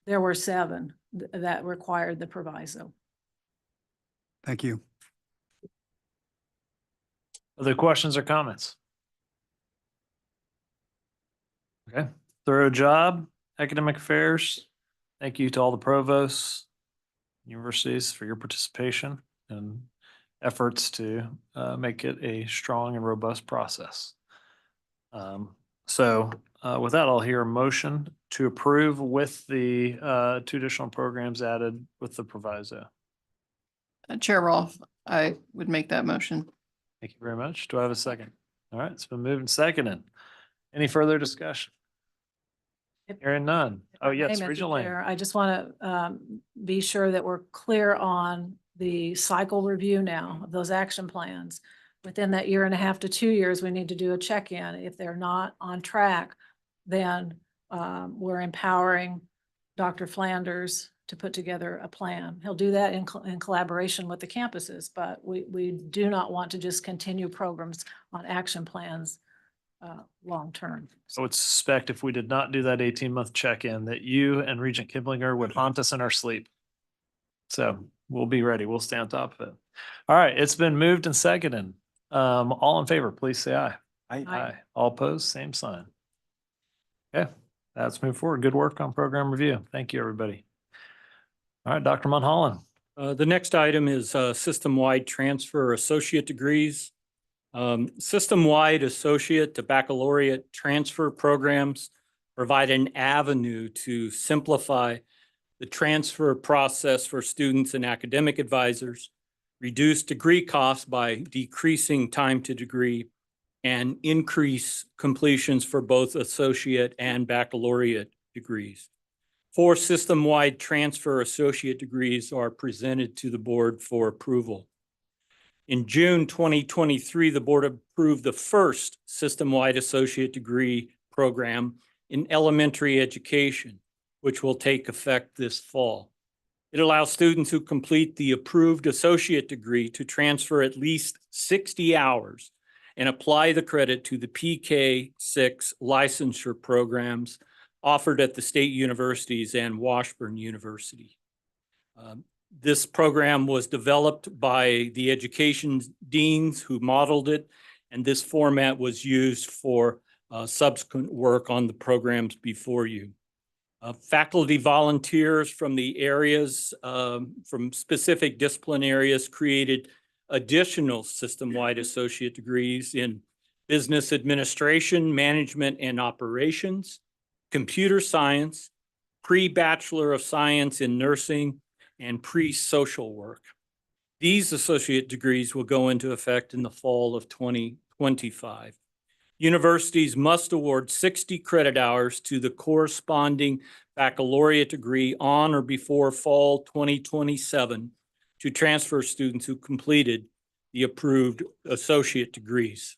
There were 7 that required the proviso. Thank you. Other questions or comments? Okay, thorough job, academic affairs. Thank you to all the provosts, universities for your participation and efforts to make it a strong and robust process. So with that, I'll hear a motion to approve with the 2 additional programs added with the proviso. Chair Rolfe, I would make that motion. Thank you very much. Do I have a second? All right, it's been moved and seconded. Any further discussion? Hearing none. Oh, yes, Hey, Mr. Regional Lane. Chair, I just want to be sure that we're clear on the cycle review now of those action plans. Within that 1.5 to 2 years, we need to do a check-in. If they're not on track, then we're empowering Dr. Flanders to put together a plan. He'll do that in collaboration with the campuses, but we do not want to just continue programs on action plans long-term. I would suspect if we did not do that 18-month check-in, that you and Regent Kiblinger would haunt us in our sleep. So we'll be ready. We'll stay on top of it. All right, it's been moved and seconded. All in favor, please say aye. Aye. All opposed, same sign. Okay, let's move forward. Good work on program review. Thank you, everybody. All right, Dr. Mulholland. The next item is system-wide transfer associate degrees. System-wide associate to baccalaureate transfer programs provide an avenue to simplify the transfer process for students and academic advisors, reduce degree costs by decreasing time to degree, and increase completions for both associate and baccalaureate degrees. 4 system-wide transfer associate degrees are presented to the board for approval. In June 2023, the board approved the first system-wide associate degree program in elementary education, which will take effect this fall. It allows students who complete the approved associate degree to transfer at least 60 hours and apply the credit to the PK6 licensure programs offered at the state universities and Washburn University. This program was developed by the education deans who modeled it, and this format was used for subsequent work on the programs before you. Faculty volunteers from the areas, from specific discipline areas, created additional system-wide associate degrees in business administration, management and operations, computer science, pre-bachelor of science in nursing, and pre-social work. These associate degrees will go into effect in the fall of 2025. Universities must award 60 credit hours to the corresponding baccalaureate degree on or before fall 2027 to transfer students who completed the approved associate degrees.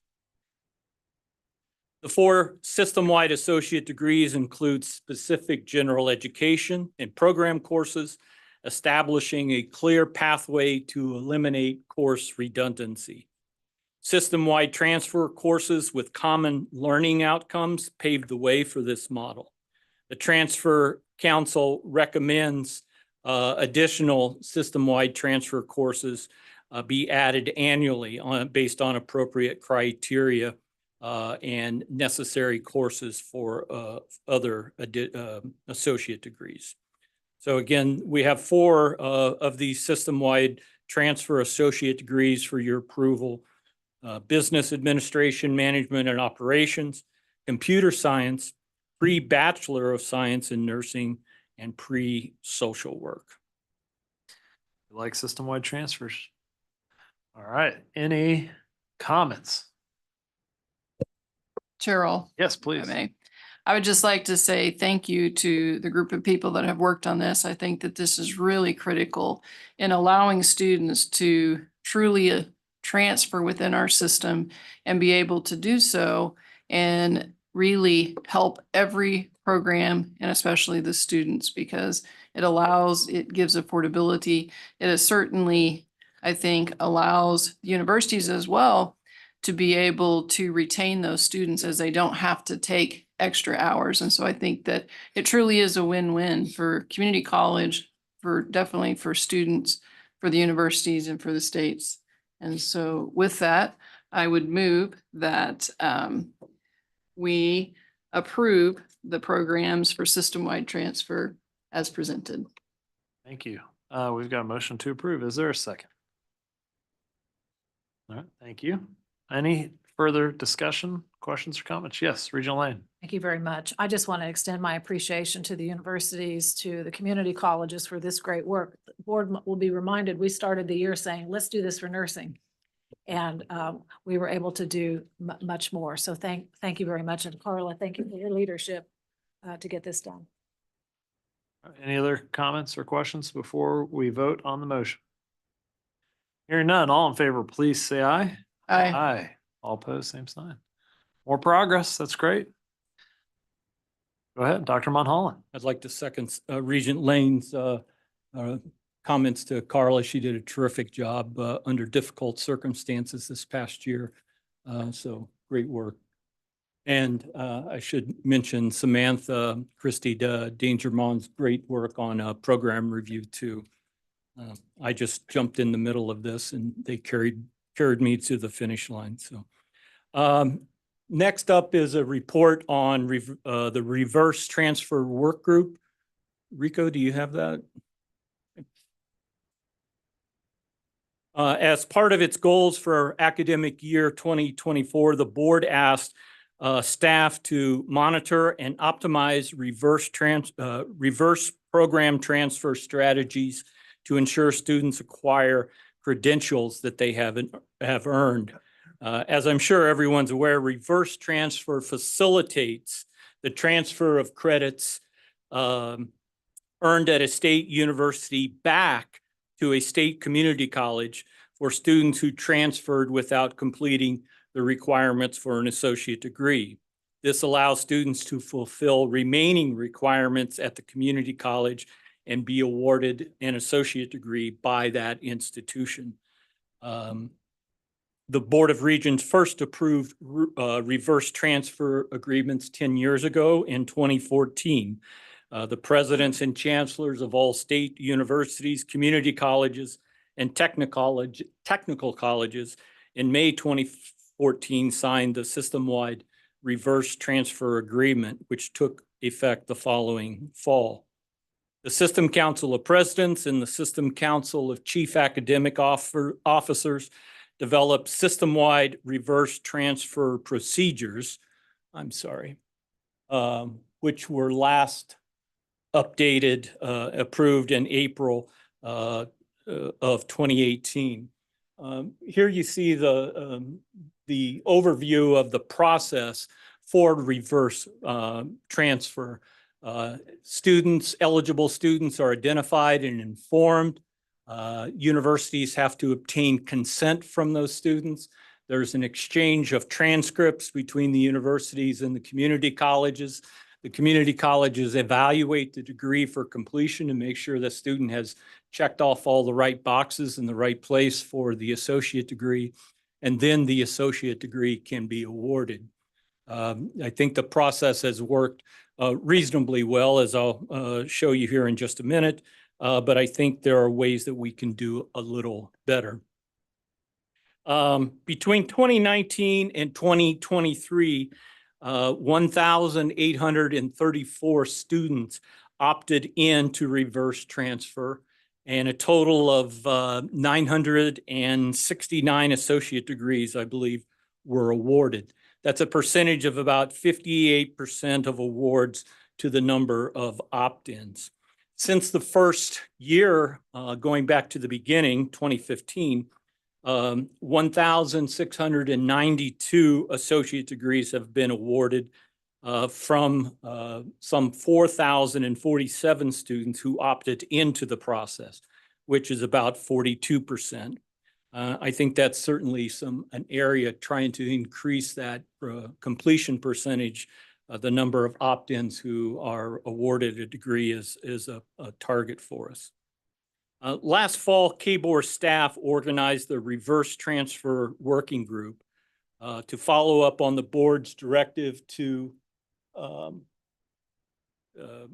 The 4 system-wide associate degrees include specific general education and program courses, establishing a clear pathway to eliminate course redundancy. System-wide transfer courses with common learning outcomes paved the way for this model. The Transfer Council recommends additional system-wide transfer courses be added annually based on appropriate criteria and necessary courses for other associate degrees. So again, we have 4 of these system-wide transfer associate degrees for your approval. Business Administration, Management and Operations, Computer Science, Pre-Bachelor of Science in Nursing, and Pre-Social Work. You like system-wide transfers? All right, any comments? Cheryl. Yes, please. I would just like to say thank you to the group of people that have worked on this. I think that this is really critical in allowing students to truly transfer within our system and be able to do so and really help every program and especially the students, because it gives affordability. It is certainly, I think, allows universities as well to be able to retain those students as they don't have to take extra hours. And so I think that it truly is a win-win for community college, definitely for students, for the universities and for the states. And so with that, I would move that we approve the programs for system-wide transfer as presented. Thank you. We've got a motion to approve. Is there a second? All right, thank you. Any further discussion, questions or comments? Yes, Regional Lane. Thank you very much. I just want to extend my appreciation to the universities, to the community colleges for this great work. The board will be reminded, we started the year saying, let's do this for nursing. And we were able to do much more. So thank you very much. And Carla, thank you for your leadership to get this done. Any other comments or questions before we vote on the motion? Hearing none, all in favor, please say aye. Aye. Aye. All opposed, same sign. More progress. That's great. Go ahead, Dr. Monholland. I'd like to second Regent Lane's comments to Carla. She did a terrific job under difficult circumstances this past year. So great work. And I should mention Samantha Christie Dangermon's great work on program review too. I just jumped in the middle of this and they carried me to the finish line. So next up is a report on the reverse transfer work group. Rico, do you have that? As part of its goals for academic year 2024, the board asked staff to monitor and optimize reverse program transfer strategies to ensure students acquire credentials that they have earned. As I'm sure everyone's aware, reverse transfer facilitates the transfer of credits earned at a state university back to a state community college for students who transferred without completing the requirements for an associate degree. This allows students to fulfill remaining requirements at the community college and be awarded an associate degree by that institution. The Board of Regents first approved reverse transfer agreements 10 years ago in 2014. The presidents and chancellors of all state universities, community colleges, and technical colleges in May 2014 signed the system-wide reverse transfer agreement, which took effect the following fall. The System Council of Presidents and the System Council of Chief Academic Officers developed system-wide reverse transfer procedures, which were last updated, approved in April of 2018. Here you see the overview of the process for reverse transfer. Eligible students are identified and informed. Universities have to obtain consent from those students. There's an exchange of transcripts between the universities and the community colleges. The community colleges evaluate the degree for completion to make sure the student has checked off all the right boxes in the right place for the associate degree, and then the associate degree can be awarded. I think the process has worked reasonably well, as I'll show you here in just a minute, but I think there are ways that we can do a little better. Between 2019 and 2023, 1,834 students opted in to reverse transfer, and a total of 969 associate degrees, I believe, were awarded. That's a percentage of about 58% of awards to the number of opt-ins. Since the first year, going back to the beginning, 2015, 1,692 associate degrees have been awarded from some 4,047 students who opted into the process, which is about 42%. I think that's certainly an area trying to increase that completion percentage. The number of opt-ins who are awarded a degree is a target for us. Last fall, KBOR staff organized the reverse transfer working group to follow up on the board's directive to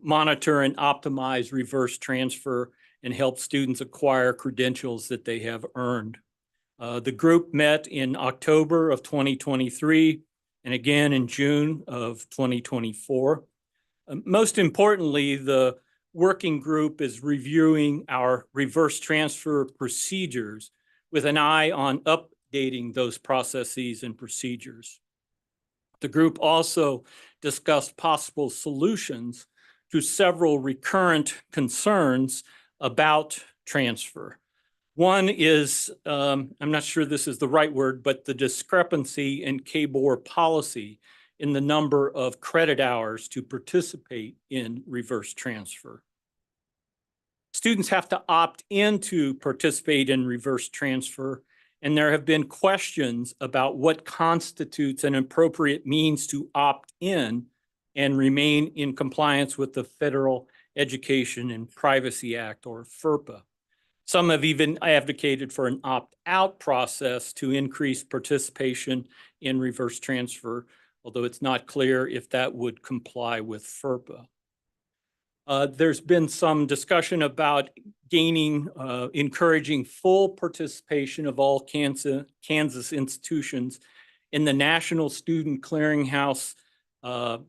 monitor and optimize reverse transfer and help students acquire credentials that they have earned. The group met in October of 2023 and again in June of 2024. Most importantly, the working group is reviewing our reverse transfer procedures with an eye on updating those processes and procedures. The group also discussed possible solutions to several recurrent concerns about transfer. One is, I'm not sure this is the right word, but the discrepancy in KBOR policy in the number of credit hours to participate in reverse transfer. Students have to opt in to participate in reverse transfer, and there have been questions about what constitutes an appropriate means to opt in and remain in compliance with the Federal Education and Privacy Act, or FERPA. Some have even advocated for an opt-out process to increase participation in reverse transfer, although it's not clear if that would comply with FERPA. There's been some discussion about encouraging full participation of all Kansas institutions in the National Student Clearinghouse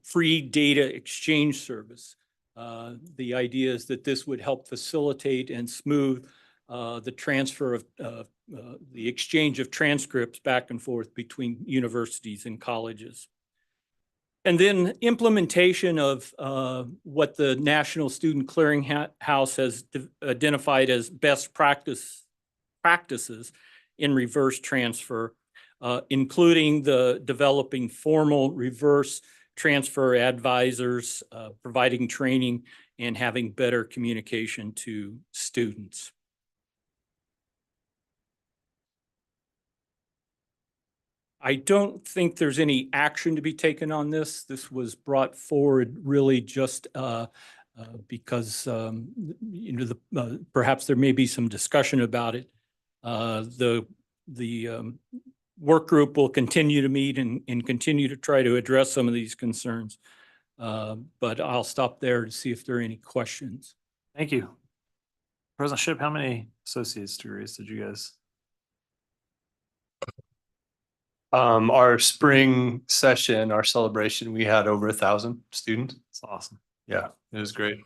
free data exchange service. The idea is that this would help facilitate and smooth the transfer of the exchange of transcripts back and forth between universities and colleges. And then implementation of what the National Student Clearinghouse has identified as best practices in reverse transfer, including the developing formal reverse transfer advisors, providing training, and having better communication to students. I don't think there's any action to be taken on this. This was brought forward really just because perhaps there may be some discussion about it. The work group will continue to meet and continue to try to address some of these concerns. But I'll stop there to see if there are any questions. Thank you. President Shipp, how many associate's degrees did you guys? Our spring session, our celebration, we had over 1,000 students. That's awesome. Yeah, it was great.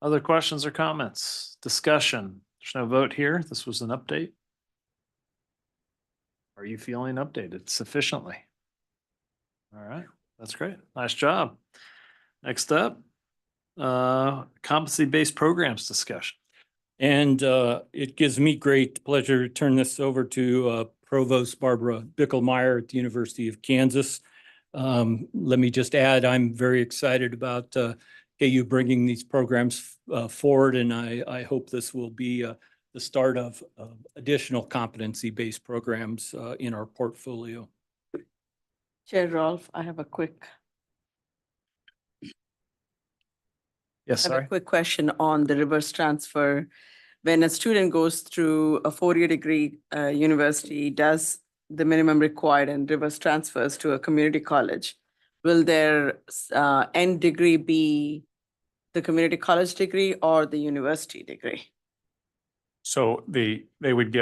Other questions or comments? Discussion? There's no vote here. This was an update. Are you feeling updated sufficiently? All right, that's great. Nice job. Next up, competency-based programs discussion. And it gives me great pleasure to turn this over to Provost Barbara Bickelmeyer at the University of Kansas. Let me just add, I'm very excited about KU bringing these programs forward, and I hope this will be the start of additional competency-based programs in our portfolio. Chair Rolfe, I have a quick Yes, I have a sorry. quick question on the reverse transfer. When a student goes through a four-year degree university, does the minimum required and reverse transfers to a community college, will their end degree be the community college degree or the university degree? So they would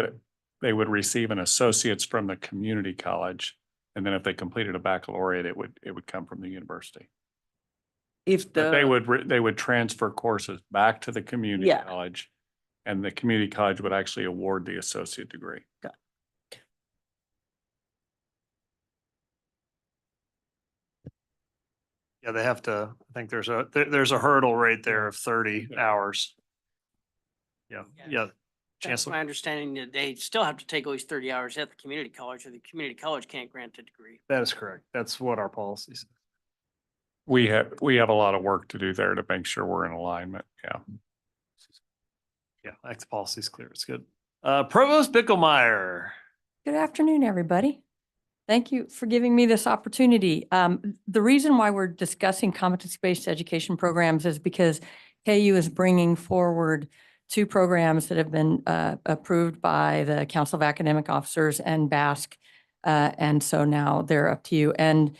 receive an associate's from the community college. And then if they completed a baccalaureate, it would come from the university. If But the, they would transfer courses back to the community Yeah. college. And the community college would actually award the associate degree. Yeah, they have to, I think there's a hurdle right there of 30 hours. Yeah, yeah. That's Chancellor. my understanding that they still have to take at least 30 hours at the community college, or the community college can't grant a degree. That is correct. That's what our policy says. We have a lot of work to do there to make sure we're in alignment. Yeah. Yeah, like the policy's clear. It's good. Provost Bicklemeyer. Good afternoon, everybody. Thank you for giving me this opportunity. The reason why we're discussing competency-based education programs is because KU is bringing forward two programs that have been approved by the Council of Academic Officers and BASC. And so now they're up to you. And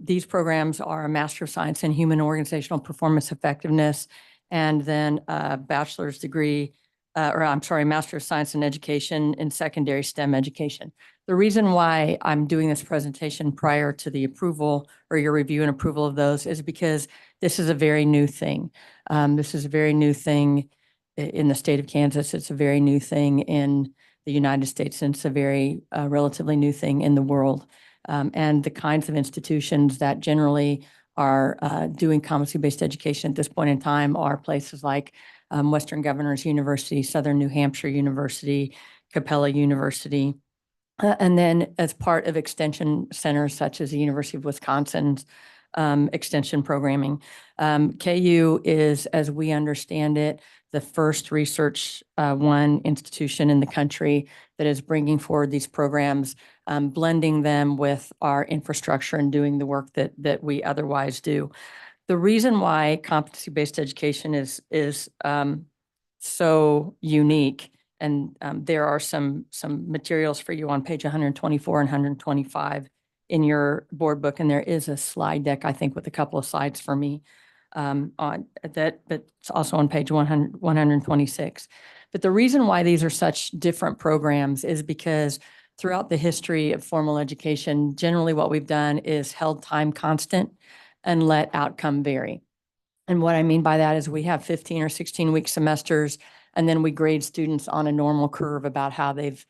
these programs are a Master of Science in Human Organizational Performance Effectiveness, and then a bachelor's degree, Master of Science in Education in Secondary STEM Education. The reason why I'm doing this presentation prior to the approval or your review and approval of those is because this is a very new thing. This is a very new thing in the state of Kansas. It's a very new thing in the United States, and it's a very relatively new thing in the world. And the kinds of institutions that generally are doing competency-based education at this point in time are places like Western Governors University, Southern New Hampshire University, Capella University, and then as part of extension centers such as the University of Wisconsin's extension programming. KU is, as we understand it, the first Research One institution in the country that is bringing forward these programs, blending them with our infrastructure and doing the work that we otherwise do. The reason why competency-based education is so unique, and there are some materials for you on page 124 and 125 in your board book, and there is a slide deck, I think, with a couple of slides for me on that's also on page 126. But the reason why these are such different programs is because throughout the history of formal education, generally what we've done is held time constant and let outcome vary. And what I mean by that is we have 15 or 16-week semesters, and then we grade students on a normal curve about how they've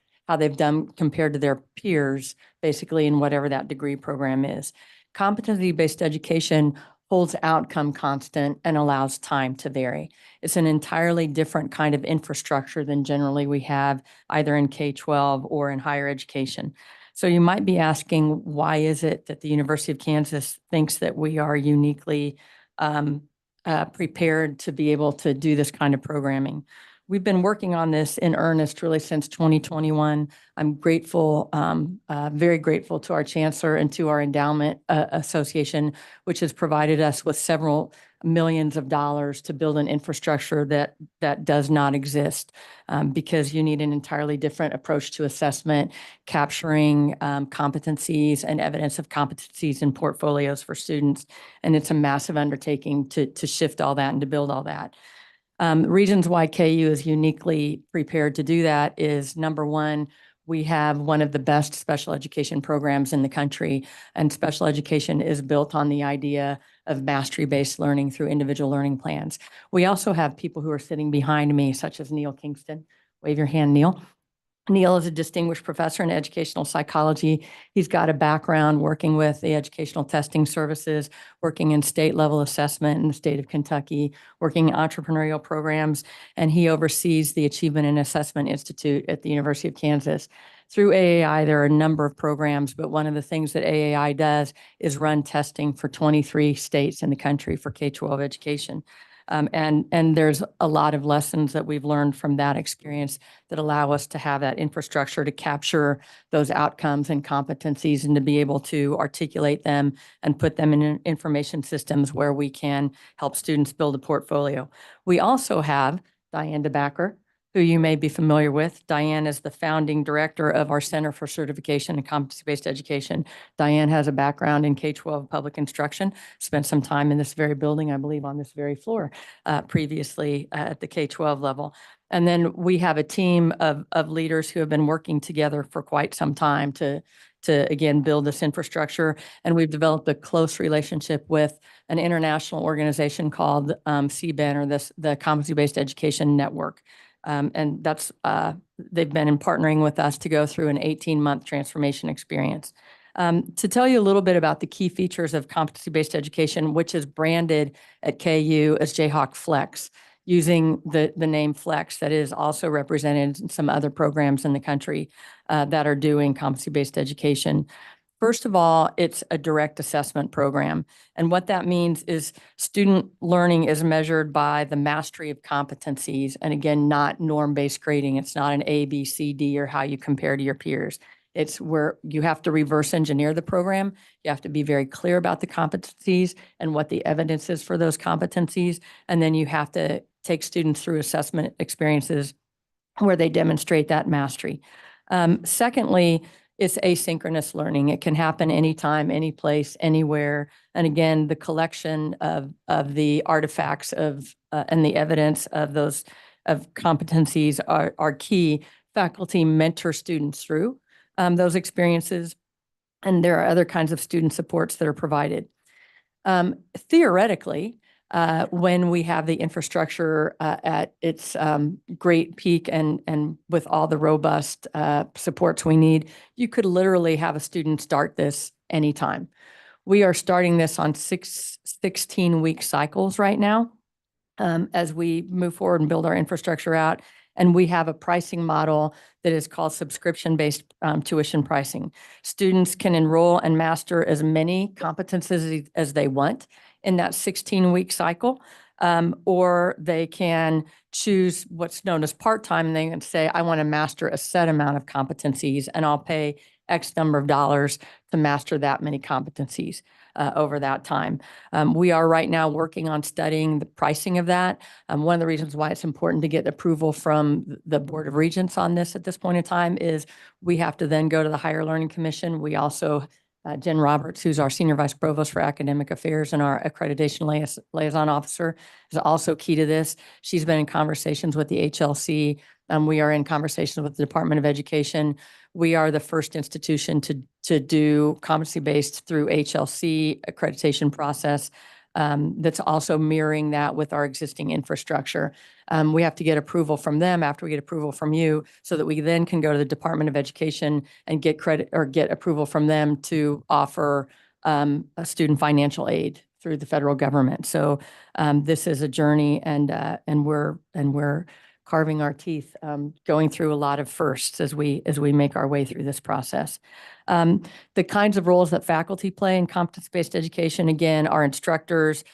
done compared to their peers, basically in whatever that degree program is. Competency-based education holds outcome constant and allows time to vary. It's an entirely different kind of infrastructure than generally we have either in K-12 or in higher education. So you might be asking, why is it that the University of Kansas thinks that we are uniquely prepared to be able to do this kind of programming? We've been working on this in earnest really since 2021. I'm grateful, very grateful to our chancellor and to our endowment association, which has provided us with several millions of dollars to build an infrastructure that does not exist, because you need an entirely different approach to assessment, capturing competencies and evidence of competencies in portfolios for students. And it's a massive undertaking to shift all that and to build all that. Reasons why KU is uniquely prepared to do that is, number one, we have one of the best special education programs in the country, and special education is built on the idea of mastery-based learning through individual learning plans. We also have people who are sitting behind me, such as Neil Kingston. Wave your hand, Neil. Neil is a distinguished professor in educational psychology. He's got a background working with the educational testing services, working in state level assessment in the state of Kentucky, working in entrepreneurial programs, and he oversees the Achievement and Assessment Institute at the University of Kansas. Through AAI, there are a number of programs, but one of the things that AAI does is run testing for 23 states in the country for K-12 education. And there's a lot of lessons that we've learned from that experience that allow us to have that infrastructure to capture those outcomes and competencies and to be able to articulate them and put them in information systems where we can help students build a portfolio. We also have Diane DeBacker, who you may be familiar with. Diane is the founding director of our Center for Certification and Competency-Based Education. Diane has a background in K-12 public instruction, spent some time in this very building, I believe on this very floor, previously at the K-12 level. And then we have a team of leaders who have been working together for quite some time to again, build this infrastructure. And we've developed a close relationship with an international organization called CBEN, or the Competency-Based Education Network. And that's, they've been partnering with us to go through an 18-month transformation experience. To tell you a little bit about the key features of competency-based education, which is branded at KU as Jayhawk Flex, using the name Flex that is also represented in some other programs in the country that are doing competency-based education. First of all, it's a direct assessment program. And what that means is student learning is measured by the mastery of competencies. And again, not norm-based grading. It's not an A, B, C, D, or how you compare to your peers. It's where you have to reverse engineer the program. You have to be very clear about the competencies and what the evidence is for those competencies. And then you have to take students through assessment experiences where they demonstrate that mastery. Secondly, it's asynchronous learning. It can happen anytime, any place, anywhere. And again, the collection of the artifacts of and the evidence of those competencies are key. Faculty mentor students through those experiences, and there are other kinds of student supports that are provided. Theoretically, when we have the infrastructure at its great peak and with all the robust supports we need, you could literally have a student start this anytime. We are starting this on 16-week cycles right now as we move forward and build our infrastructure out. And we have a pricing model that is called subscription-based tuition pricing. Students can enroll and master as many competencies as they want in that 16-week cycle, or they can choose what's known as part-time, and they can say, I want to master a set amount of competencies, and I'll pay X number of dollars to master that many competencies over that time. We are right now working on studying the pricing of that. One of the reasons why it's important to get approval from the Board of Regents on this at this point in time is we have to then go to the Higher Learning Commission. We also Jen Roberts, who's our Senior Vice Provost for Academic Affairs and our Accreditation Liaison Officer, is also key to this. She's been in conversations with the HLC. We are in conversations with the Department of Education. We are the first institution to do competency-based through HLC accreditation process. That's also mirroring that with our existing infrastructure. We have to get approval from them after we get approval from you so that we then can go to the Department of Education and get credit or get approval from them to offer a student financial aid through the federal government. So this is a journey, and we're carving our teeth, going through a lot of firsts as we make our way through this process. The kinds of roles that faculty play in competence-based education, again, are instructors,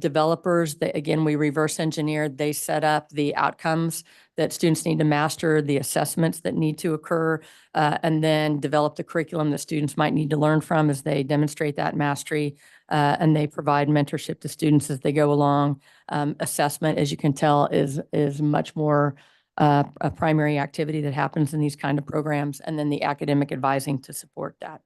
developers. Again, we reverse engineer. They set up the outcomes that students need to master, the assessments that need to occur, and then develop the curriculum that students might need to learn from as they demonstrate that mastery, and they provide mentorship to students as they go along. Assessment, as you can tell, is much more a primary activity that happens in these kind of programs, and then the academic advising to support that.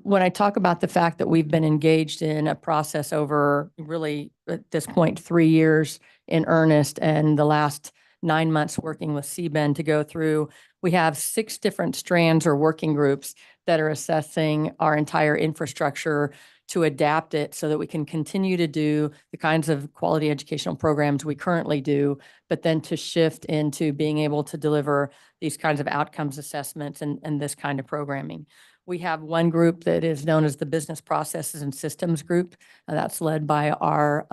When I talk about the fact that we've been engaged in a process over really at this point 3 years in earnest, and the last 9 months working with CBEN to go through, we have 6 different strands or working groups that are assessing our entire infrastructure to adapt it so that we can continue to do the kinds of quality educational programs we currently do, but then to shift into being able to deliver these kinds of outcomes assessments and this kind of programming. We have one group that is known as the Business Processes and Systems Group. That's led by our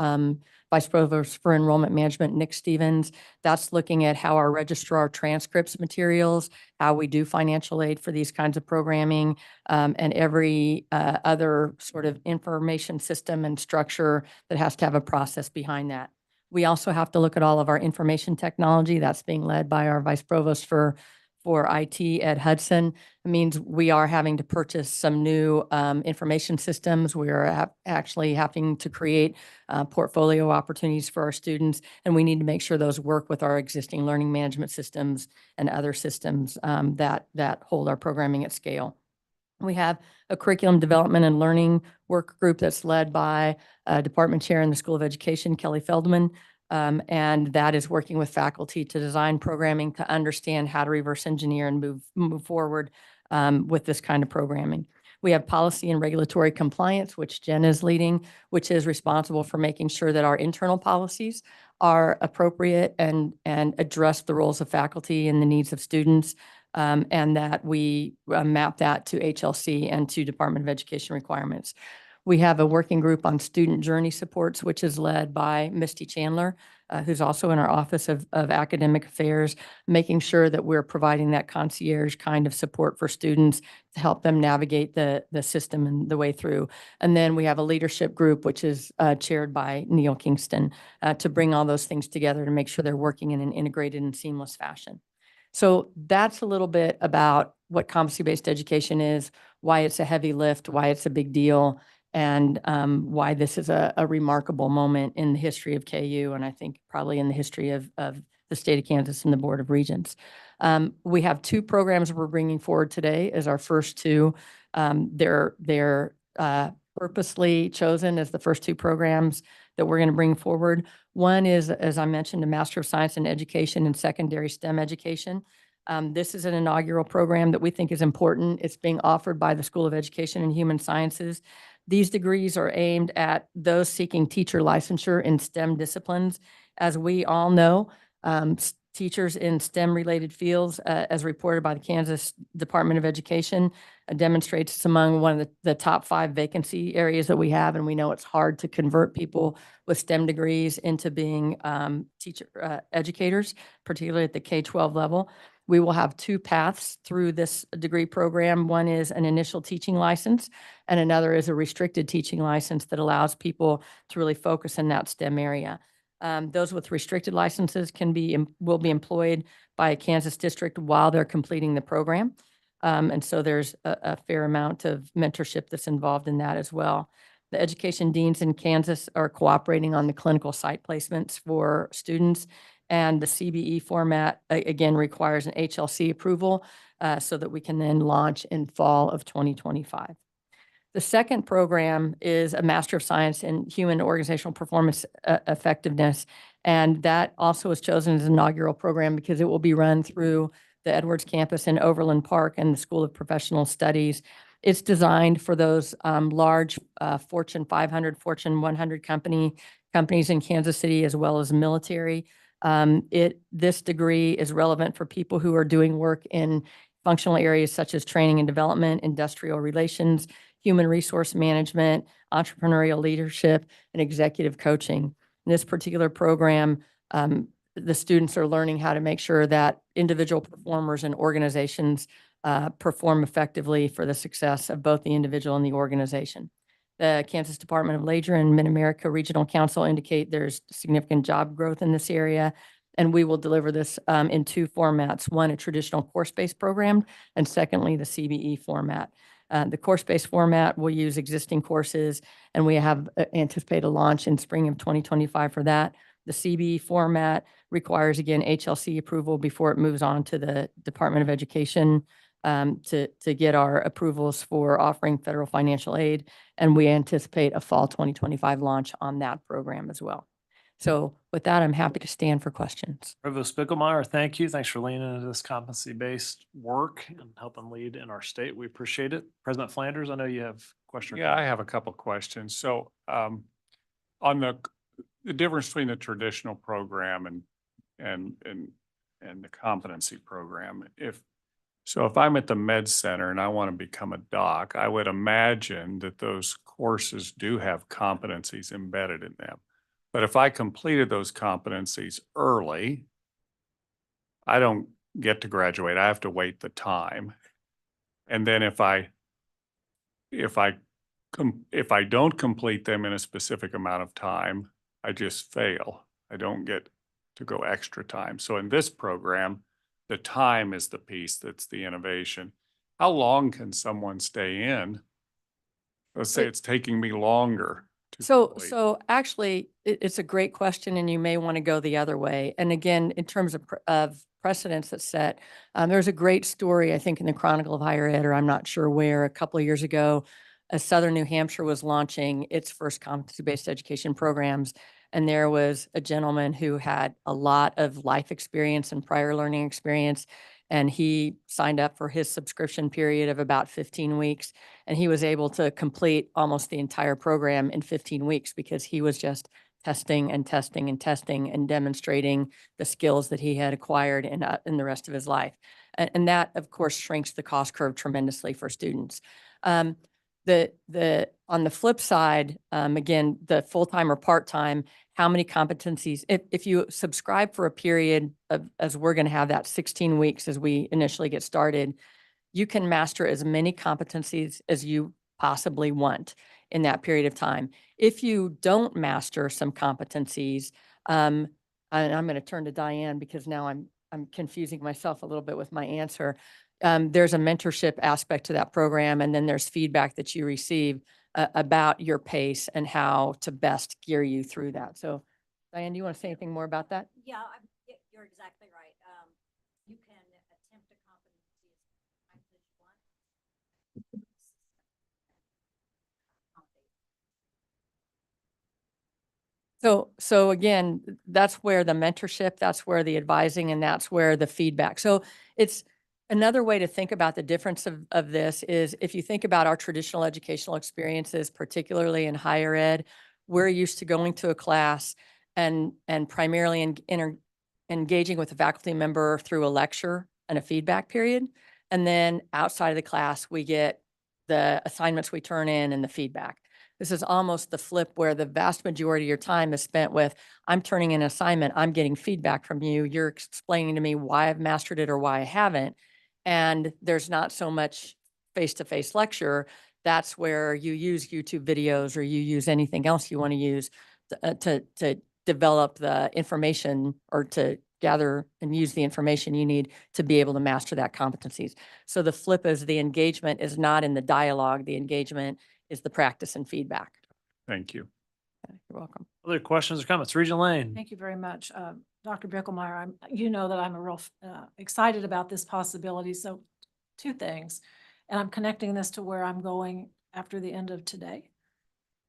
Vice Provost for Enrollment Management, Nick Stevens. That's looking at how our registrar transcripts materials, how we do financial aid for these kinds of programming, and every other sort of information system and structure that has to have a process behind that. We also have to look at all of our information technology. That's being led by our Vice Provost for IT, Ed Hudson. It means we are having to purchase some new information systems. We are actually having to create portfolio opportunities for our students, and we need to make sure those work with our existing learning management systems and other systems that hold our programming at scale. We have a curriculum development and learning work group that's led by Department Chair in the School of Education, Kelly Feldman. And that is working with faculty to design programming to understand how to reverse engineer and move forward with this kind of programming. We have policy and regulatory compliance, which Jen is leading, which is responsible for making sure that our internal policies are appropriate and address the roles of faculty and the needs of students. And that we map that to HLC and to Department of Education requirements. We have a working group on student journey supports, which is led by Misty Chandler, who's also in our Office of Academic Affairs, making sure that we're providing that concierge kind of support for students to help them navigate the system and the way through. And then we have a leadership group, which is chaired by Neil Kingston, to bring all those things together to make sure they're working in an integrated and seamless fashion. So that's a little bit about what competency-based education is, why it's a heavy lift, why it's a big deal, and why this is a remarkable moment in the history of KU, and I think probably in the history of the state of Kansas and the Board of Regents. We have two programs we're bringing forward today as our first two. They're purposely chosen as the first two programs that we're going to bring forward. One is, as I mentioned, a Master of Science in Education and Secondary STEM Education. This is an inaugural program that we think is important. It's being offered by the School of Education and Human Sciences. These degrees are aimed at those seeking teacher licensure in STEM disciplines. As we all know, teachers in STEM-related fields, as reported by the Kansas Department of Education, demonstrates it's among one of the top 5 vacancy areas that we have, and we know it's hard to convert people with STEM degrees into being teacher educators, particularly at the K-12 level. We will have 2 paths through this degree program. One is an initial teaching license, and another is a restricted teaching license that allows people to really focus in that STEM area. Those with restricted licenses will be employed by a Kansas district while they're completing the program. And so there's a fair amount of mentorship that's involved in that as well. The education deans in Kansas are cooperating on the clinical site placements for students. And the CBE format, again, requires an HLC approval so that we can then launch in fall of 2025. The second program is a Master of Science in Human Organizational Performance Effectiveness. And that also was chosen as an inaugural program because it will be run through the Edwards campus in Overland Park and the School of Professional Studies. It's designed for those large Fortune 500, Fortune 100 companies in Kansas City, as well as military. This degree is relevant for people who are doing work in functional areas such as training and development, industrial relations, human resource management, entrepreneurial leadership, and executive coaching. In this particular program, the students are learning how to make sure that individual performers and organizations perform effectively for the success of both the individual and the organization. The Kansas Department of Labor and Mid-America Regional Council indicate there's significant job growth in this area, and we will deliver this in 2 formats. One, a traditional course-based program, and secondly, the CBE format. The course-based format will use existing courses, and we have anticipate a launch in spring of 2025 for that. The CBE format requires, again, HLC approval before it moves on to the Department of Education to get our approvals for offering federal financial aid. And we anticipate a fall 2025 launch on that program as well. So with that, I'm happy to stand for questions. Provost Spickelmeyer, thank you. Thanks for leaning into this competency-based work and helping lead in our state. We appreciate it. President Flanders, I know you have a question. Yeah, I have a couple questions. So on the difference between the traditional program and the competency program, if I'm at the Med Center and I want to become a doc, I would imagine that those courses do have competencies embedded in them. But if I completed those competencies early, I don't get to graduate. I have to wait the time. And then if I don't complete them in a specific amount of time, I just fail. I don't get to go extra time. So in this program, the time is the piece that's the innovation. How long can someone stay in? Let's say it's taking me longer to complete. So actually, it's a great question, and you may want to go the other way. And again, in terms of precedents that's set, there's a great story, I think, in the Chronicle of Higher Ed, or I'm not sure where, a couple of years ago, Southern New Hampshire was launching its first competency-based education programs. And there was a gentleman who had a lot of life experience and prior learning experience. And he signed up for his subscription period of about 15 weeks. And he was able to complete almost the entire program in 15 weeks because he was just testing and testing and testing and demonstrating the skills that he had acquired in the rest of his life. And that, of course, shrinks the cost curve tremendously for students. On the flip side, again, the full-time or part-time, how many competencies, if you subscribe for a period of, as we're going to have that 16 weeks as we initially get started, you can master as many competencies as you possibly want in that period of time. If you don't master some competencies, and I'm going to turn to Diane because now I'm confusing myself a little bit with my answer. There's a mentorship aspect to that program, and then there's feedback that you receive about your pace and how to best gear you through that. So, Diane, do you want to say anything more about that? Yeah, you're exactly right. You can attempt a competency as times as you want. So again, that's where the mentorship, that's where the advising, and that's where the feedback. So it's another way to think about the difference of this is if you think about our traditional educational experiences, particularly in higher ed, we're used to going to a class and primarily engaging with a faculty member through a lecture and a feedback period. And then outside of the class, we get the assignments we turn in and the feedback. This is almost the flip where the vast majority of your time is spent with, I'm turning in an assignment, I'm getting feedback from you, you're explaining to me why I've mastered it or why I haven't. And there's not so much face-to-face lecture. That's where you use YouTube videos or you use anything else you want to use to develop the information or to gather and use the information you need to be able to master that competencies. So the flip is the engagement is not in the dialogue, the engagement is the practice and feedback. Thank you. You're welcome. Other questions or comments? Regent Lane. Thank you very much. Dr. Bickelmeyer, you know that I'm a real excited about this possibility. So two things, and I'm connecting this to where I'm going after the end of today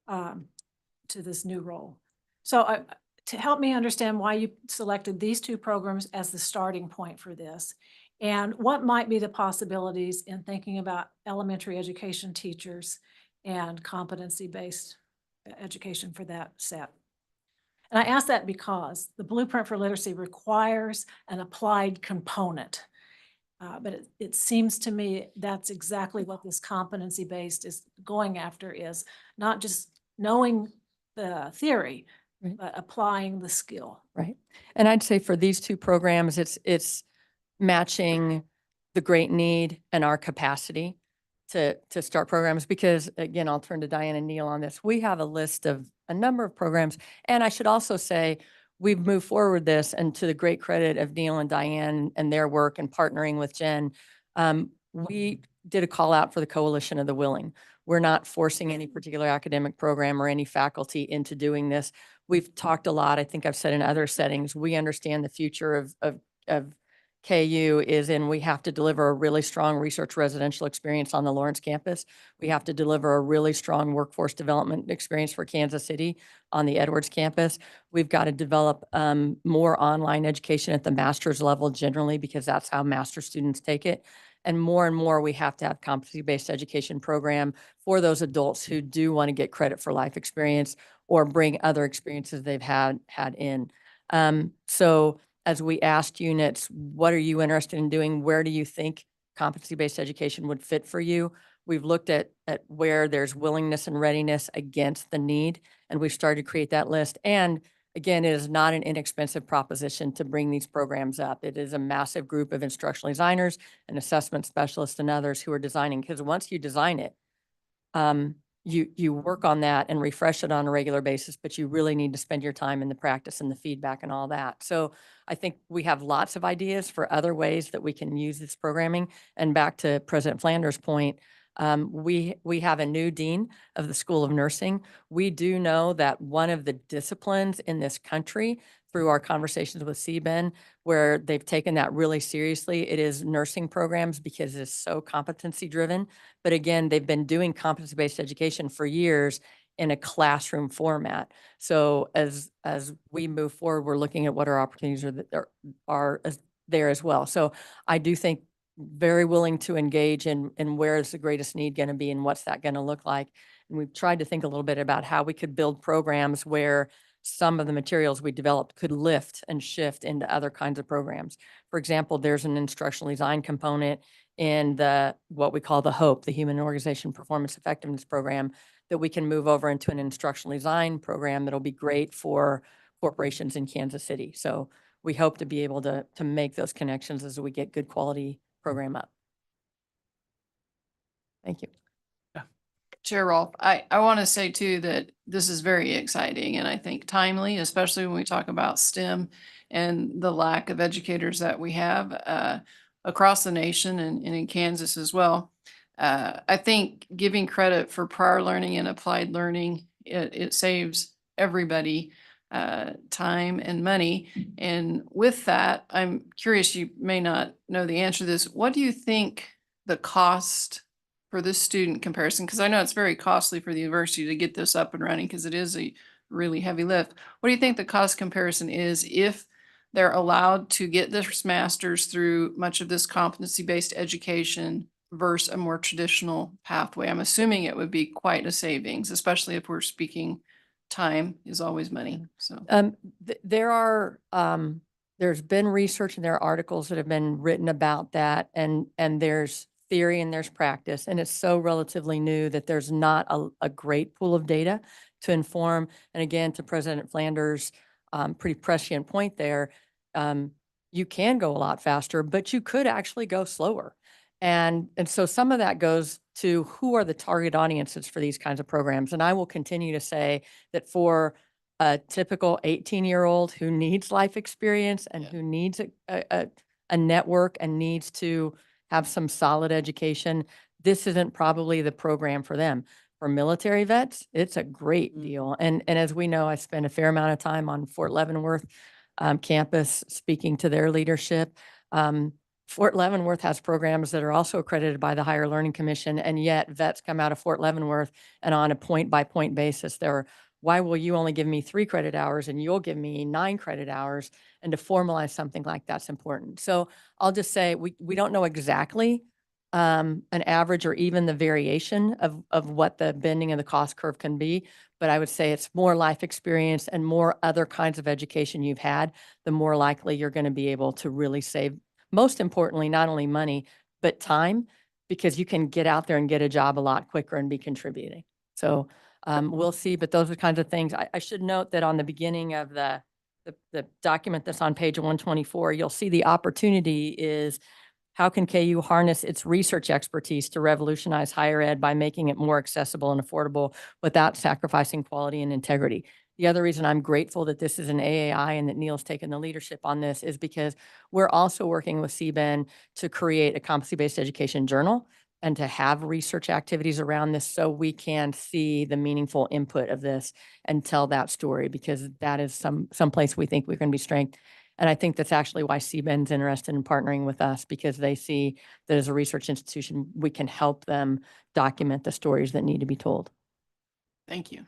to this new role. So to help me understand why you selected these two programs as the starting point for this, and what might be the possibilities in thinking about elementary education teachers and competency-based education for that set. And I ask that because the Blueprint for Literacy requires an applied component. But it seems to me that's exactly what this competency-based is going after, is not just knowing the theory, right, but applying the skill. Right. And I'd say for these two programs, it's matching the great need and our capacity to start programs, because again, I'll turn to Diane and Neil on this. We have a list of a number of programs. And I should also say, we've moved forward this, and to the great credit of Neil and Diane and their work and partnering with Jen, we did a call out for the Coalition of the Willing. We're not forcing any particular academic program or any faculty into doing this. We've talked a lot, I think I've said in other settings, we understand the future of KU is in, we have to deliver a really strong research residential experience on the Lawrence campus. We have to deliver a really strong workforce development experience for Kansas City on the Edwards campus. We've got to develop more online education at the master's level generally, because that's how master students take it. And more, we have to have competency-based education program for those adults who do want to get credit for life experience or bring other experiences they've had in. So as we asked units, what are you interested in doing? Where do you think competency-based education would fit for you? We've looked at where there's willingness and readiness against the need, and we've started to create that list. And again, it is not an inexpensive proposition to bring these programs up. It is a massive group of instructional designers and assessment specialists and others who are designing, because once you design it, you work on that and refresh it on a regular basis, but you really need to spend your time in the practice and the feedback and all that. So I think we have lots of ideas for other ways that we can use this programming. And back to President Flanders' point, we have a new dean of the School of Nursing. We do know that one of the disciplines in this country, through our conversations with CBEN, where they've taken that really seriously, it is nursing programs because it's so competency driven. But again, they've been doing competency-based education for years in a classroom format. So as we move forward, we're looking at what our opportunities are there as well. So I do think very willing to engage in where is the greatest need going to be and what's that going to look like. And we've tried to think a little bit about how we could build programs where some of the materials we developed could lift and shift into other kinds of programs. For example, there's an instructional design component in what we call the HOPE, the Human Organization Performance Effectiveness Program, that we can move over into an instructional design program that'll be great for corporations in Kansas City. So we hope to be able to make those connections as we get good quality program up. Thank you. Chair Rolfe, I want to say too that this is very exciting and I think timely, especially when we talk about STEM and the lack of educators that we have across the nation and in Kansas as well. I think giving credit for prior learning and applied learning, it saves everybody time and money. And with that, I'm curious, you may not know the answer to this. What do you think the cost for this student comparison? Because I know it's very costly for the university to get this up and running because it is a really heavy lift. What do you think the cost comparison is if they're allowed to get this master's through much of this competency-based education versus a more traditional pathway? I'm assuming it would be quite a savings, especially if we're speaking time is always money. So there's been research and there are articles that have been written about that, and there's theory and there's practice, and it's so relatively new that there's not a great pool of data to inform. And again, to President Flanders' pretty prescient point there, you can go a lot faster, but you could actually go slower. And so some of that goes to who are the target audiences for these kinds of programs. And I will continue to say that for a typical 18-year-old who needs life experience and who needs a network and needs to have some solid education, this isn't probably the program for them. For military vets, it's a great deal. And as we know, I spent a fair amount of time on Fort Leavenworth campus speaking to their leadership. Fort Leavenworth has programs that are also accredited by the Higher Learning Commission, and yet vets come out of Fort Leavenworth and on a point-by-point basis, why will you only give me 3 credit hours and you'll give me 9 credit hours? And to formalize something like that's important. So I'll just say we don't know exactly an average or even the variation of what the bending of the cost curve can be, but I would say it's more life experience and more other kinds of education you've had, the more likely you're going to be able to really save, most importantly, not only money, but time, because you can get out there and get a job a lot quicker and be contributing. So we'll see, but those are the kinds of things. I should note that on the beginning of the document that's on page 124, you'll see the opportunity is how can KU harness its research expertise to revolutionize higher ed by making it more accessible and affordable without sacrificing quality and integrity. The other reason I'm grateful that this is an AAI and that Neil's taken the leadership on this is because we're also working with CBEN to create a competency-based education journal and to have research activities around this so we can see the meaningful input of this and tell that story, because that is some place we think we're going to be strength. And I think that's actually why CBEN's interested in partnering with us, because they see that as a research institution, we can help them document the stories that need to be told. thank you.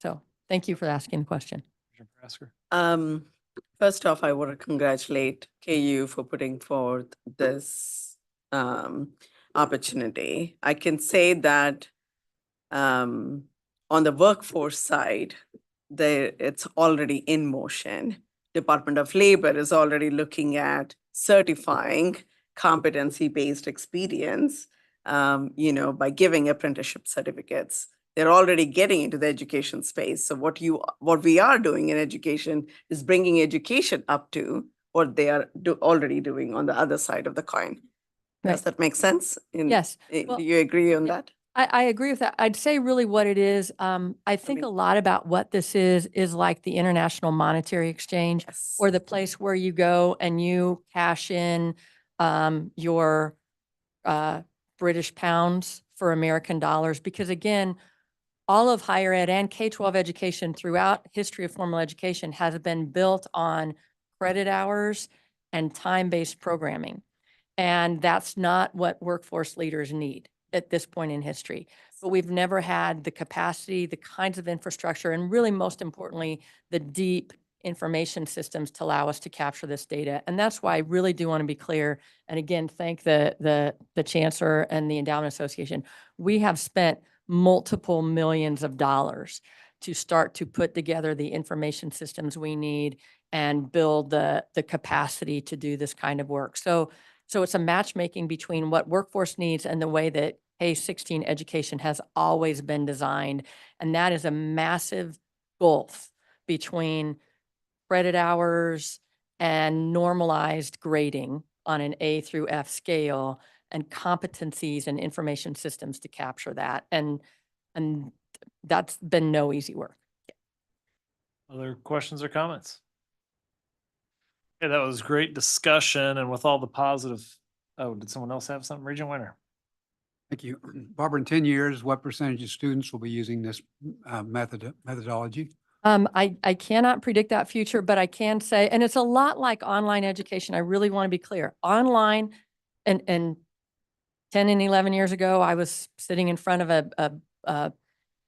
So thank you for asking the question. First off, I want to congratulate KU for putting forth this opportunity. I can say that on the workforce side, it's already in motion. Department of Labor is already looking at certifying competency-based experience, by giving apprenticeship certificates. They're already getting into the education space. So what we are doing in education is bringing education up to what they are already doing on the other side of the coin. Does that make sense? Yes. Do you agree on that? I agree with that. I'd say really what it is, I think a lot about what this is like the International Monetary Exchange or the place where you go and you cash in your British pounds for American dollars. Because again, all of higher ed and K-12 education throughout history of formal education has been built on credit hours and time-based programming. And that's not what workforce leaders need at this point in history. But we've never had the capacity, the kinds of infrastructure, and really most importantly, the deep information systems to allow us to capture this data. And that's why I really do want to be clear. And again, thank the Chancellor and the Endowment Association. We have spent multiple millions of dollars to start to put together the information systems we need and build the capacity to do this kind of work. So it's a matchmaking between what workforce needs and the way that K-16 education has always been designed. And that is a massive gulf between credit hours and normalized grading on an A through F scale and competencies and information systems to capture that. And that's been no easy work. Other questions or comments? Okay, that was great discussion, and with all the positive, oh, did someone else have something? Regent Winter. Thank you. Barbara, in 10 years, what percentage of students will be using this methodology? I cannot predict that future, but I can say, and it's a lot like online education. I really want to be clear. Online and 10 and 11 years ago, I was sitting in front of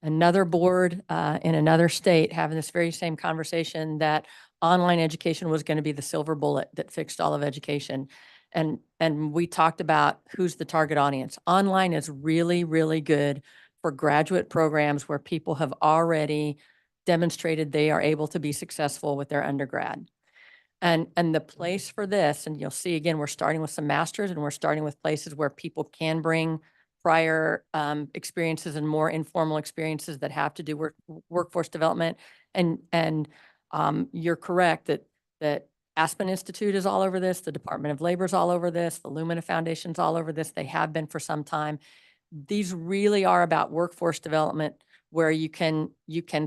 another board in another state having this very same conversation that online education was going to be the silver bullet that fixed all of education. And we talked about who's the target audience. Online is really, really good for graduate programs where people have already demonstrated they are able to be successful with their undergrad. And the place for this, and you'll see again, we're starting with some masters and we're starting with places where people can bring prior experiences and more informal experiences that have to do with workforce development. And you're correct that Aspen Institute is all over this. The Department of Labor is all over this. The Lumina Foundation's all over this. They have been for some time. These really are about workforce development where you can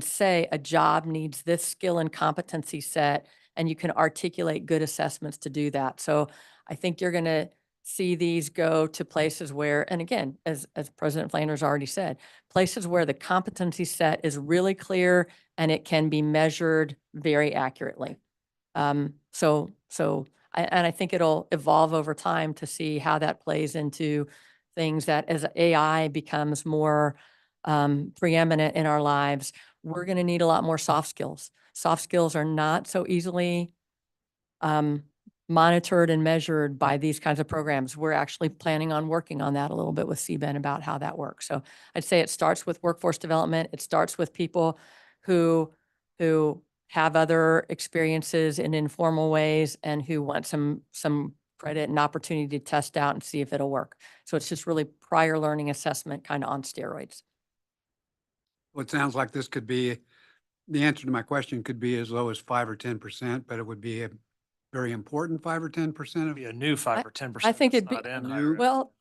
say a job needs this skill and competency set, and you can articulate good assessments to do that. So I think you're going to see these go to places where, and again, as President Flanders already said, places where the competency set is really clear and it can be measured very accurately. I think it'll evolve over time to see how that plays into things that as AI becomes more preeminent in our lives, we're going to need a lot more soft skills. Soft skills are not so easily monitored and measured by these kinds of programs. We're actually planning on working on that a little bit with CBEN about how that works. So I'd say it starts with workforce development. It starts with people who have other experiences in informal ways and who want some credit and opportunity to test out and see if it'll work. So it's just really prior learning assessment kind of on steroids. Well, it sounds like this could be, the answer to my question could be as low as 5 or 10%, but it would be a very important 5 or 10% of Be a new 5 or 10%. I think it'd that's be, not in higher ed. well,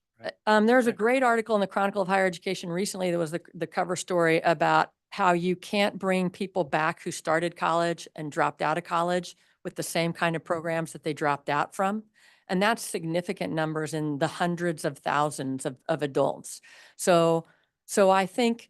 there's a great article in the Chronicle of Higher Education recently. There was the cover story about how you can't bring people back who started college and dropped out of college with the same kind of programs that they dropped out from. And that's significant numbers in the hundreds of thousands of adults. So I think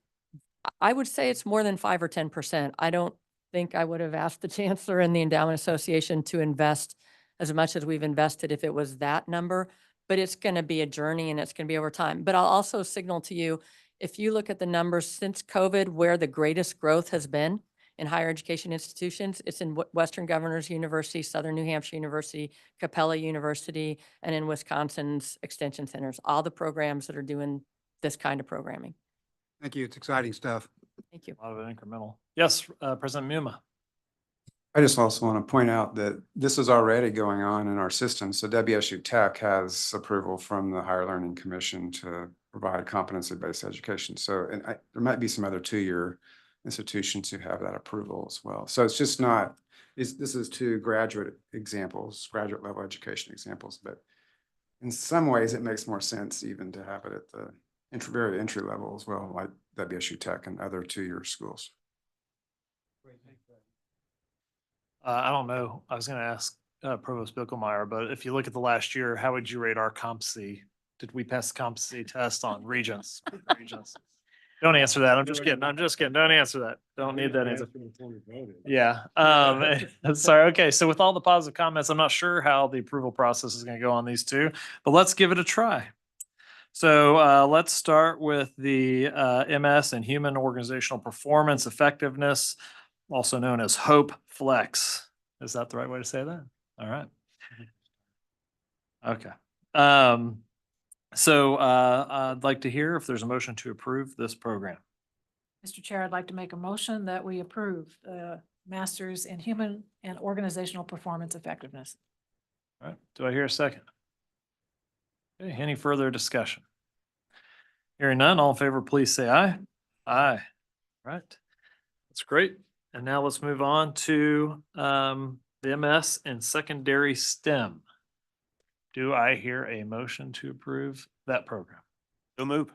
I would say it's more than 5 or 10%. I don't think I would have asked the Chancellor and the Endowment Association to invest as much as we've invested if it was that number, but it's going to be a journey and it's going to be over time. But I'll also signal to you, if you look at the numbers since COVID, where the greatest growth has been in higher education institutions, it's in Western Governors University, Southern New Hampshire University, Capella University, and in Wisconsin's extension centers, all the programs that are doing this kind of programming. Thank you. It's exciting stuff. Thank you. A lot of it incremental. Yes, President Muma. I just also want to point out that this is already going on in our system. So WSU Tech has approval from the Higher Learning Commission to provide competency-based education. So, and there might be some other two-year institutions who have that approval as well. So it's just not, this is two graduate examples, graduate level education examples, but in some ways it makes more sense even to have it at the very entry level as well, like WSU Tech and other two-year schools. I don't know. I was gonna ask Provost Bickelmeyer, but if you look at the last year, how would you rate our competency? Did we pass the competency test on Regents? Regents. Don't answer that. I'm just kidding. I'm just kidding. Don't answer that. Don't need that answer. Yeah. Sorry. Okay. So with all the positive comments, I'm not sure how the approval process is going to go on these two, but let's give it a try. So let's start with the MS and Human Organizational Performance Effectiveness, also known as Hope Flex. Is that the right way to say that? All right. Okay. So I'd like to hear if there's a motion to approve this program. Mr. Chair, I'd like to make a motion that we approve the Masters in Human and Organizational Performance Effectiveness. All right. Do I hear a second? Okay. Any further discussion? Hearing none, all in favor, please say aye. Aye. Right. That's great. And now let's move on to the MS and Secondary STEM. Do I hear a motion to approve that program? So move.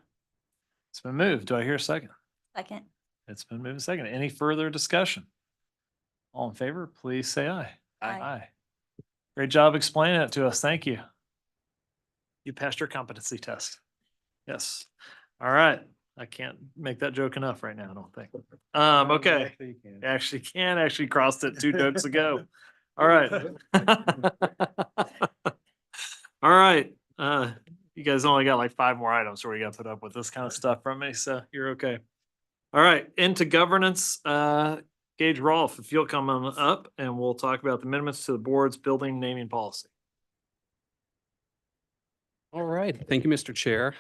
It's been moved. Do I hear a second? Second. It's been moved second. Any further discussion? All in favor, please say aye. Aye. Great job explaining it to us. Thank you. You passed your competency test. Yes. All right. I can't make that joke enough right now, I don't think. Okay. Actually crossed it 2 jokes ago. All right. All right. You guys only got like 5 more items where you got to put up with this kind of stuff from me, so you're okay. All right, into governance. Gage Rolfe, if you'll come on up and we'll talk about the amendments to the board's building naming policy. All right, thank you, Mr. Chair.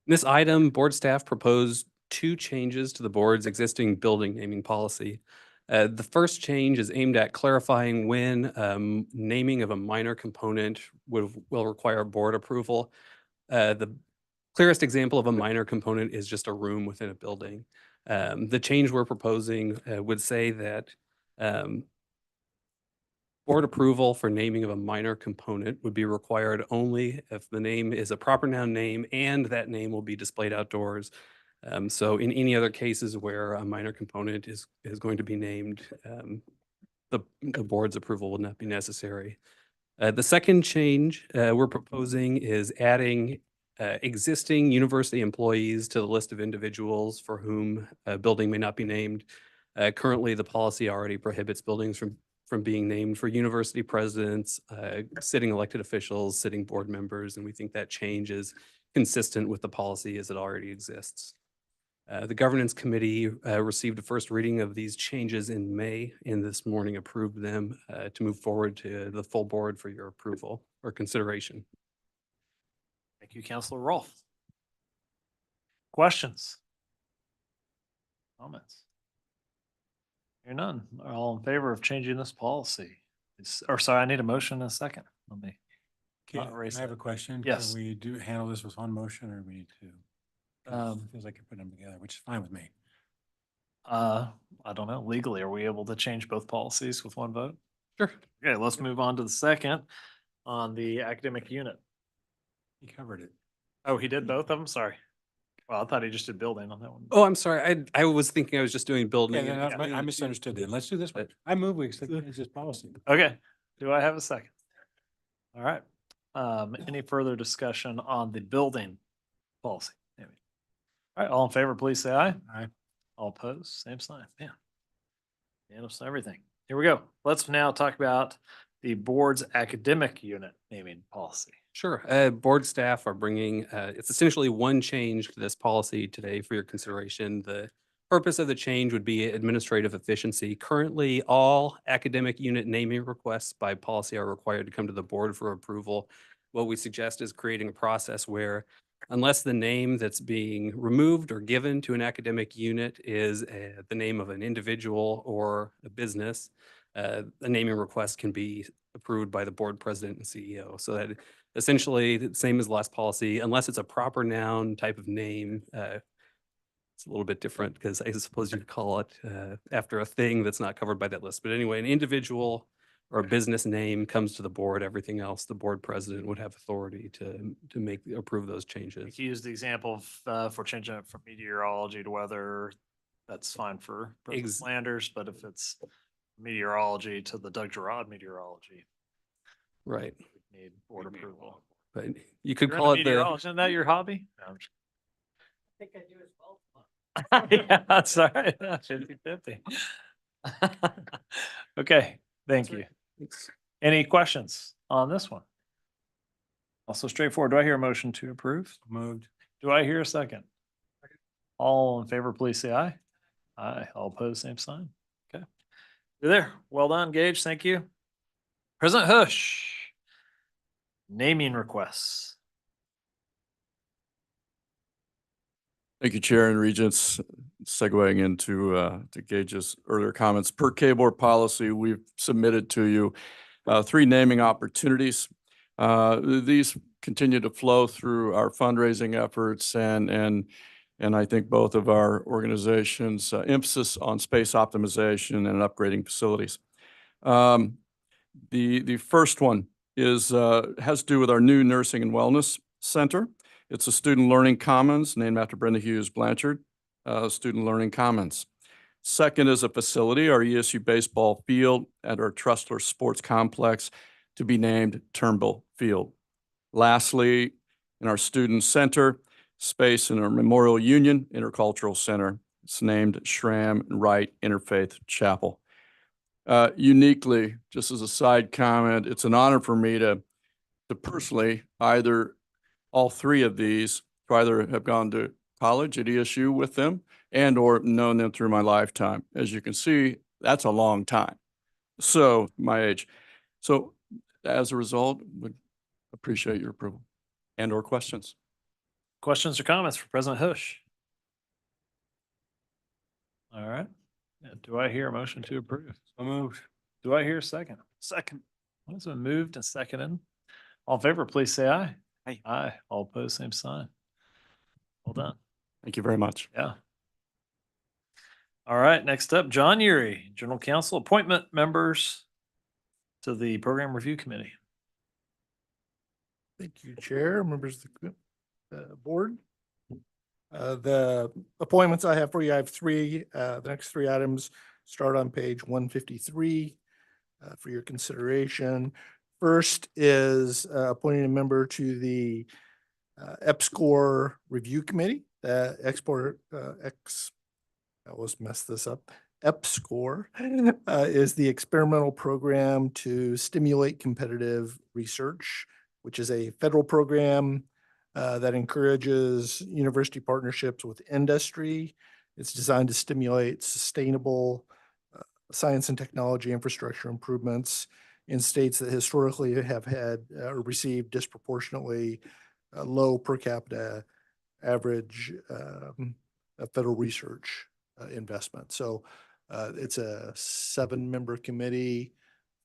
This item, board staff proposed 2 changes to the board's existing building naming policy. The first change is aimed at clarifying when naming of a minor component will require board approval. The clearest example of a minor component is just a room within a building. The change we're proposing would say that board approval for naming of a minor component would be required only if the name is a proper noun name and that name will be displayed outdoors. So in any other cases where a minor component is going to be named, the board's approval will not be necessary. The second change we're proposing is adding existing university employees to the list of individuals for whom a building may not be named. Currently, the policy already prohibits buildings from being named for university presidents, sitting elected officials, sitting board members, and we think that change is consistent with the policy as it already exists. The governance committee received a first reading of these changes in May and this morning approved them to move forward to the full board for your approval or consideration. Thank you, Councilor Rolfe. Questions? Comments? Hear none. Are all in favor of changing this policy? Sorry, I need a motion in a second. Let me. Okay, I have a question. Yes. Can we handle this with one motion or we need to? Feels like you're putting them together, which is fine with me. I don't know. Legally, are we able to change both policies with one vote? Sure. Okay, let's move on to the second on the academic unit. He covered it. Oh, he did both of them? Sorry. Well, I thought he just did building on that one. Oh, I'm sorry. I was thinking I was just doing building. Yeah, I misunderstood then. Let's do this one. I move we accept this policy. Okay. Do I have a second? All right. Any further discussion on the building policy? All right, all in favor, please say aye. Aye. All opposed, same sign. Man. Unanimous on everything. Here we go. Let's now talk about the board's academic unit naming policy. Sure. Board staff are bringing, it's essentially one change to this policy today for your consideration. The purpose of the change would be administrative efficiency. Currently, all academic unit naming requests by policy are required to come to the board for approval. What we suggest is creating a process where unless the name that's being removed or given to an academic unit is the name of an individual or a business, a naming request can be approved by the board president and CEO. So that essentially the same as last policy, unless it's a proper noun type of name, it's a little bit different because I suppose you could call it after a thing that's not covered by that list. But anyway, an individual or a business name comes to the board, everything else, the board president would have authority to approve those changes. You used the example of, for changing it from meteorology to weather, that's fine for President Slanders, but if it's meteorology to the Doug Gerard meteorology, Right. need board approval. But you could You're call into it the, meteorology, isn't that your hobby? No, I'm just- I think I do as well. Yeah, that's all right. 50/50. Okay, thank you. Any questions on this one? Also straightforward. Do I hear a motion to approve? Moved. Do I hear a second? All in favor, please say aye. Aye. All opposed, same sign. Okay. You're there. Well done, Gage. Thank you. President Hush. Naming requests. Thank you, Chair and Regents. Segueing into to Gage's earlier comments, per K-Board policy, we've submitted to you 3 naming opportunities. These continue to flow through our fundraising efforts and I think both of our organizations' emphasis on space optimization and upgrading facilities. The first one is has to do with our new Nursing and Wellness Center. It's a student learning commons named after Brenda Hughes Blanchard, Student Learning Commons. Second is a facility, our ESU baseball field at our Trustler Sports Complex, to be named Turnbull Field. Lastly, in our student center space in our Memorial Union Intercultural Center, it's named Schramm and Wright Interfaith Chapel. Uniquely, just as a side comment, it's an honor for me to personally either all 3 of these, to either have gone to college at ESU with them and or known them through my lifetime. As you can see, that's a long time. So my age. So as a result, would appreciate your approval and or questions. Questions or comments for President Hush? All right. Do I hear a motion to approve? So moved. Do I hear a second? Second. What has been moved and seconded? All in favor, please say aye. Aye. Aye. All opposed, same sign. Well done. Thank you very much. Yeah. All right, next up, John Urey, General Counsel, appointment members to the Program Review Committee. Thank you, Chair, members of the board. The appointments I have for you, I have 3. The next 3 items start on page 153 for your consideration. First is appointing a member to the EPSCoR Review Committee. I always messed this up. EPSCoR is the experimental program to stimulate competitive research, which is a federal program that encourages university partnerships with industry. It's designed to stimulate sustainable science and technology infrastructure improvements in states that historically have had or received disproportionately low per capita average federal research investment. So it's a 7-member committee,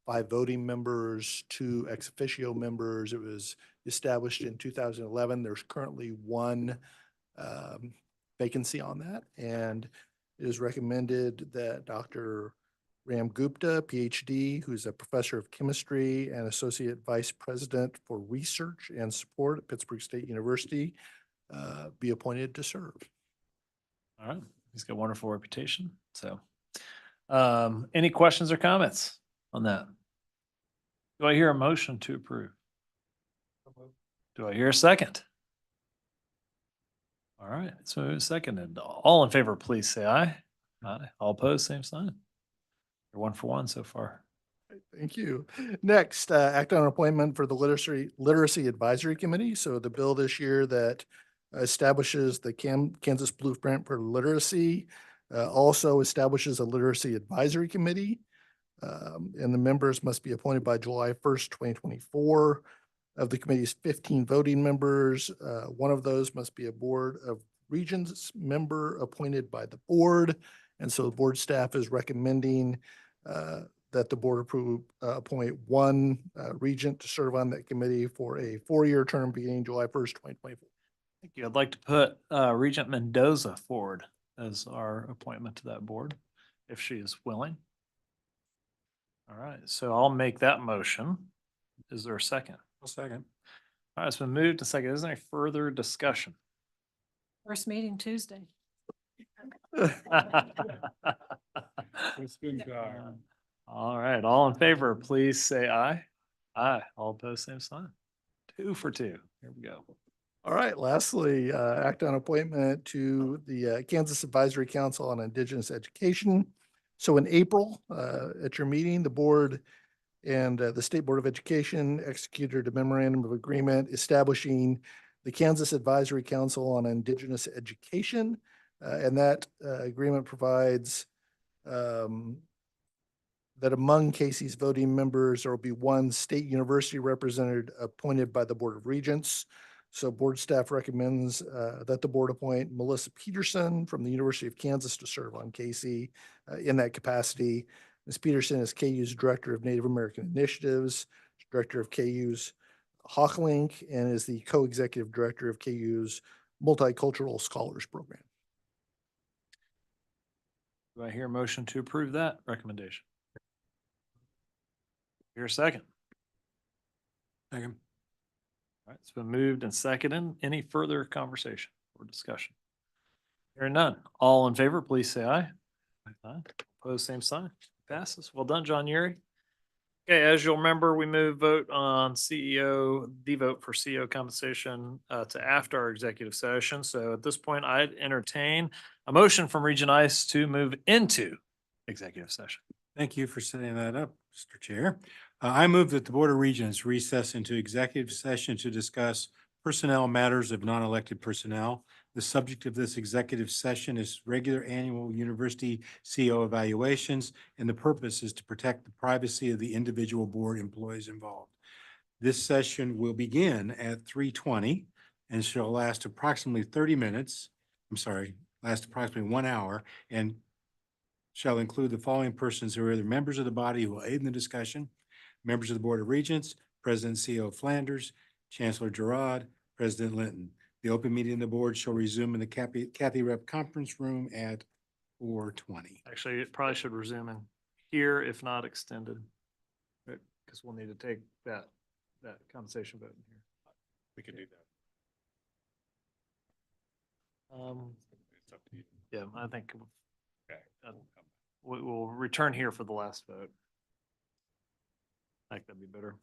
5 voting members, 2 ex officio members. It was established in 2011. There's currently 1 vacancy on that, and it is recommended that Dr. Ram Gupta, PhD, who's a professor of chemistry and associate vice president for research and support at Pittsburgh State University, be appointed to serve. All right, he's got a wonderful reputation. So, any questions or comments on that? Do I hear a motion to approve? Do I hear a second? All right, so seconded. All in favor, please say aye. Aye. All opposed, same sign. You're 1 for 1 so far. Thank you. Next, act on an appointment for the Literacy Advisory Committee. So the bill this year that establishes the Kansas Blueprint for Literacy also establishes a Literacy Advisory Committee. And the members must be appointed by July 1st, 2024. Of the committee's 15 voting members, 1 of those must be a Board of Regents member appointed by the board. And so the board staff is recommending that the board appoint 1 regent to serve on that committee for a 4-year term beginning July 1st, 2024. Thank you. I'd like to put Regent Mendoza forward as our appointment to that board, if she is willing. All right, so I'll make that motion. Is there a second? I'll second. All right, it's been moved to second. Is there any further discussion? First meeting Tuesday. All right, all in favor, please say aye. Aye, all opposed, same sign. 2 for 2. Here we go. All right, lastly, act on appointment to the Kansas Advisory Council on Indigenous Education. So in April, at your meeting, the board and the State Board of Education executed a memorandum of agreement establishing the Kansas Advisory Council on Indigenous Education. And that agreement provides that among Casey's voting members, there will be one state university representative appointed by the Board of Regents. So board staff recommends that the board appoint Melissa Peterson from the University of Kansas to serve on Casey in that capacity. Ms. Peterson is KU's Director of Native American Initiatives, Director of KU's HawkLink, and is the Co-Executive Director of KU's Multicultural Scholars Program. Do I hear a motion to approve that recommendation? Here a second. Second. All right, it's been moved and seconded. Any further conversation or discussion? Hearing none. All in favor, please say aye. Aye. Opposed, same sign. Passes. Well done, John Yuri. Okay, as you'll remember, we moved vote on CEO, the vote for CEO compensation to after our executive session. So at this point, I'd entertain a motion from Regent Ice to move into executive session. Thank you for setting that up, Mr. Chair. I move that the Board of Regents recess into executive session to discuss personnel matters of non-elected personnel. The subject of this executive session is regular annual university CEO evaluations, and the purpose is to protect the privacy of the individual board employees involved. This session will begin at 3:20 and shall last approximately 30 minutes. Last approximately 1 hour, and shall include the following persons who are either members of the body who will aid in the discussion, members of the Board of Regents, President CEO Flanders, Chancellor Gerard, President Linton. The open meeting of the board shall resume in the Kathy Rep Conference Room at 4:20. Actually, it probably should resume in here, if not extended. Because we'll need to take that compensation vote in here. We can do that. Yeah, I think we'll return here for the last vote. I think that'd be better.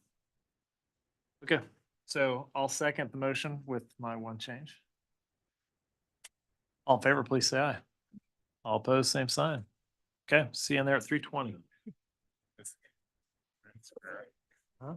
Okay, so I'll second the motion with my one change. All in favor, please say aye. All opposed, same sign. Okay, see you in there at 3:20. Huh?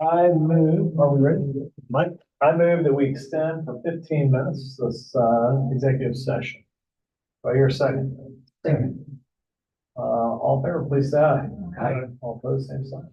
I move, are we ready? Mike, I move that we extend for 15 minutes this executive session. Do I hear a second? Second. All in favor, please say aye. Aye. All opposed, same sign.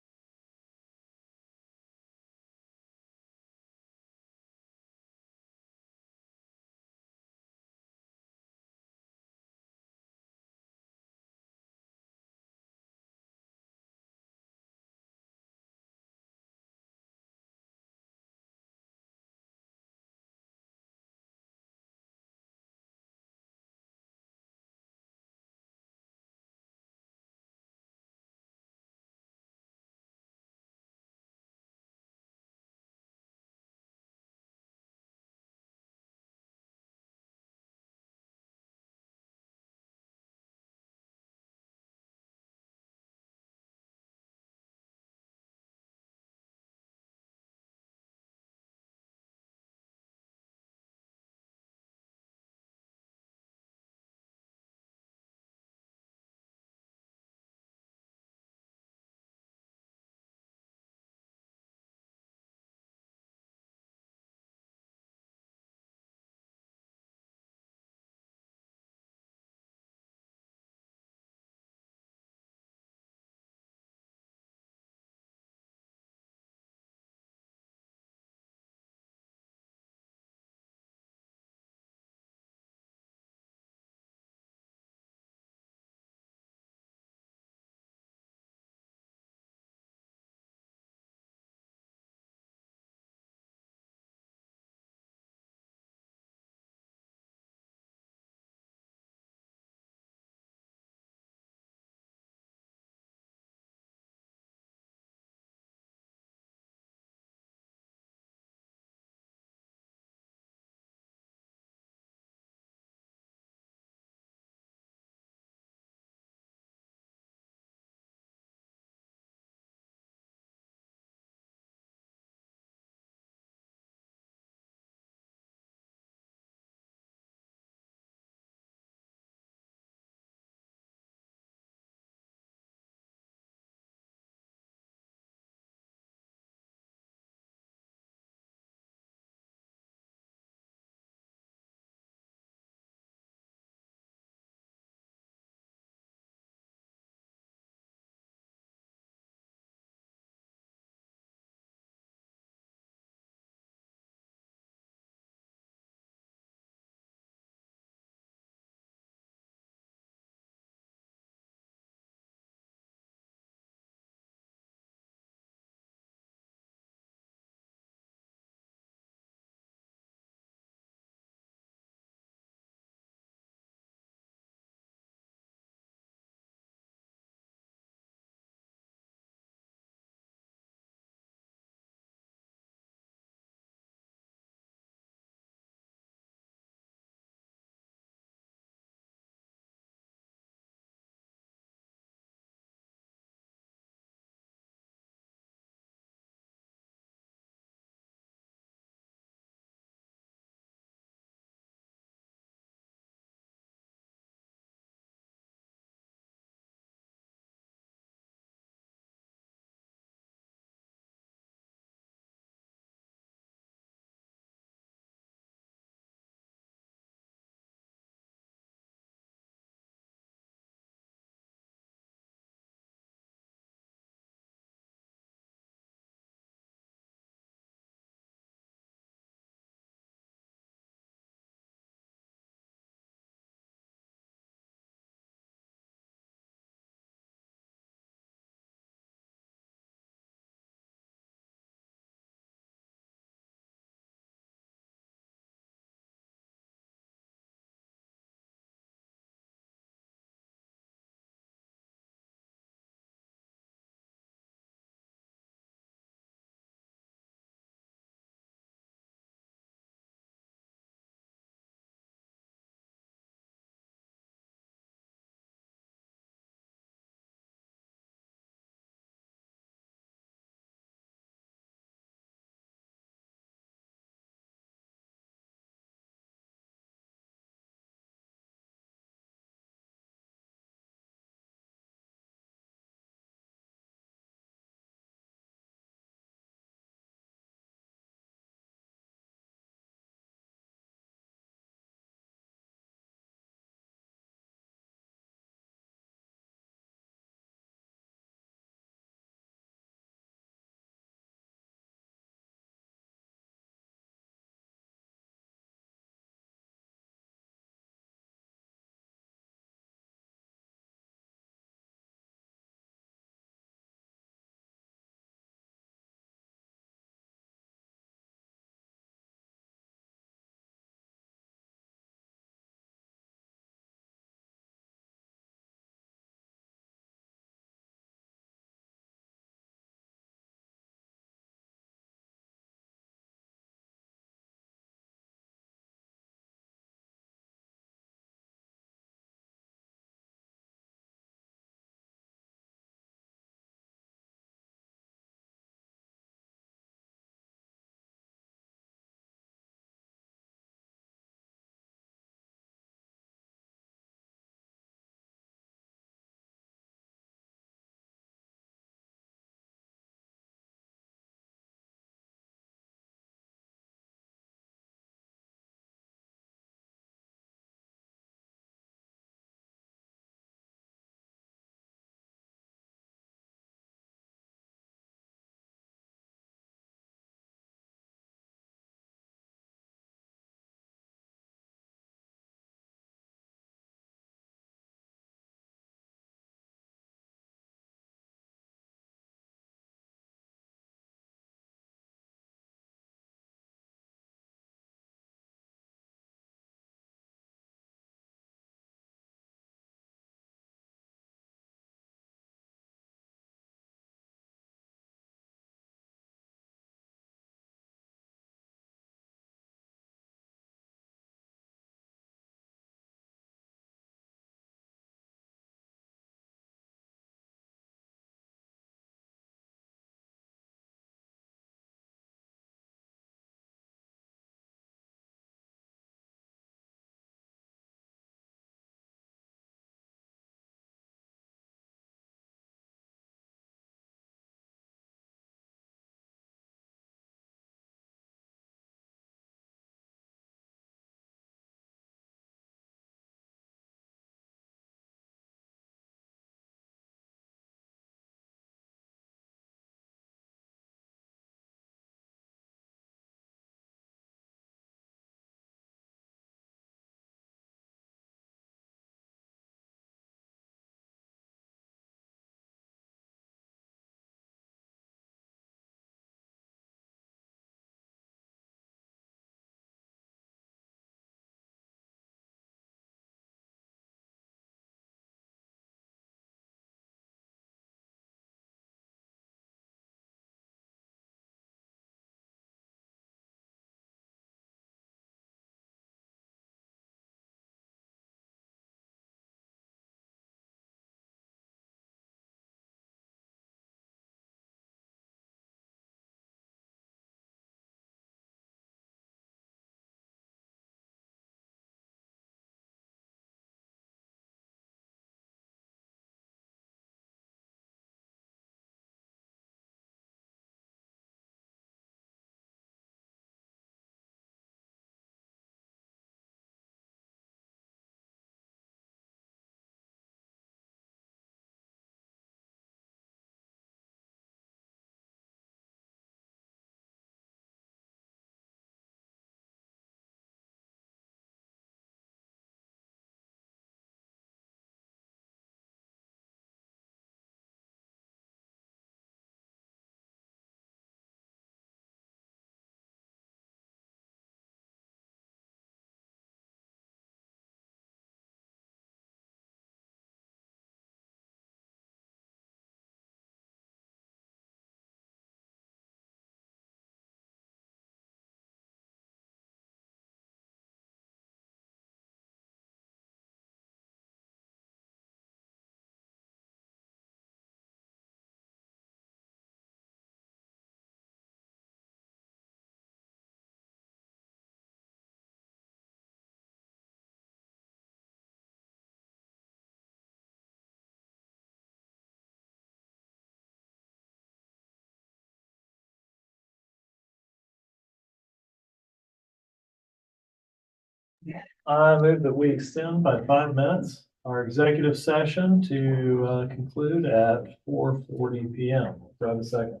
I move that we extend by 5 minutes our executive session to conclude at 4:40 PM. Do I have a second?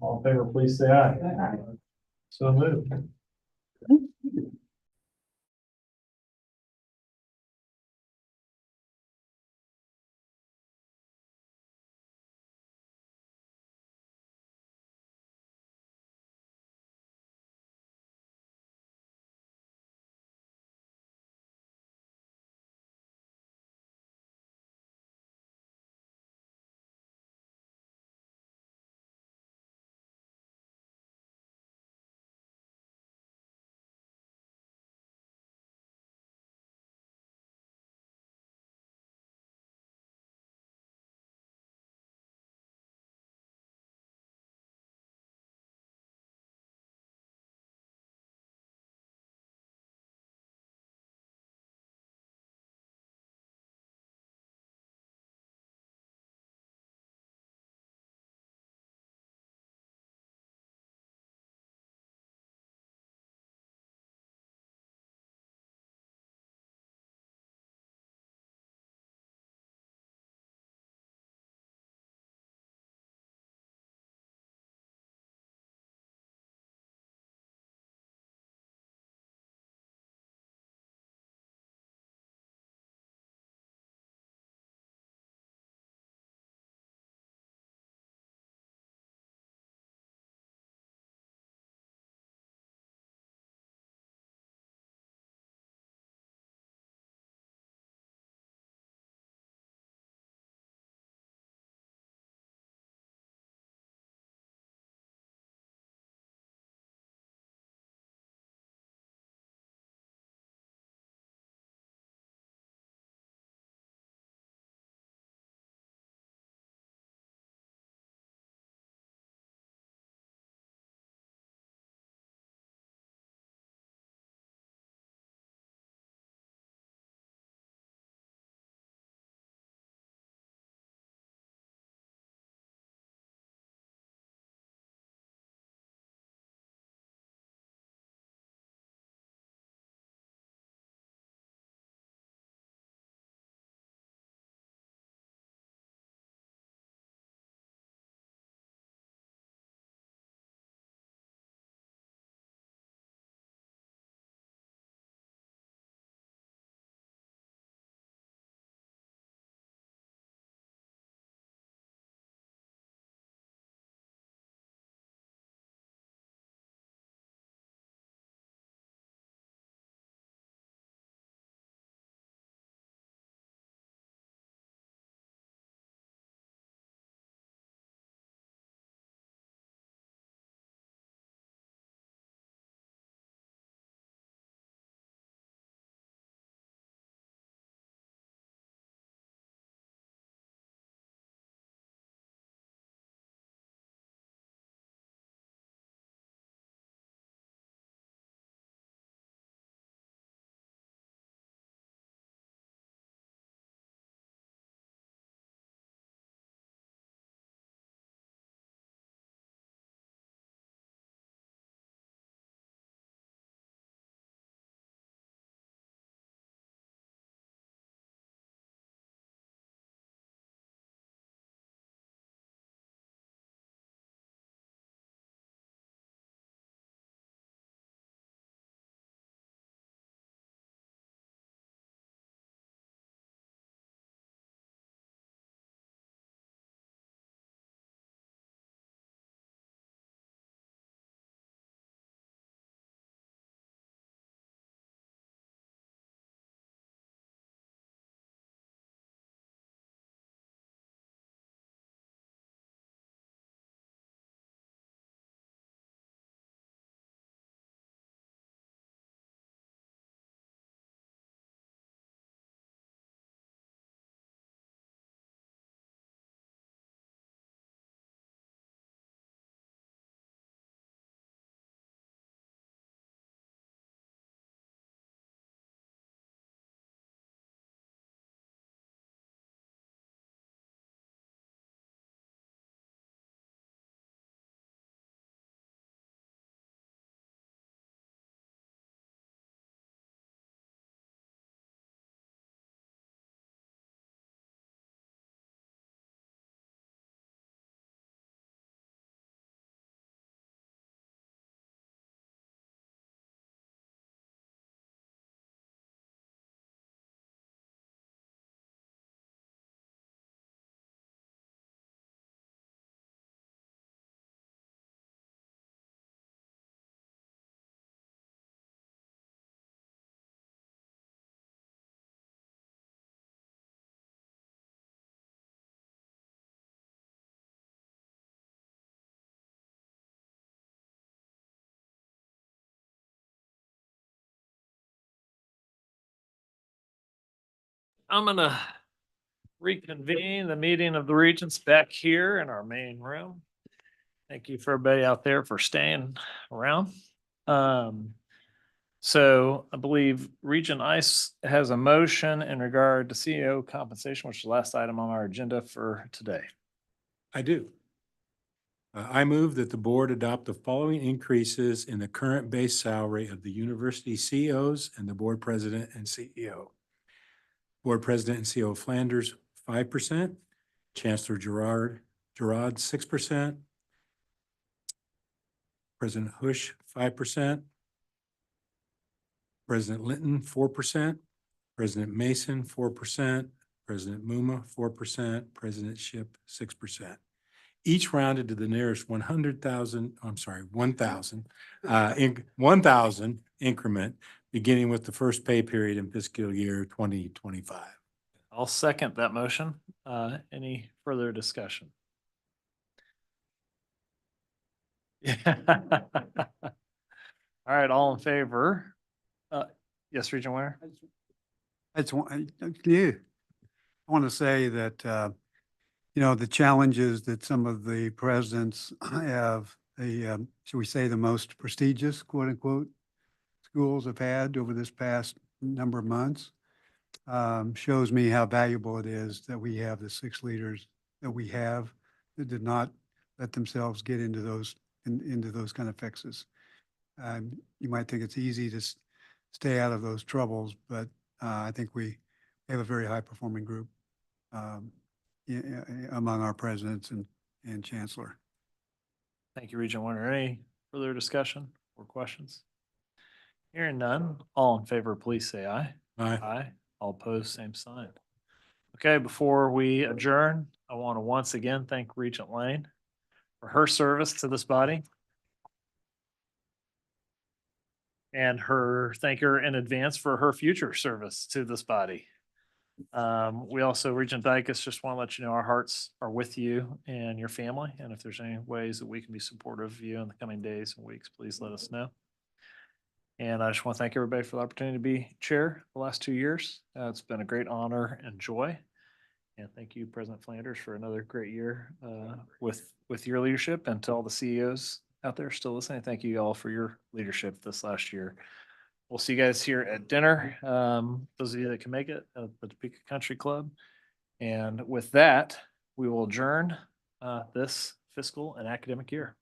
All in favor, please say aye. So moved. I'm gonna reconvene the meeting of the Regents back here in our main room. Thank you for everybody out there for staying around. So I believe Regent Ice has a motion in regard to CEO compensation, which is the last item on our agenda for today. I do. I move that the board adopt the following increases in the current base salary of the university CEOs and the board president and CEO. Board President and CEO Flanders, 5%, Chancellor Gerard, 6%, President Hush, 5%, President Linton, 4%, President Mason, 4%, President Muma, 4%, President Ship, 6%. Each rounded to the nearest 100,000 increment, beginning with the first pay period in fiscal year 2025. I'll second that motion. Any further discussion? Yeah. All right, all in favor? Yes, Regent Ware? I want to say that, the challenges that some of the presidents have, should we say, the most prestigious, quote unquote, schools have had over this past number of months, shows me how valuable it is that we have the 6 leaders that we have that did not let themselves get into those kind of fixes. You might think it's easy to stay out of those troubles, but I think we have a very high performing group among our presidents and chancellor. Thank you, Regent Warner. Any further discussion or questions? Hearing none, all in favor, please say aye. Aye. Aye. All opposed, same sign. Okay, before we adjourn, I want to once again thank Regent Lane for her service to this body. And thank her in advance for her future service to this body. We also, Regent Dykes, just want to let you know our hearts are with you and your family. And if there's any ways that we can be supportive of you in the coming days and weeks, please let us know. And I just want to thank everybody for the opportunity to be chair the last 2 years. It's been a great honor and joy. And thank you, President Flanders, for another great year with your leadership, and to all the CEOs out there still listening. Thank you all for your leadership this last year. We'll see you guys here at dinner. Those of you that can make it at the Topeka Country Club. And with that, we will adjourn this fiscal and academic year.